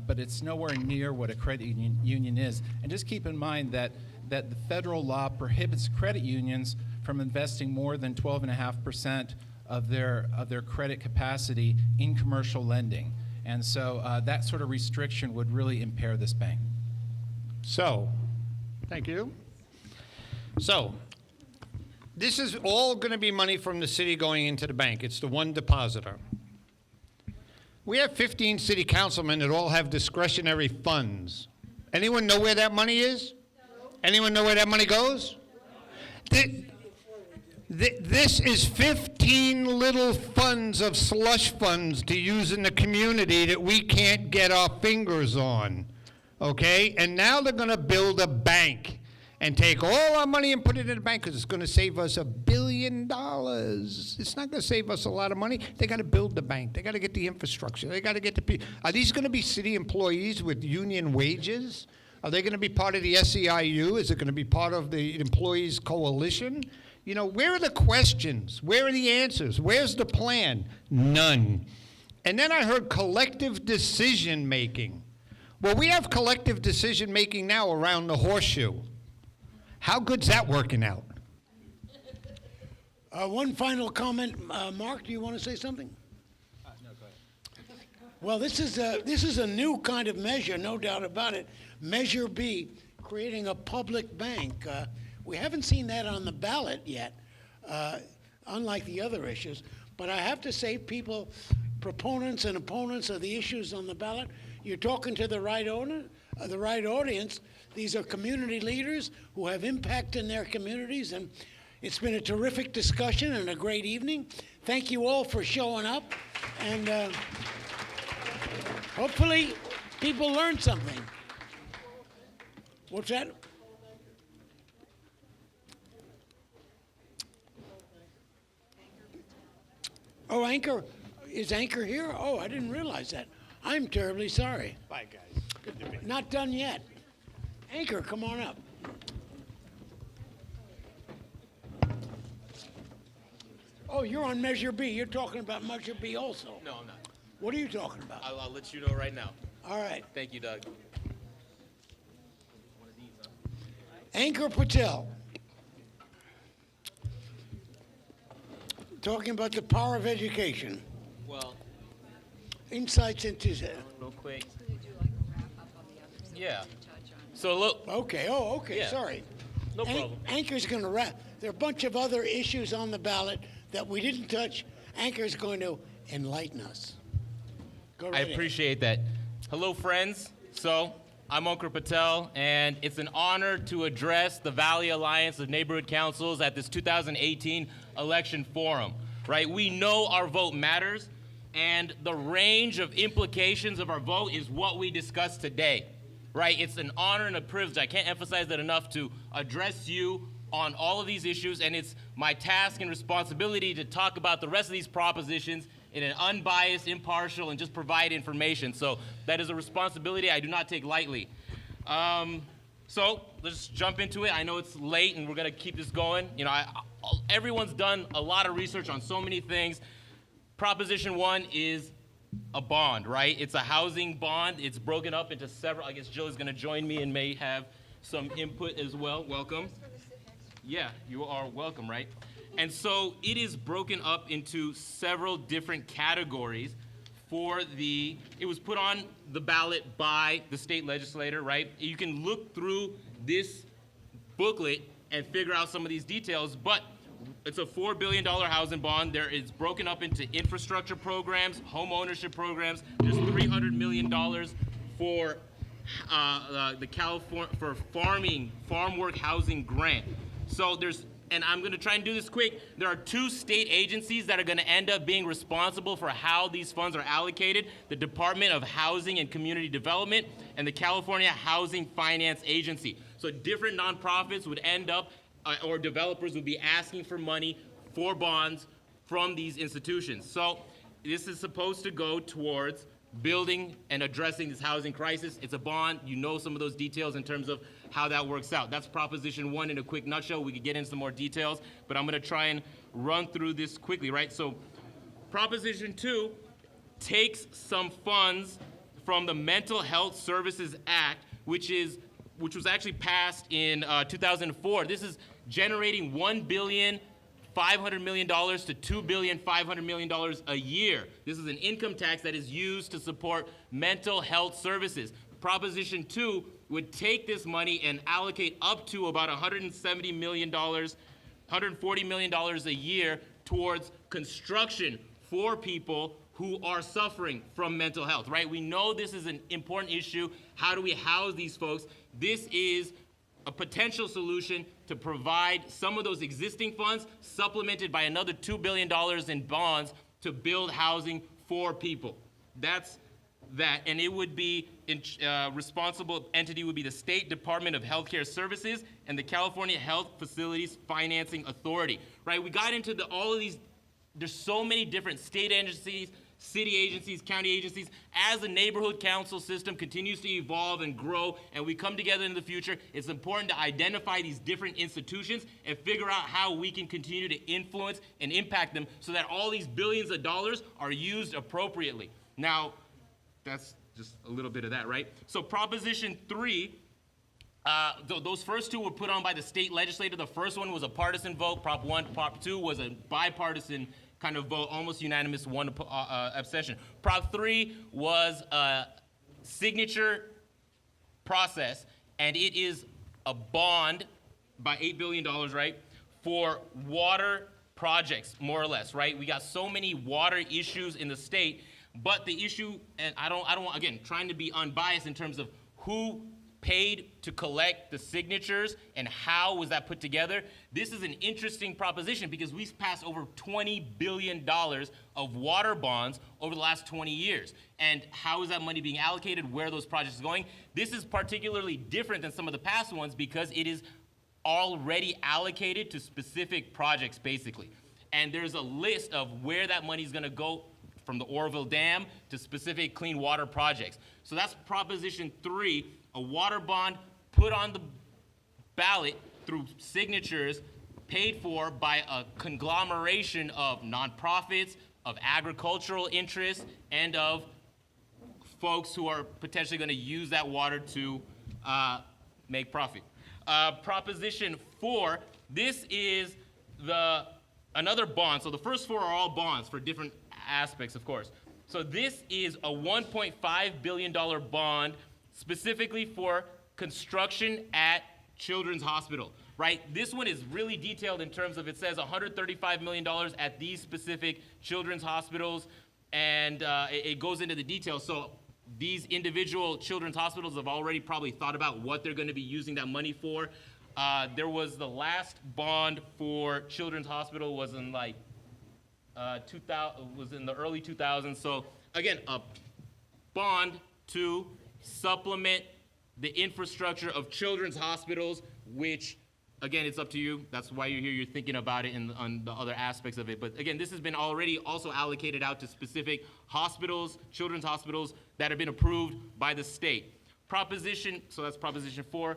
But it's nowhere near what a credit union is. And just keep in mind that that the federal law prohibits credit unions from investing more than 12.5% of their credit capacity in commercial lending. And so that sort of restriction would really impair this bank. So, thank you. So, this is all going to be money from the city going into the bank. It's the one depositor. We have 15 city councilmen that all have discretionary funds. Anyone know where that money is? Anyone know where that money goes? This is 15 little funds of slush funds to use in the community that we can't get our fingers on, okay? And now they're going to build a bank and take all our money and put it in the bank because it's going to save us $1 billion. It's not going to save us a lot of money. They got to build the bank. They got to get the infrastructure. They got to get the people. Are these going to be city employees with union wages? Are they going to be part of the SEIU? Is it going to be part of the employees coalition? You know, where are the questions? Where are the answers? Where's the plan? None. And then I heard collective decision making. Well, we have collective decision making now around the horseshoe. How good's that working out? One final comment. Mark, do you want to say something? No, go ahead. Well, this is a new kind of measure, no doubt about it. Measure B, creating a public bank. We haven't seen that on the ballot yet, unlike the other issues. But I have to say, people, proponents and opponents of the issues on the ballot, you're talking to the right audience. These are community leaders who have impact in their communities, and it's been a terrific discussion and a great evening. Thank you all for showing up, and hopefully people learned something. What's that? Oh, Anchor. Is Anchor here? Oh, I didn't realize that. I'm terribly sorry. Bye, guys. Good to be here. Not done yet. Anchor, come on up. Oh, you're on Measure B. You're talking about Measure B also. No, I'm not. What are you talking about? I'll let you know right now. All right. Thank you, Doug. Anchor Patel. Talking about the power of education. Well, Insights into that. real quick. Yeah. So look. Okay. Oh, okay. Yeah. Sorry. No problem. Anchor's going to wrap. There are a bunch of other issues on the ballot that we didn't touch. Anchor's going to enlighten us. Go right I ahead. appreciate that. Hello, friends. So, I'm Ankur Patel, and it's an honor to address the Valley Alliance of Neighborhood Councils at this 2018 election forum, right? We know our vote matters, and the range of implications of our vote is what we discuss today, right? It's an honor and a privilege. I can't emphasize that enough to address you on all of these issues, and it's my task and responsibility to talk about the rest of these propositions in an unbiased, impartial, and just provide information. So that is a responsibility I do not take lightly. So let's jump into it. I know it's late, and we're gonna keep this going. You know, everyone's done a lot of research on so many things. Proposition 1 is a bond, right? It's a housing bond. It's broken up into several. I guess Jill is gonna join me and may have some input as well. Welcome. Yeah, you are welcome, right? And so it is broken up into several different categories it was put on the ballot by the state legislator, right? You can look through this booklet and figure out some of these details, but it's a $4 billion housing bond. It's broken up into infrastructure programs, home ownership programs. There's $300 million for the California for farm work housing grant. So and I'm going to try and do this quick. There are 2 state agencies that are going to end up being responsible for how these funds are allocated: the Department of Housing and Community Development and the California Housing Finance Agency. So different nonprofits would end up, or developers would be asking for money for bonds from these institutions. So this is supposed to go towards building and addressing this housing crisis. It's a bond. You know some of those details in terms of how that works out. That's Proposition 1 in a quick nutshell. We could get into some more details, but I'm going to try and run through this quickly, right? So Proposition 2 takes some funds from the Mental Health Services Act, which is which was actually passed in 2004. This is generating $1.5 billion to $2.5 billion a year. This is an income tax that is used to support mental health services. Proposition 2 would take this money and allocate up to about $170 million, $140 million a year towards construction for people who are suffering from mental health, right? We know this is an important issue. How do we house these folks? This is a potential solution to provide some of those existing funds supplemented by another $2 billion in bonds to build housing for people. That's that, and it would be, responsible entity would be the State Department of Healthcare Services and the California Health Facilities Financing Authority, right? We got into all of these, there's so many different state agencies, city agencies, county agencies. As the neighborhood council system continues to evolve and grow and we come together in the future, it's important to identify these different institutions and figure out how we can continue to influence and impact them so that all these billions of dollars are used appropriately. Now, that's just a little bit of that, right? So Proposition 3, those first two were put on by the state legislature. The first one was a partisan vote. Prop 1, Prop 2 was a bipartisan kind of vote, almost unanimous, one abstention. Prop 3 was a signature process, and it is a bond by $8 billion, right, for water projects, more or less, right? We got so many water issues in the state, but the issue, and I don't want, again, trying to be unbiased in terms of who paid to collect the signatures and how was that put together. This is an interesting proposition because we've passed over $20 billion of water bonds over the last 20 years. And how is that money being allocated, where are those projects going? This is particularly different than some of the past ones because it is already allocated to specific projects, basically. And there's a list of where that money is gonna go, from the Oroville Dam to specific clean water projects. So that's Proposition 3, a water bond put on the ballot through signatures paid for by a conglomeration of nonprofits, of agricultural interests, and of folks who are potentially gonna use that water to make profit. Proposition 4, this is another bond. So the first four are all bonds for different aspects, of course. So this is a $1.5 billion bond specifically for construction at Children's Hospital, right? This one is really detailed in terms of, it says $135 million at these specific children's hospitals, and it goes into the details. So these individual children's hospitals have already probably thought about what they're going to be using that money for. There was the last bond for Children's Hospital was in like 2000, was in the early 2000s. So again, a bond to supplement the infrastructure of children's hospitals, which again, it's up to you. That's why you're here. You're thinking about it on the other aspects of it. But again, this has been already also allocated out to specific hospitals, children's hospitals that have been approved by the state. So that's Proposition 4.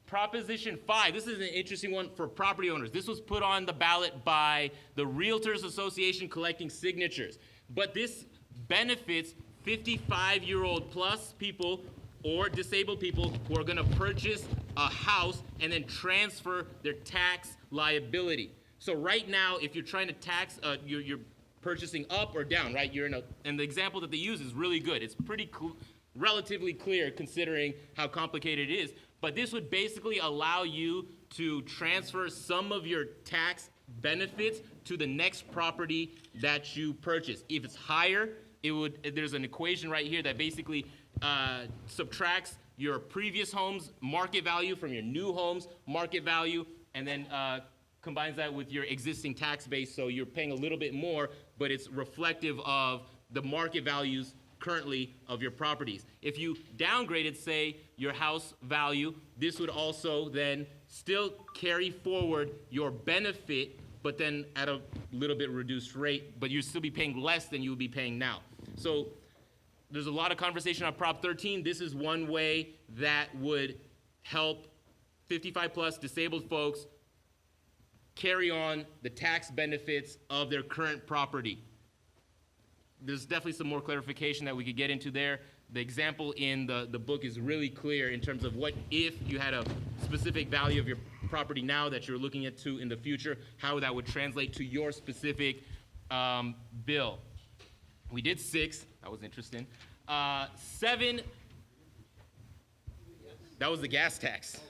Proposition 5, this is an interesting one for property owners. This was put on the ballot by the Realtors Association collecting signatures. But this benefits 55-year-old plus people or disabled people who are gonna purchase a house and then transfer their tax liability. So right now, if you're trying to tax, you're purchasing up or down, right? And the example that they use is really good. It's pretty relatively clear considering how complicated it is. But this would basically allow you to transfer some of your tax benefits to the next property that you purchase. If it's higher, there's an equation right here that basically subtracts your previous home's market value from your new home's market value, and then combines that with your existing tax base, so you're paying a little bit more, but it's reflective of the market values currently of your properties. If you downgraded, say, your house value, this would also then still carry forward your benefit, but then at a little bit reduced rate, but you'd still be paying less than you would be paying now. So there's a lot of conversation on Prop 13. This is one way that would help 55 plus disabled folks carry on the tax benefits of their current property. There's definitely some more clarification that we could get into there. The example in the book is really clear in terms of what if you had a specific value of your property now that you're looking at to in the future, how that would translate to your specific bill. We did 6. That was interesting. 7. That was the gas tax.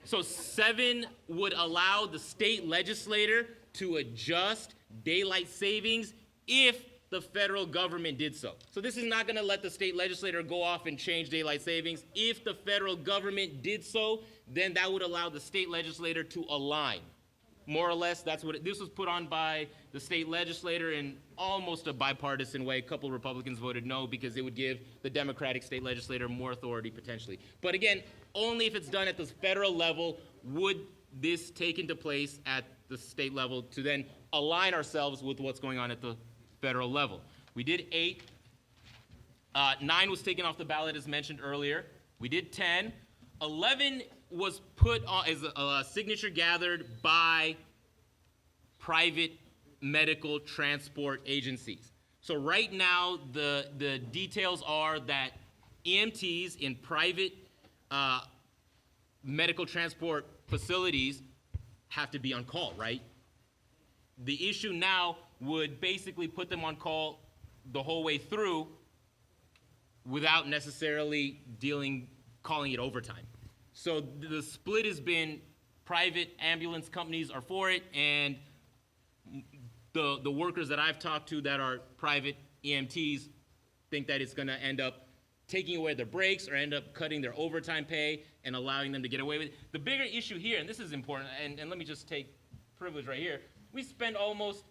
So 7 would allow the state legislator to adjust daylight savings if the federal government did so. So this is not going to let the state legislator go off and change daylight savings. If the federal government did so, then that would allow the state legislator to align. More or less, that's what this was put on by the state legislator in almost a bipartisan way. A couple Republicans voted no because it would give the Democratic state legislator more authority potentially. But again, only if it's done at the federal level would this take into place at the state level to then align ourselves with what's going on at the federal level. We did 8. 9 was taken off the ballot as mentioned earlier. We did 10. 11 was put on as a signature gathered by private medical transport agencies. So right now, the details are that EMTs in private medical transport facilities have to be on call, right? The issue now would basically put them on call the whole way through without necessarily calling it overtime. So the split has been private ambulance companies are for it, and the workers that I've talked to that are private EMTs think that it's going to end up taking away their breaks or end up cutting their overtime pay and allowing them to get away with it. The bigger issue here, and this is important, and let me just take privilege right here, we spend almost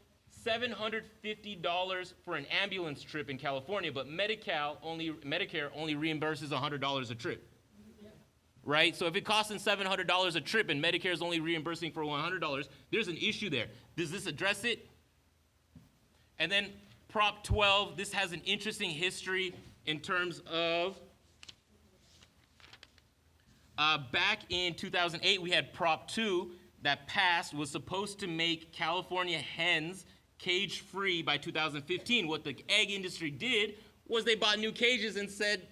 $750 for an ambulance trip in California, but Medicare only reimburses $100 a trip. Right? So if it costs them $700 a trip and Medicare is only reimbursing for $100, there's an issue there. Does this address it? And then Prop 12, this has an interesting history in terms of back in 2008, we had Prop 2 that passed, was supposed to make California hens cage-free by 2015. What the egg industry did was they bought new cages and said,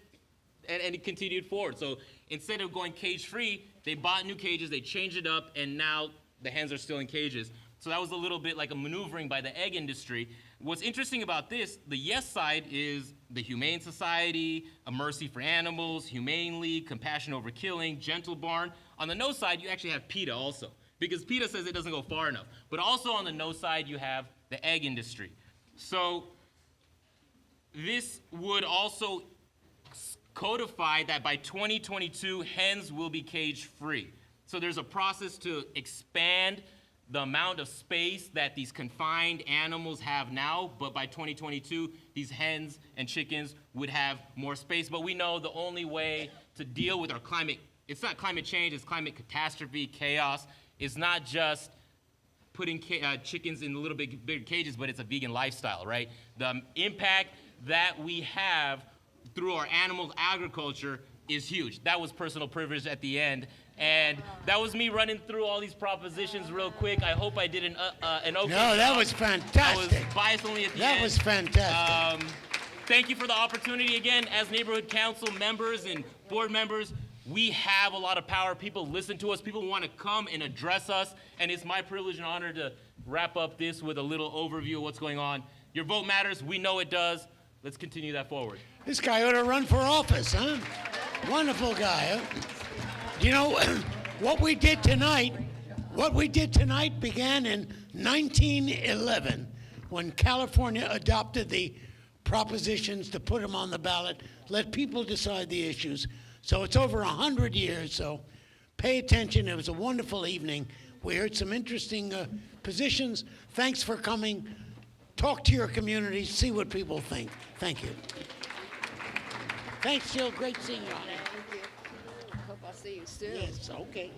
and it continued forward. So instead of going cage-free, they bought new cages, they changed it up, and now the hens are still in cages. So that was a little bit like a maneuvering by the egg industry. What's interesting about this, the yes side is the Humane Society, A Mercy for Animals, Humane League, Compassion Over Killing, Gentle Barn. On the no side, you actually have PETA also, because PETA says it doesn't go far enough. But also on the no side, you have the egg industry. So this would also codify that by 2022, hens will be cage-free. So there's a process to expand the amount of space that these confined animals have now, but by 2022, these hens and chickens would have more space. But we know the only way to deal with our climate, it's not climate change, it's climate catastrophe, chaos. It's not just putting chickens in a little bit bigger cages, but it's a vegan lifestyle, right? The impact that we have through our animal agriculture is huge. That was personal privilege at the end. And that was me running through all these propositions real quick. I hope I did an okay job. No, that was fantastic. I was biased only at the end. That was fantastic. Thank you for the opportunity again. As neighborhood council members and board members, we have a lot of power. People listen to us. People want to come and address us. And it's my privilege and honor to wrap up this with a little overview of what's going on. Your vote matters. We know it does. Let's continue that forward. This guy ought to run for office, huh? Wonderful guy, huh? You know, what we did tonight began in 1911 when California adopted the propositions to put them on the ballot, let people decide the issues. So it's over 100 years, so pay attention. It was a wonderful evening. We heard some interesting positions. Thanks for coming. Talk to your community, see what people think. Thank you. Thanks, Jill. Great seeing you. Thank you. Hope I'll see you soon. Yes, okay.